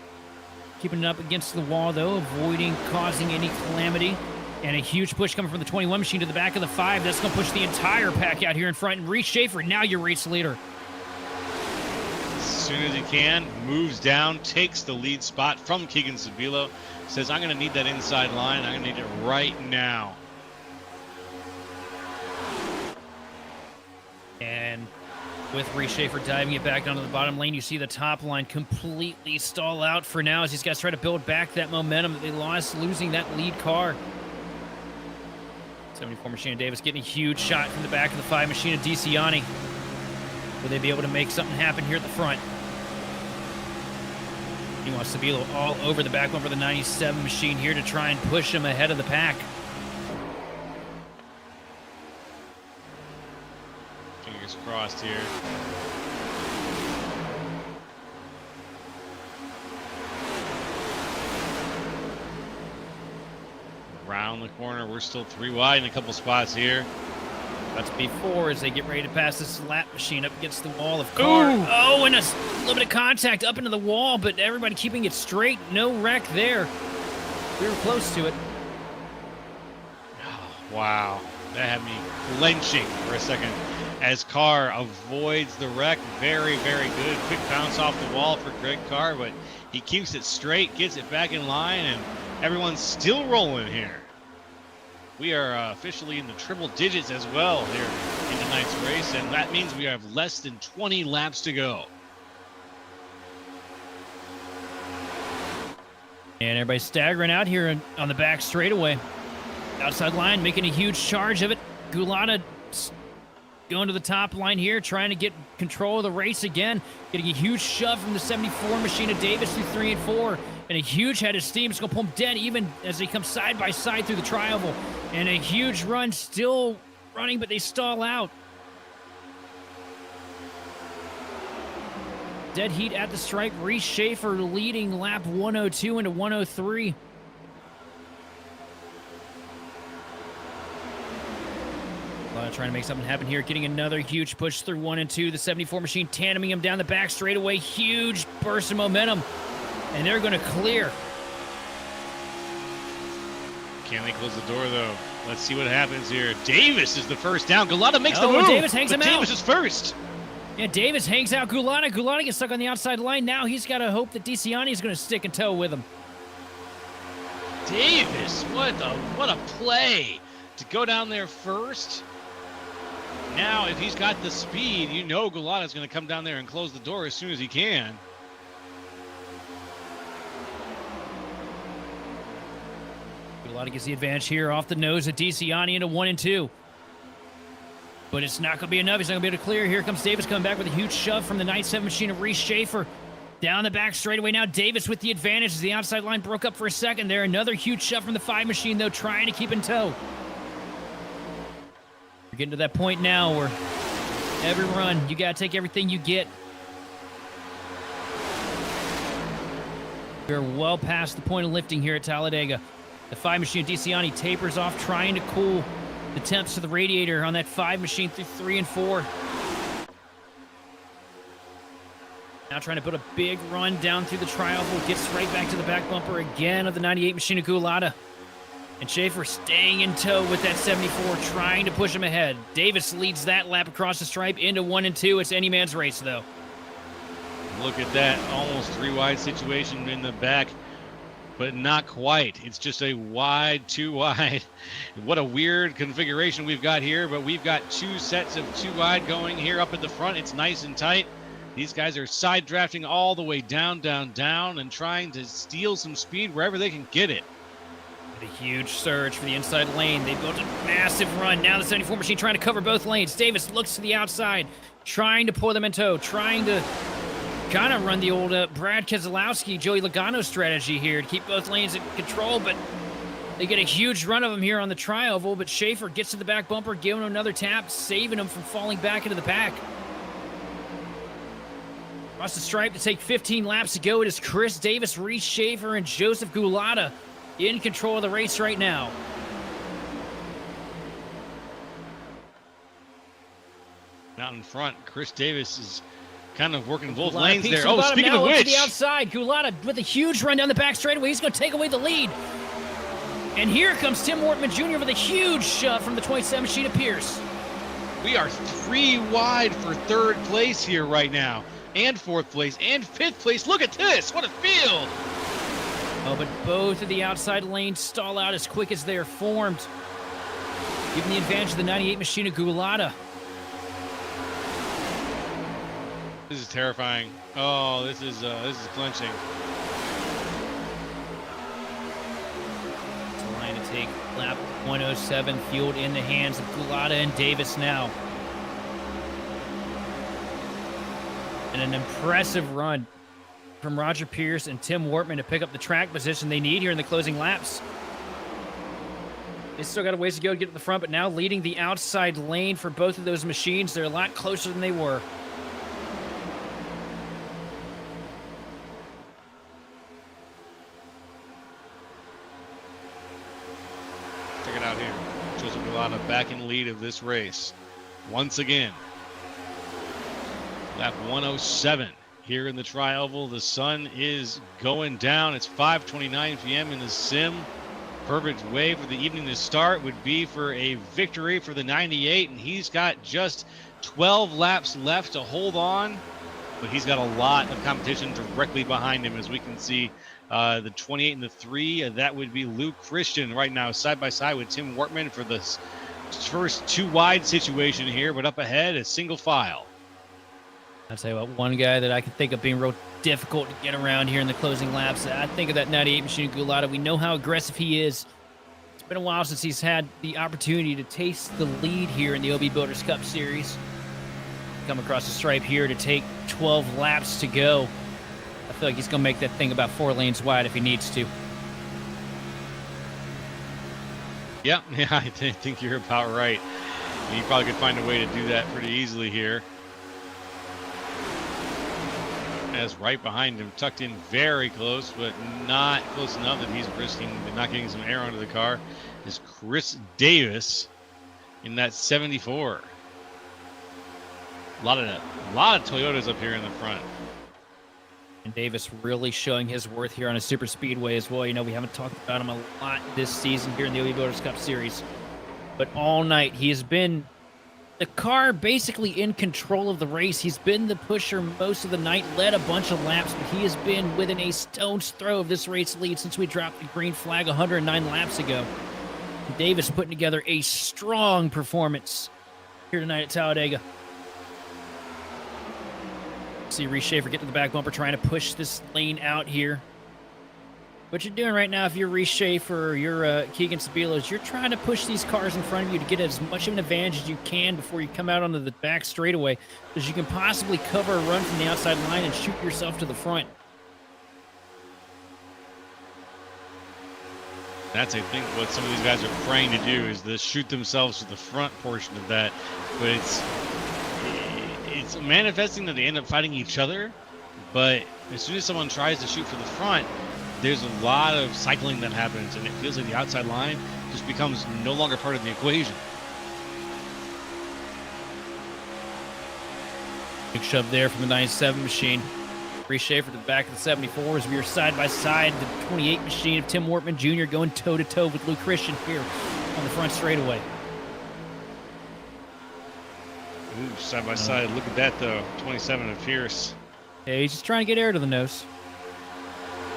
keeping it up against the wall, though, avoiding causing any calamity. And a huge push coming from the 21 machine to the back of the 5. That's going to push the entire pack out here in front. And Reese Schaefer, now your race leader. As soon as he can, moves down, takes the lead spot from Keegan Sabilo. Says, I'm going to need that inside line. I'm going to need it right now. And with Reese Schaefer diving it back onto the bottom lane, you see the top line completely stall out for now as these guys try to build back that momentum that they lost, losing that lead car. 74 machine of Davis getting a huge shot from the back of the 5 machine of DeCiani. Will they be able to make something happen here at the front? Meanwhile, Sabilo all over the back one for the 97 machine here to try and push him ahead of the pack. Fingers crossed here. Around the corner, we're still 3 wide in a couple spots here. About to be 4 as they get ready to pass this lap machine up against the wall of car. Ooh. Oh, and a little bit of contact up into the wall, but everybody keeping it straight. No wreck there. We were close to it. Oh, wow. That had me clenching for a second as Carr avoids the wreck. Very, very good. Quick bounce off the wall for Greg Carr, but he keeps it straight, gets it back in line, and everyone's still rolling here. We are officially in the triple digits as well here in tonight's race, and that means we have less than 20 laps to go. And everybody's staggering out here on the back straightaway. Outside line making a huge charge of it. Gulata going to the top line here, trying to get control of the race again. Getting a huge shove from the 74 machine of Davis through 3 and 4. And a huge head of steam. It's going to pull him dead even as they come side by side through the tri-oval. And a huge run, still running, but they stall out. Dead heat at the stripe. Reese Schaefer leading lap 102 into 103. Trying to make something happen here. Getting another huge push through 1 and 2. The 74 machine tandeming him down the back straightaway. Huge burst of momentum. And they're going to clear. Can they close the door, though? Let's see what happens here. Davis is the first down. Gulata makes the move. Davis hangs him out. Davis is first. Yeah, Davis hangs out Gulata. Gulata gets stuck on the outside line. Now he's got to hope that DeCiani is going to stick and toe with him. Davis, what a play to go down there first. Now, if he's got the speed, you know Gulata is going to come down there and close the door as soon as he can. Gulata gets the advantage here off the nose of DeCiani into 1 and 2. But it's not going to be enough. He's not going to be able to clear. Here comes Davis coming back with a huge shove from the 97 machine of Reese Schaefer. Down the back straightaway now. Davis with the advantage as the outside line broke up for a second there. Another huge shove from the 5 machine, though, trying to keep in tow. We're getting to that point now where every run, you got to take everything you get. We're well past the point of lifting here at Talladega. The 5 machine of DeCiani tapers off, trying to cool the temps to the radiator on that 5 machine through 3 and 4. Now trying to put a big run down through the tri-oval. Gets right back to the back bumper again of the 98 machine of Gulata. And Schaefer staying in tow with that 74, trying to push him ahead. Davis leads that lap across the stripe into 1 and 2. It's any man's race, though. Look at that, almost 3 wide situation in the back, but not quite. It's just a wide, 2 wide. What a weird configuration we've got here, but we've got 2 sets of 2 wide going here up at the front. It's nice and tight. These guys are side drafting all the way down, down, down, and trying to steal some speed wherever they can get it. A huge surge for the inside lane. They built a massive run. Now the 74 machine trying to cover both lanes. Davis looks to the outside, trying to pull them in tow, trying to kind of run the old Brad Keselowski, Joey Logano strategy here to keep both lanes in control, but they get a huge run of him here on the tri-oval, but Schaefer gets to the back bumper, giving him another tap, saving him from falling back into the pack. Across the stripe to take 15 laps to go. It is Chris Davis, Reese Schaefer, and Joseph Gulata in control of the race right now. Out in front, Chris Davis is kind of working both Gulata lanes peeks there. to the Oh, bottom, speaking now of up to which, the outside. Gulata with a huge run down the back straightaway. He's going to take away the lead. And here comes Tim Wortman Jr. with a huge shove from the 27 machine of Pierce. we are 3 wide for 3rd place here right now, and 4th place, and 5th place. Look at this. What a field. Oh, but both of the outside lanes stall out as quick as they are formed, giving the advantage of the 98 machine of Gulata. This is terrifying. Oh, this is clenching. It's a line to take lap 107, fueled in the hands of Gulata and Davis now. And an impressive run from Roger Pierce and Tim Wortman to pick up the track position they need here in the closing laps. They still got a ways to go to get to the front, but now leading the outside lane for both of those machines. They're a lot closer than they were. Check it out here. Joseph Gulata back in lead of this race. Once again. Lap 107 here in the tri-oval. The sun is going down. It's 5:29 p.m. in the sim. Perfect way for the evening to start would be for a victory for the 98, and he's got just 12 laps left to hold on, but he's got a lot of competition directly behind him, as we can see. The 28 and the 3, that would be Luke Christian right now, side by side with Tim Wortman for this first 2 wide situation here, but up ahead, a single file. I'll tell you what, one guy that I can think of being real difficult to get around here in the closing laps, I think of that 98 machine Gulata. We know how aggressive he is. It's been a while since he's had the opportunity to taste the lead here in the OB Builders Cup Series. Come across the stripe here to take 12 laps to go. I feel like he's going to make that thing about 4 lanes wide if he needs to. Yeah, I think you're about right. You probably could find a way to do that pretty easily here. As right behind him, tucked in very close, but not close enough that he's risking not getting some air onto the car, is Chris Davis in that 74. A lot of Toyotas up here in the front. And Davis really showing his worth here on a super speedway as well. You know, we haven't talked about him a lot this season here in the OB Builders Cup Series, but all night he has been the car basically in control of the race. He's been the pusher most of the night, led a bunch of laps, but he has been within a stone's throw of this race lead since we dropped the green flag 109 laps ago. Davis putting together a strong performance here tonight at Talladega. See Reese Schaefer get to the back bumper, trying to push this lane out here. What you're doing right now, if you're Reese Schaefer or you're Keegan Sabilos, you're trying to push these cars in front of you to get as much of an advantage as you can before you come out onto the back straightaway, because you can possibly cover a run from the outside line and shoot yourself to the front. That's, I think, what some of these guys are praying to do, is to shoot themselves to the front portion of that. But it's manifesting that they end up fighting each other. But as soon as someone tries to shoot for the front, there's a lot of cycling that happens, and it feels like the outside line just becomes no longer part of the equation. Big shove there from the 97 machine. Reese Schaefer to the back of the 74 as we are side by side. The 28 machine of Tim Wortman Jr. going toe-to-toe with Luke Christian here on the front straightaway. Ooh, side by side. Look at that, though. 27 of Pierce. Hey, he's just trying to get air to the nose.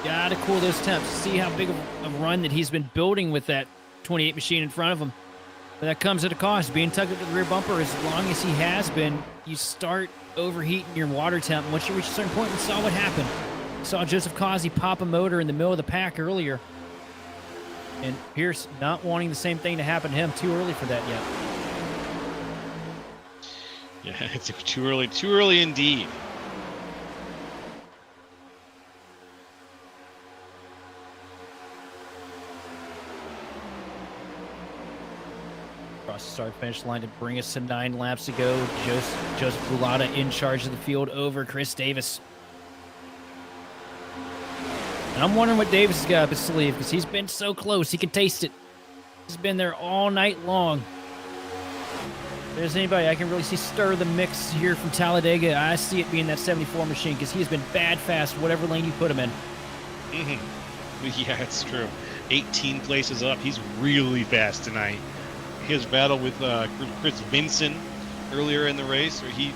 Gotta cool those temps. See how big of a run that he's been building with that 28 machine in front of him. But that comes at a cost. Being tugged into the rear bumper as long as he has been, you start overheating your water temp. Once you reach a certain point, we saw what happened. We saw Joseph Causey pop a motor in the middle of the pack earlier. And Pierce not wanting the same thing to happen to him. Too early for that yet. Yeah, it's too early indeed. Across the start-finish line to bring us to 9 laps to go. Joseph Gulata in charge of the field over Chris Davis. And I'm wondering what Davis has got up his sleeve because he's been so close. He can taste it. He's been there all night long. If there's anybody I can really see stir the mix here from Talladega, I see it being that 74 machine because he has been bad fast whatever lane you put him in. Yeah, it's true. 18 places up. He's really fast tonight. His battle with Chris Vincent earlier in the race, or he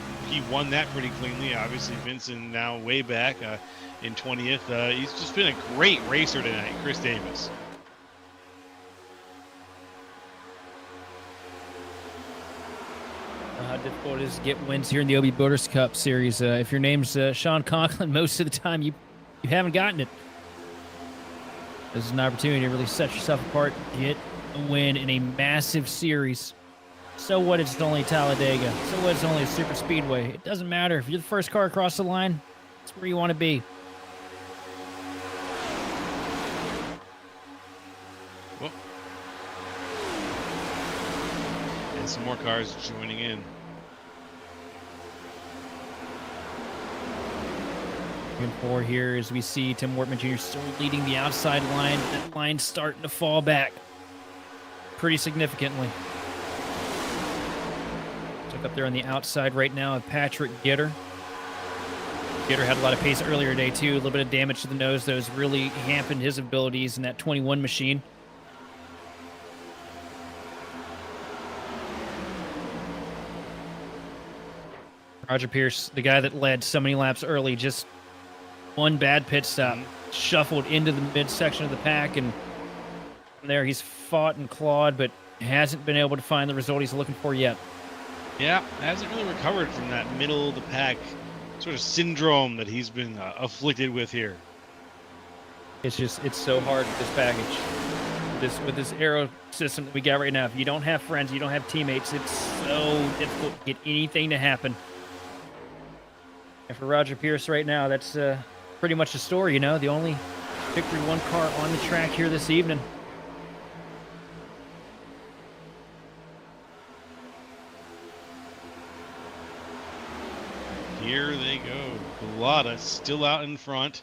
won that pretty cleanly. Obviously, Vincent now way back in 20th. He's just been a great racer tonight, Chris Davis. How difficult it is to get wins here in the OB Builders Cup Series. If your name's Sean Conklin, most of the time you haven't gotten it. This is an opportunity to really set yourself apart, get a win in a massive series. So what, it's only Talladega. So what, it's only a super speedway. It doesn't matter. If you're the first car across the line, that's where you want to be. Whoop. And some more cars joining in. And 4 here as we see Tim Wortman Jr. still leading the outside line. That line's starting to fall back pretty significantly. Took up there on the outside right now of Patrick Gitter. Gitter had a lot of pace earlier today too. A little bit of damage to the nose that has really hampered his abilities in that 21 machine. Roger Pierce, the guy that led so many laps early, just one bad pit stop, shuffled into the midsection of the pack, and from there he's fought and clawed, but hasn't been able to find the result he's looking for yet. Yeah, hasn't really recovered from that middle of the pack sort of syndrome that he's been afflicted with here. It's so hard with this package. With this aero system that we got right now, if you don't have friends, you don't have teammates, it's so difficult to get anything to happen. And for Roger Pierce right now, that's pretty much the story, you know, the only Victory 1 car on the track here this evening. Here they go. Gulata still out in front.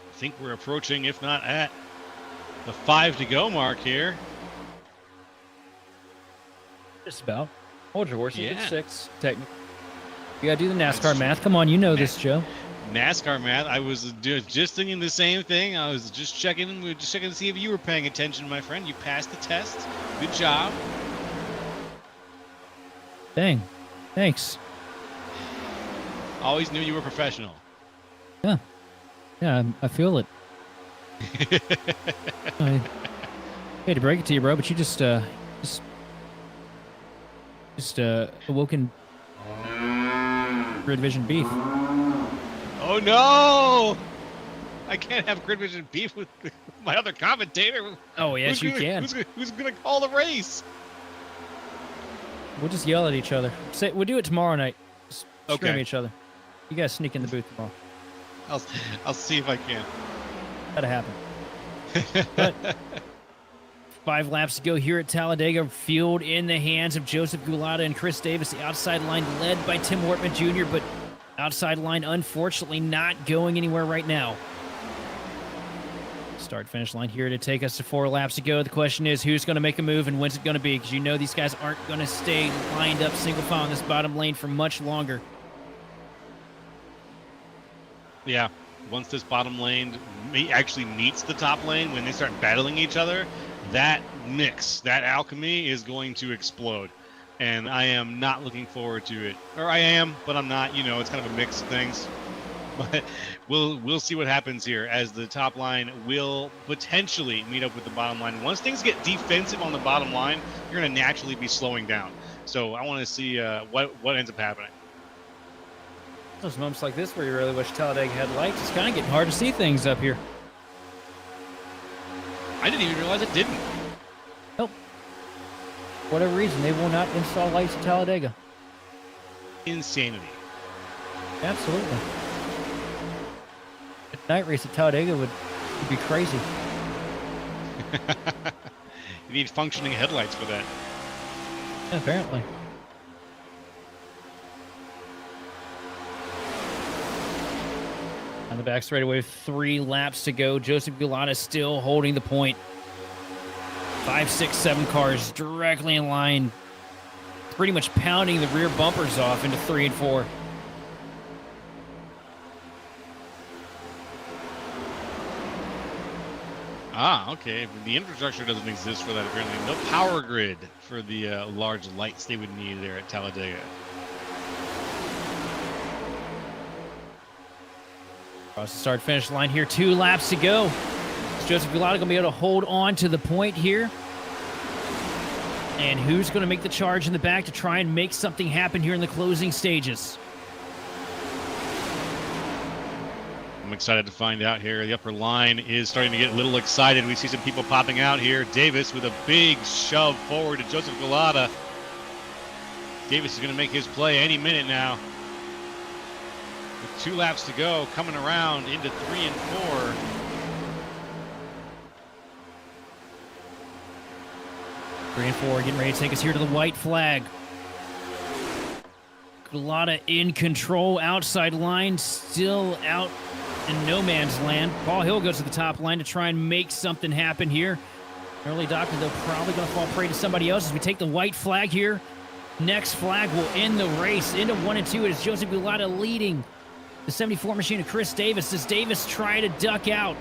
I think we're approaching, if not at, the 5 to go mark here. Just about. Hold your horses. Yeah. It's 6, technically. You gotta do the NASCAR math. Come on, you know this, Joe. NASCAR math. I was just thinking the same thing. I was just checking. We were just checking to see if you were paying attention, my friend. You passed the test. Good job. Dang. Thanks. Always knew you were professional. Yeah. Yeah, I feel it. I hate to break it to you, bro, but you just awoken Grid Vision beef. Oh no! I can't have Grid Vision beef with my other commentator. Oh, yes, you can. Who's gonna call the race? We'll just yell at each other. We'll do it tomorrow night. Just scream at Okay. each other. You guys sneak in the booth tomorrow. I'll see if I can. That'll happen. But 5 laps to go here at Talladega. Field in the hands of Joseph Gulata and Chris Davis. The outside line led by Tim Wortman Jr., but outside line unfortunately not going anywhere right now. Start-finish line here to take us to 4 laps to go. The question is, who's going to make a move and when's it going to be? Because you know these guys aren't going to stay lined up single file in this bottom lane for much longer. Yeah, once this bottom lane actually meets the top lane, when they start battling each other, that mix, that alchemy is going to explode. And I am not looking forward to it. Or I am, but I'm not. You know, it's kind of a mix of things. But we'll see what happens here as the top line will potentially meet up with the bottom line. Once things get defensive on the bottom line, you're going to naturally be slowing down. So I want to see what ends up happening. Those moments like this where you really wish Talladega had lights. It's kind of getting hard to see things up here. I didn't even realize it didn't. Nope. For whatever reason, they will not install lights at Talladega. Insanity. Absolutely. A night race at Talladega would be crazy. You need functioning headlights for that. Yeah, apparently. On the back straightaway, 3 laps to go. Joseph Gulata still holding the point. 5, 6, 7 cars directly in line, pretty much pounding the rear bumpers off into 3 and 4. Ah, okay. The infrastructure doesn't exist for that, apparently. No power grid for the large lights they would need there at Talladega. Across the start-finish line here, 2 laps to go. Is Joseph Gulata going to be able to hold on to the point here? And who's going to make the charge in the back to try and make something happen here in the closing stages? I'm excited to find out here. The upper line is starting to get a little excited. We see some people popping out here. Davis with a big shove forward to Joseph Gulata. Davis is going to make his play any minute now. With 2 laps to go, coming around into 3 and 4. Three and 4 getting ready to take us here to the white flag. Gulata in control, outside line, still out in no man's land. Paul Hill goes to the top line to try and make something happen here. Early doctor, though, probably going to fall prey to somebody else as we take the white flag here. Next flag will end the race. Into 1 and 2, it is Joseph Gulata leading the 74 machine of Chris Davis. Does Davis try to duck out?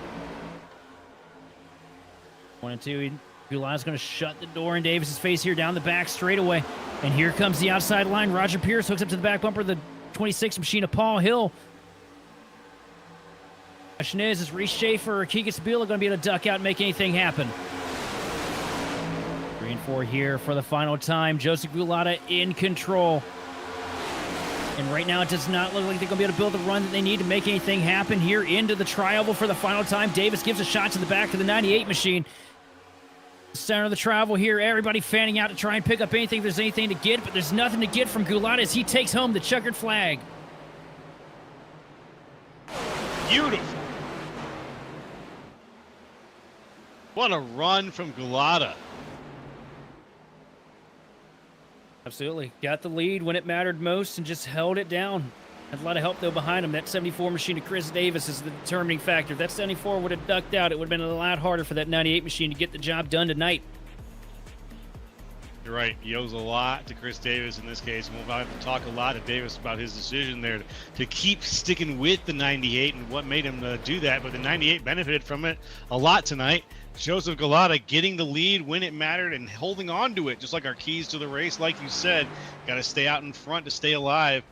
1 and 2, Gulata's going to shut the door in Davis's face here down the back straightaway. And here comes the outside line. Roger Pierce hooks up to the back bumper of the 26 machine of Paul Hill. Question is Reese Schaefer or Keegan Sabila going to be able to duck out and make anything happen? 3 and 4 here for the final time. Joseph Gulata in control. And right now it does not look like they're going to be able to build the run that they need to make anything happen here into the tri-oval for the final time. Davis gives a shot to the back of the 98 machine. Center of the travel here. Everybody fanning out to try and pick up anything if there's anything to get, but there's nothing to get from Gulata as he takes home the checkered flag. Beautiful. What a run from Gulata. Absolutely. Got the lead when it mattered most and just held it down. Had a lot of help, though, behind him. That 74 machine of Chris Davis is the determining factor. If that 74 would have ducked out, it would have been a lot harder for that 98 machine to get the job done tonight. You're right. He owes a lot to Chris Davis in this case. And we'll have to talk a lot to Davis about his decision there to keep sticking with the 98 and what made him do that. But the 98 benefited from it a lot tonight. Joseph Gulata getting the lead when it mattered and holding on to it, just like our keys to the race. Like you said, got to stay out in front to stay alive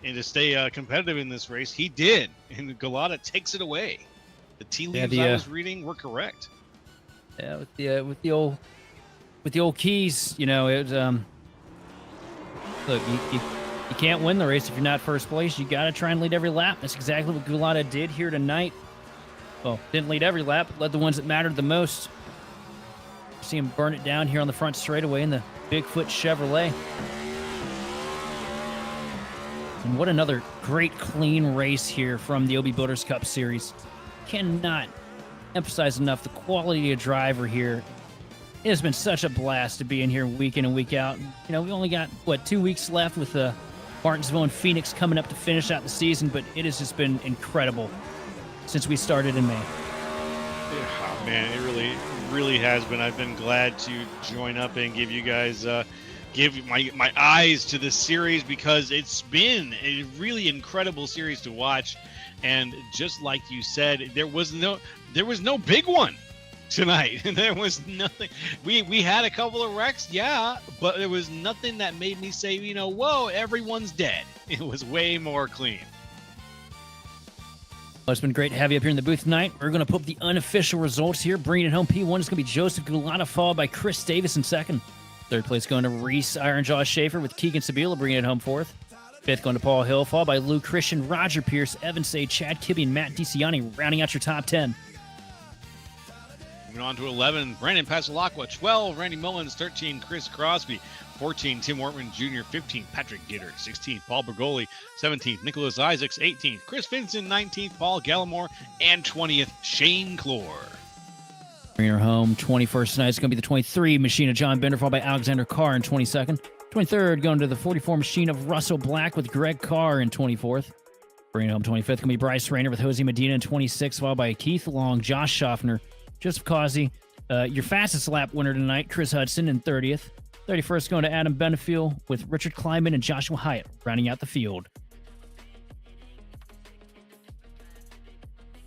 and to stay competitive in this race. He did, and Gulata takes it away. The tea leaves I was reading were correct. Yeah, with the old keys, you know, it look, you can't win the race if you're not first place. You got to try and lead every lap. That's exactly what Gulata did here tonight. Well, didn't lead every lap, but led the ones that mattered the most. See him burn it down here on the front straightaway in the Bigfoot Chevrolet. And what another great clean race here from the OB Builders Cup Series. Cannot emphasize enough the quality of driver here. It has been such a blast to be in here week in and week out. You know, we only got, 2 weeks left with Martinsville and Phoenix coming up to finish out the season, but it has just been incredible since we started in May. Oh, man, it really has been. I've been glad to join up and give you guys give my eyes to this series because it's been a really incredible series to watch. And just like you said, there was no big one tonight. There was nothing. We had a couple of wrecks, yeah, but there was nothing that made me say, you know, whoa, everyone's dead. It was way more clean. Well, it's been great to have you up here in the booth tonight. We're going to put up the unofficial results here. Bringing it home, P1 is going to be Joseph Gulata, followed by Chris Davis in second. Third place going to Reese Ironjaw Schaefer with Keegan Sabila bringing it home fourth. Fifth going to Paul Hill, followed by Lou Christian, Roger Pierce, Evan Say, Chad Kibbe, and Matt DiCiani rounding out your top 10. Moving on to 11, Brandon Pasalacqua. 12, Randy Mullins. 13, Chris Crosby. 14, Tim Wortman Jr. 15, Patrick Gitter. 16, Paul Bergoli. 17th, Nicholas Isaacs. 18th, Chris Vincent. 19th, Paul Gallimore. And 20th, Shane Clore. Bringing her home, 21st tonight is going to be the 23 machine of John Bender, followed by Alexander Carr in 22nd. 23rd going to the 44 machine of Russell Black with Greg Carr in 24th. Bringing home 25th going to be Bryce Rayner with Jose Medina in 26th, followed by Keith Long, Josh Schaffner, Joseph Causey. Your fastest lap winner tonight, Chris Hudson in 30th. 31st going to Adam Benefiel with Richard Kleinman and Joshua Hyatt rounding out the field.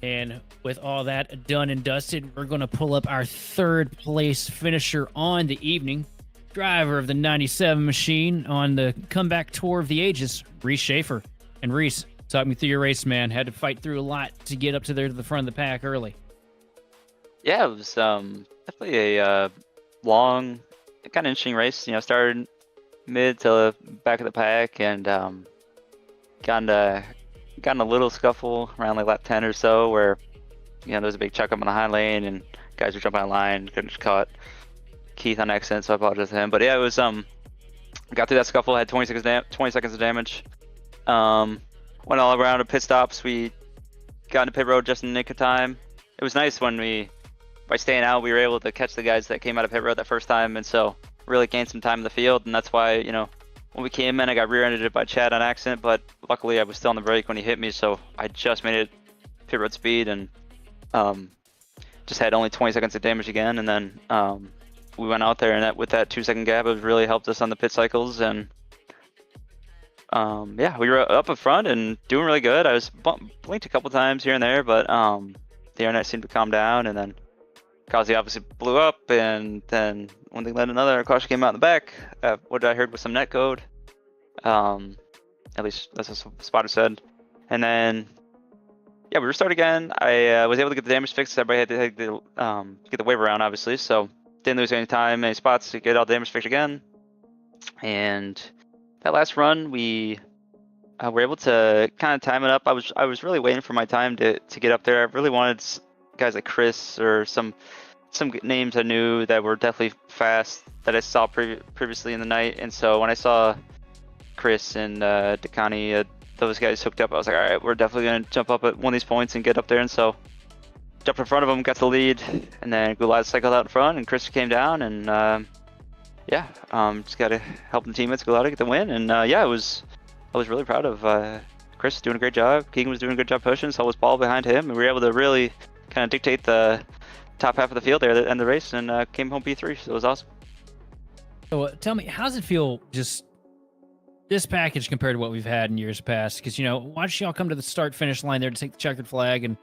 And with all that done and dusted, we're going to pull up our third place finisher on the evening. Driver of the 97 machine on the comeback tour of the ages, Reese Schaefer. And Reese, talk me through your race, man. Had to fight through a lot to get up to there to the front of the pack early. Yeah, it was definitely a long, kind of interesting race. You know, started mid to the back of the pack and got in a little scuffle around like lap 10 or so where, you know, there was a big chuck up on the high lane and guys were jumping on line, couldn't just caught Keith on accident, so I apologize to him. But yeah, it was got through that scuffle, had 20 seconds of damage. Went all around to pit stops. We got into pit road just in the nick of time. It was nice when by staying out, we were able to catch the guys that came out of pit road that first time, and so really gained some time in the field. And that's why, you know, when we came in, I got rear-ended by Chad on accident, but luckily I was still on the brake when he hit me, so I just made it pit road speed and just had only 20 seconds of damage again. And then we went out there, and with that 2-second gap, it really helped us on the pit cycles. And yeah, we were up in front and doing really good. I was blinked a couple times here and there, but the internet seemed to calm down. And then Kazi obviously blew up, and then one thing led to another. A caution came out in the back. What I heard was some net code. At least that's what the spotter said. And then yeah, we restarted again. I was able to get the damage fixed. Everybody had to get the wave around, obviously, so didn't lose any time, any spots to get all the damage fixed again. And that last run, we were able to kind of time it up. I was really waiting for my time to get up there. I really wanted guys like Chris or some names I knew that were definitely fast that I saw previously in the night. And so when I saw Chris and Dakani, those guys hooked up, I was like, all right, we're definitely going to jump up at one of these points and get up there. And so jumped in front of them, got the lead, and then Gulad cycled out in front, and Chris came down, and yeah, just got to help the teammates Gulad get the win. And yeah, I was really proud of Chris doing a great job. Keegan was doing a good job pushing, so was Paul behind him, and we were able to really kind of dictate the top half of the field there at the end of the race, and came home P3, so it was awesome. So tell me, how does it feel just this package compared to what we've had in years past? Because, you know, watch y'all come to the start-finish line there to take the checkered flag, and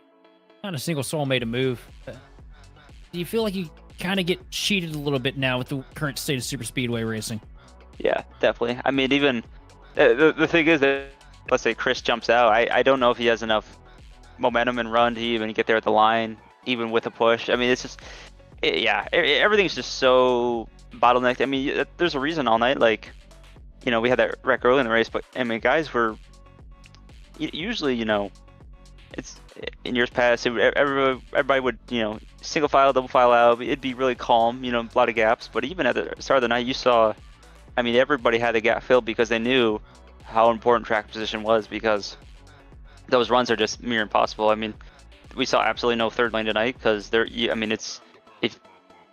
not a single soul made a move. Do you feel like you kind of get cheated a little bit now with the current state of Superspeedway racing? Yeah, definitely. I mean, even the thing is that, let's say Chris jumps out, I don't know if he has enough momentum and run to even get there at the line, even with a push. I mean, it's just, yeah, everything's just so bottlenecked. I mean, there's a reason all night, like, you know, we had that wreck early in the race, but I mean, guys were usually, you know, it's in years past, everybody would, you know, single file, double file out. It'd be really calm, you know, a lot of gaps. But even at the start of the night, you saw, I mean, everybody had the gap filled because they knew how important track position was, because those runs are just near impossible. I mean, we saw absolutely no third lane tonight because there. I mean,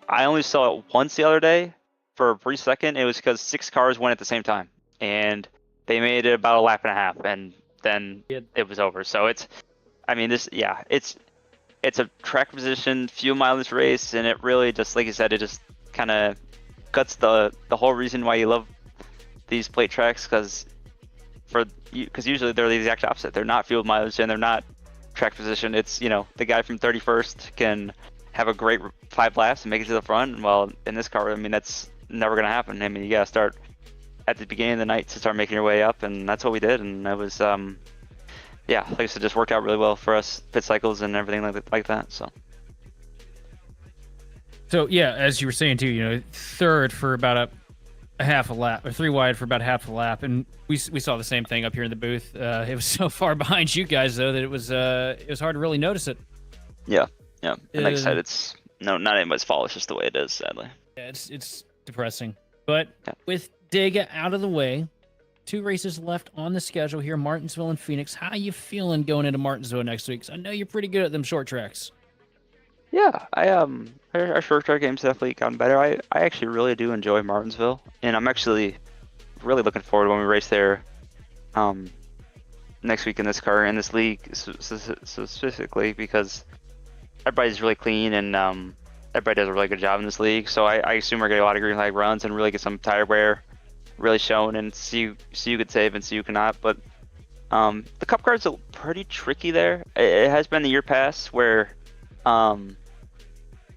I only saw it once the other day for a brief second. It was because 6 cars went at the same time, and they made it about a lap and a half, and then it was over. So it's, I mean, this, yeah, it's a track position, few mileage race, and it really just, like you said, it just kind of cuts the whole reason why you love these plate tracks, because usually they're the exact opposite. They're not field mileage and they're not track position. It's, you know, the guy from 31st can have a great 5 laps and make it to the front. Well, in this car, I mean, that's never going to happen. I mean, you got to start at the beginning of the night to start making your way up, and that's what we did. And it was, yeah, like I said, just worked out really well for us, pit cycles and everything like that. So yeah, as you were saying too, you know, third for about a half a lap, or 3 wide for about half a lap, and we saw the same thing up here in the booth. It was so far behind you guys though that it was hard to really notice it. Yeah. And like I said, it's no, not anybody's fault. It's just the way it is, sadly. Yeah, it's depressing. But Yeah. with Dega out of the way, 2 races left on the schedule here, Martinsville and Phoenix. How you feeling going into Martinsville next week? 'Cause I know you're pretty good at them short tracks. Yeah, our short track game's definitely gotten better. I actually really do enjoy Martinsville, and I'm actually really looking forward to when we race there, next week in this car in this league, specifically because everybody's really clean and everybody does a really good job in this league. So I assume we're getting a lot of green flag runs and really get some tire wear really shown and see who could save and see who cannot. But the cup cars are pretty tricky there. It has been the year past where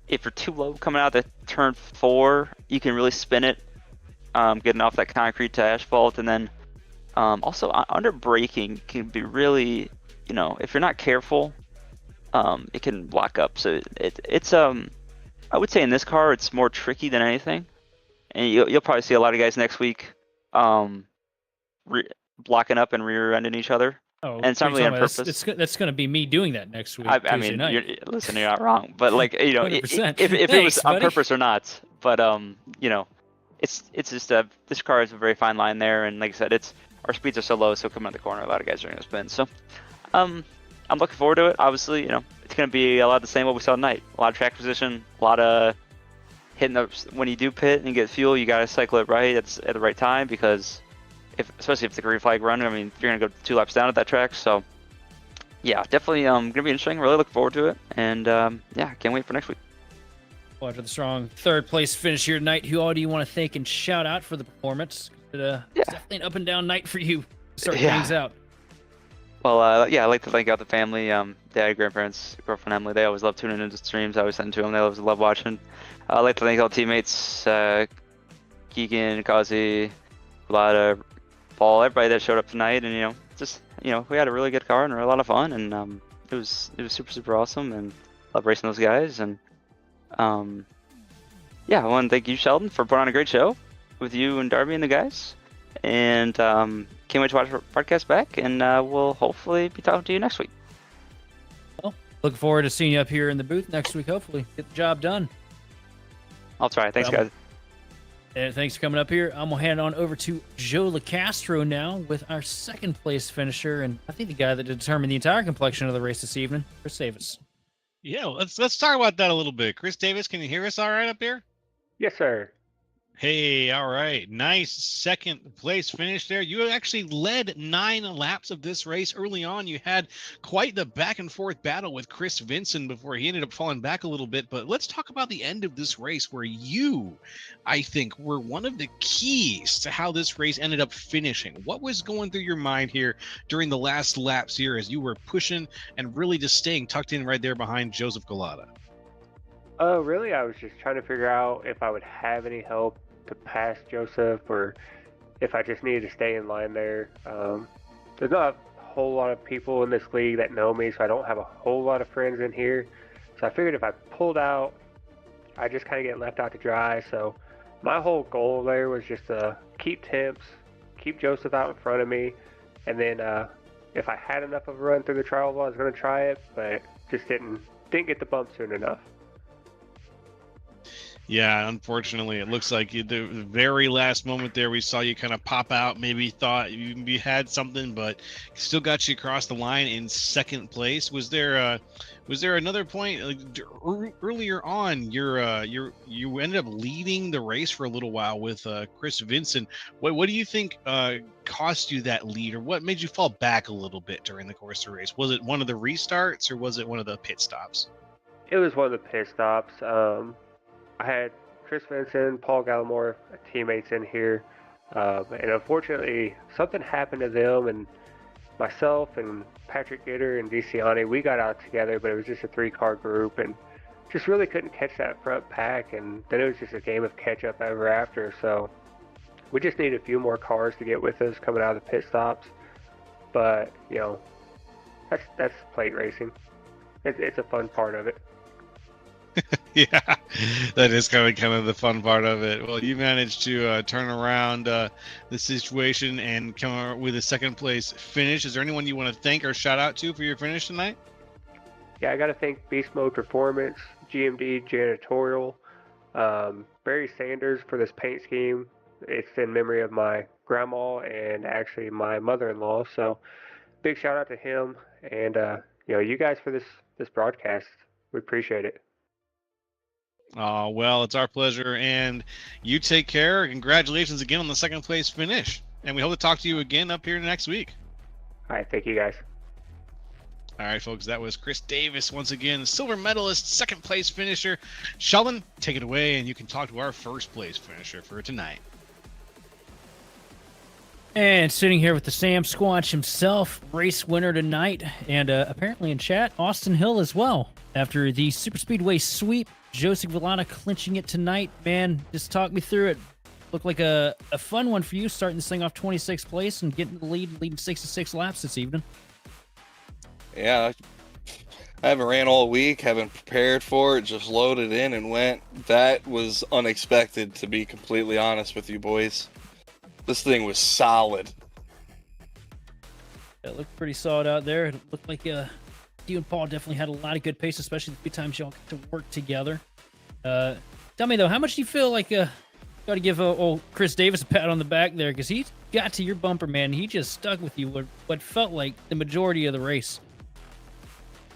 if you're too low coming out the turn 4, you can really spin it, getting off that concrete to asphalt, and then also under braking can be really, if you're not careful, it can block up. So it's I would say in this car it's more tricky than anything, and you'll probably see a lot of guys next week blocking up and rear-ending each other. Oh, and it's not really on purpose. That's going to be me doing that next week. I mean, listen, you're not wrong, but like, 100%. if it was Thanks, on buddy. purpose or not, but it's just this car is a very fine line there, and like I said, our speeds are so low, so coming out the corner, a lot of guys are going to spin. So, I'm looking forward to it. Obviously, it's going to be a lot of the same what we saw tonight. A lot of track position, a lot of hitting up when you do pit and get fuel. You got to cycle it right at the right time, because especially if it's a green flag run, I mean, you're gonna go 2 laps down at that track. So yeah, definitely gonna be interesting. Really looking forward to it, and yeah, can't wait for next week. Well, after the strong 3rd place finish here tonight, who all do you want to thank and shout out for the performance? It's definitely an up and down night for you. Start things out. Well, yeah, I'd like to thank out the family, dad, grandparents, girlfriend Emily. They always love tuning into streams. I always send to them. They always love watching. I'd like to thank all teammates, Keegan, Kazi, Vlada, Paul, everybody that showed up tonight, and we had a really good car and a lot of fun, and it was super awesome, and love racing those guys. And yeah, I want to thank you, Sheldon, for putting on a great show with you and Darby and the guys, and can't wait to watch our podcast back, and we'll hopefully be talking to you next week. Well, looking forward to seeing you up here in the booth next week. Hopefully get the job done. I'll try. Thanks, guys. And thanks for coming up here. I'm going to hand it on over to Joe LaCastro now with our 2nd place finisher, and I think the guy that determined the entire complexion of the race this evening, Chris Davis. Yeah, let's talk about that a little bit. Chris Davis, can you hear us all right up here? Yes, sir. Hey, all right. Nice 2nd place finish there. You actually led 9 laps of this race. Early on, you had quite the back and forth battle with Chris Vincent before he ended up falling back a little bit. But let's talk about the end of this race, where you, I think, were one of the keys to how this race ended up finishing. What was going through your mind here during the last laps here as you were pushing and really just staying tucked in right there behind Joseph Galata? Really, I was just trying to figure out if I would have any help to pass Joseph, or if I just needed to stay in line there. There's not a whole lot of people in this league that know me, so I don't have a whole lot of friends in here. So I figured if I pulled out, I just kind of get left out to dry. So my whole goal there was just to keep temps, keep Joseph out in front of me, and then if I had enough of a run through the trial wall, I was going to try it, but just didn't get the bump soon enough. Yeah, unfortunately, it looks like the very last moment there, we saw you kind of pop out. Maybe thought you had something, but still got you across the line in 2nd place. Was there another point earlier on? You ended up leading the race for a little while with Chris Vincent. What do you think cost you that lead, or what made you fall back a little bit during the course of the race? Was it one of the restarts, or was it one of the pit stops? It was one of the pit stops. I had Chris Vincent, Paul Gallimore, teammates in here, and unfortunately something happened to them, and myself and Patrick Gitter and DeCiani, we got out together, but it was just a 3-car group, and just really couldn't catch that front pack, and then it was just a game of catch up ever after. So we just need a few more cars to get with us coming out of the pit stops, but that's plate racing. It's a fun part of it. Yeah, that is kind of the fun part of it. Well, you managed to turn around the situation and come out with a 2nd place finish. Is there anyone you want to thank or shout out to for your finish tonight? Yeah, I got to thank Beast Mode Performance, GMD Janitorial, Barry Sanders for this paint scheme. It's in memory of my grandma and actually my mother-in-law. So big shout out to him and you guys for this broadcast. We appreciate it. Well, it's our pleasure, and you take care. Congratulations again on the second place finish, and we hope to talk to you again up here next week. All right, thank you guys. All right, folks, that was Chris Davis once again, silver medalist, second place finisher. Sheldon, take it away, and you can talk to our first place finisher for tonight. And sitting here with the Sam Squatch himself, race winner tonight, and apparently in chat, Austin Hill as well. After the Superspeedway sweep, Joseph Villana clinching it tonight. Man, just talk me through it. Looked like a fun one for you, starting this thing off 26th place and getting the leading 66 laps this evening. Yeah, I haven't ran all week, haven't prepared for it, just loaded in and went. That was unexpected, to be completely honest with you boys. This thing was solid. It looked pretty solid out there. It looked like you and Paul definitely had a lot of good pace, especially the few times y'all got to work together. Tell me, though, how much do you feel like got to give old Chris Davis a pat on the back there? Because he got to your bumper, man. He just stuck with you what felt like the majority of the race.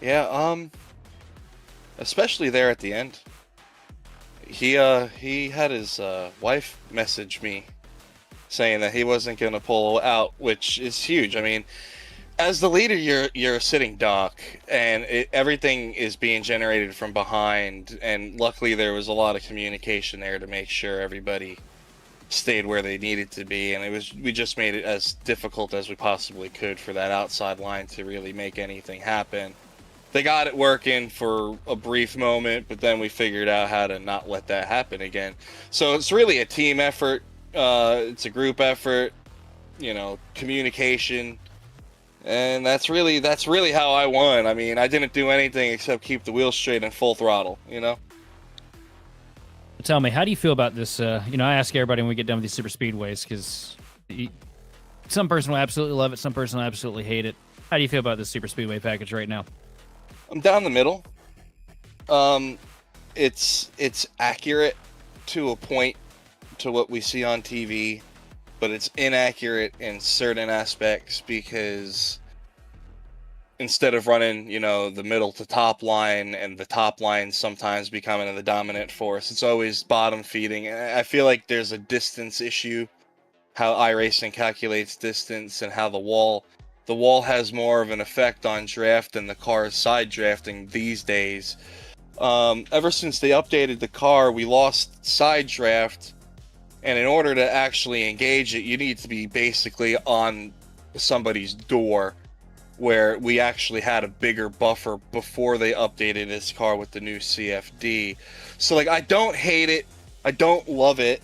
Yeah, especially there at the end. He had his wife message me saying that he wasn't going to pull out, which is huge. I mean, as the leader, you're sitting duck, and everything is being generated from behind. And luckily, there was a lot of communication there to make sure everybody stayed where they needed to be. And we just made it as difficult as we possibly could for that outside line to really make anything happen. They got it working for a brief moment, but then we figured out how to not let that happen again. So it's really a team effort. It's a group effort, communication. And that's really how I won. I mean, I didn't do anything except keep the wheels straight and full throttle, Tell me, how do you feel about this? I ask everybody when we get done with these super speedways, because some person will absolutely love it, some person will absolutely hate it. How do you feel about this super speedway package right now? I'm down the middle. It's accurate to a point to what we see on TV, but it's inaccurate in certain aspects because instead of running, the middle to top line and the top line sometimes becoming the dominant force, it's always bottom feeding. And I feel like there's a distance issue, how iRacing calculates distance and how the wall has more of an effect on draft than the car's side drafting these days. Ever since they updated the car, we lost side draft, and in order to actually engage it, you need to be basically on somebody's door, where we actually had a bigger buffer before they updated this car with the new CFD. So, I don't hate it, I don't love it,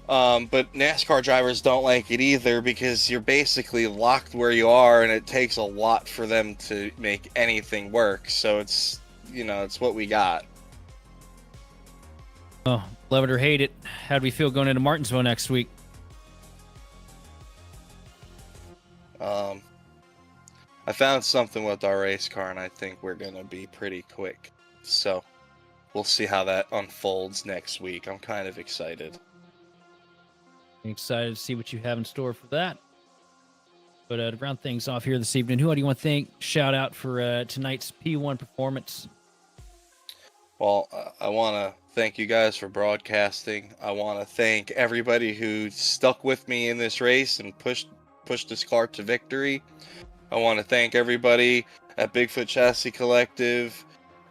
but NASCAR drivers don't like it either, because you're basically locked where you are, and it takes a lot for them to make anything work. So it's what we got. Oh, love it or hate it. How do we feel going into Martinsville next week? I found something with our race car, and I think we're going to be pretty quick. So we'll see how that unfolds next week. I'm kind of excited. Excited to see what you have in store for that. But to round things off here this evening, who do you want to thank? Shout out for tonight's P1 performance. Well, I want to thank you guys for broadcasting. I want to thank everybody who stuck with me in this race and pushed this car to victory. I want to thank everybody at Bigfoot Chassis Collective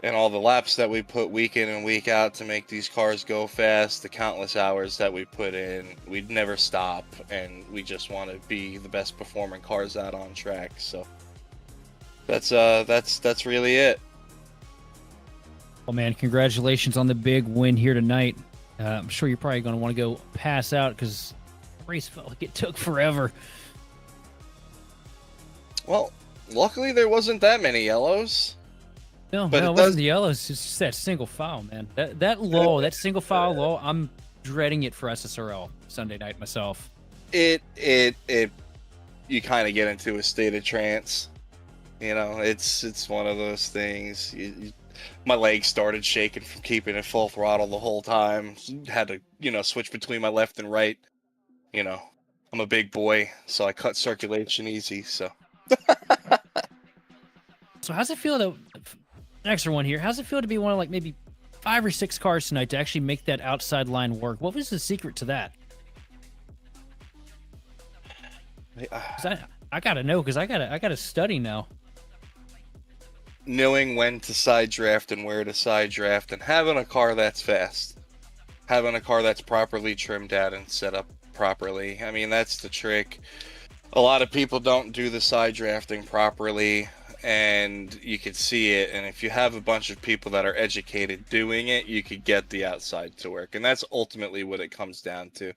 and all the laps that we put week in and week out to make these cars go fast, the countless hours that we put in. We'd never stop, and we just want to be the best performing cars out on track. So that's really it. Well, man, congratulations on the big win here tonight. I'm sure you're probably going to want to go pass out because the race felt like it took forever. Well, luckily there wasn't that many yellows. No, but it wasn't the yellows. It's just that single file, man. That single file low, I'm dreading it for SSRL Sunday night myself. You kind of get into a state of trance. It's one of those things. my legs started shaking from keeping it full throttle the whole time. Had to, switch between my left and right. I'm a big boy, so I cut circulation easy. So So how's it feel to, an extra one here, how's it feel to be one of like maybe 5 or 6 cars tonight to actually make that outside line work? What was the secret to that? 'Cause I gotta know, because I gotta study now. knowing when to side draft and where to side draft, and having a car that's fast, having a car that's properly trimmed out and set up properly. I mean, that's the trick. A lot of people don't do the side drafting properly, and you could see it. And if you have a bunch of people that are educated doing it, you could get the outside to work. And that's ultimately what it comes down to.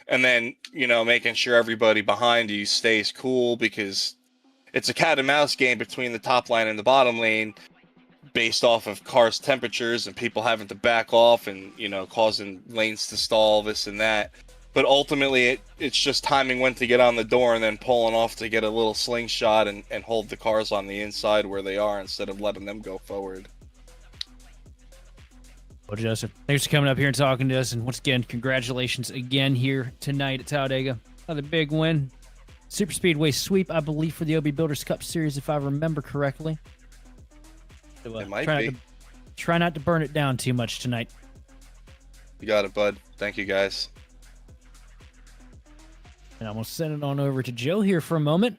And then, making sure everybody behind you stays cool, because it's a cat and mouse game between the top line and the bottom lane based off of cars' temperatures and people having to back off and, causing lanes to stall, this and that. But ultimately, it's just timing when to get on the door and then pulling off to get a little slingshot and hold the cars on the inside where they are instead of letting them go forward. Well, Joseph, thanks for coming up here and talking to us. And once again, congratulations again here tonight at Talladega. Another big win. Superspeedway sweep, I believe, for the OB Builders Cup Series, if I remember correctly. So, It might be. Try not to burn it down too much tonight. You got it, bud. Thank you, guys. And I'm going to send it on over to Joe here for a moment.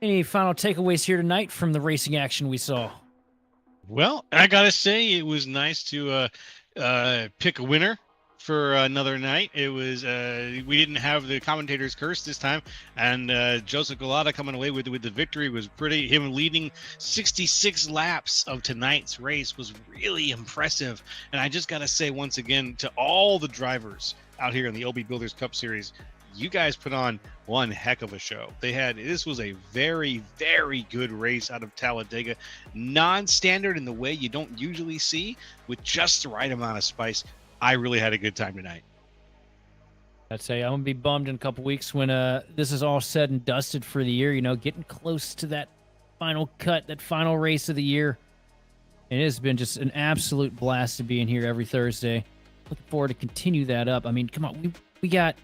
Any final takeaways here tonight from the racing action we saw? Well, I gotta say it was nice to pick a winner for another night. It was we didn't have the commentator's curse this time, and Joseph Galata coming away with the victory was pretty. Him leading 66 laps of tonight's race was really impressive. And I just gotta say once again to all the drivers out here in the OB Builders Cup Series, you guys put on one heck of a show. This was a very, very good race out of Talladega. Non-standard in the way you don't usually see, with just the right amount of spice. I really had a good time tonight. I'd say I'm going to be bummed in a couple weeks when this is all said and dusted for the year, getting close to that final cut, that final race of the year. And it has been just an absolute blast to be in here every Thursday. Looking forward to continue that up. I mean, come on, we got...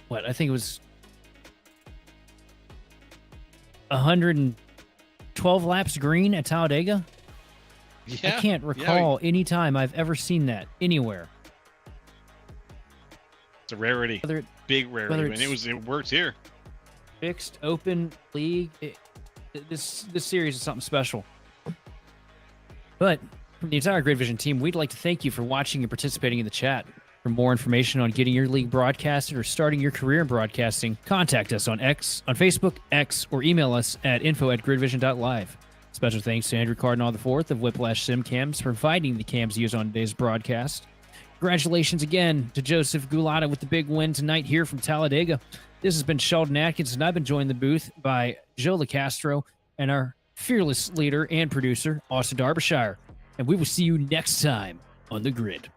I think it was 112 laps green at Talladega. Yeah, I can't recall any time I've ever seen that anywhere. It's a rarity, big rarity, and it works here. Fixed, open, league. This series is something special. But from the entire Grid Vision team, we'd like to thank you for watching and participating in the chat. For more information on getting your league broadcasted or starting your career in broadcasting, contact us on Facebook, X, or email us at info@gridvision.live. Special thanks to Andrew Cardinal IV of Whiplash Sim Cams for providing the cams used on today's broadcast. Congratulations again to Joseph Gulata with the big win tonight here from Talladega. This has been Sheldon Atkins, and I've been joined in the booth by Joe LaCastro and our fearless leader and producer, Austin Derbyshire. And we will see you next time on The Grid.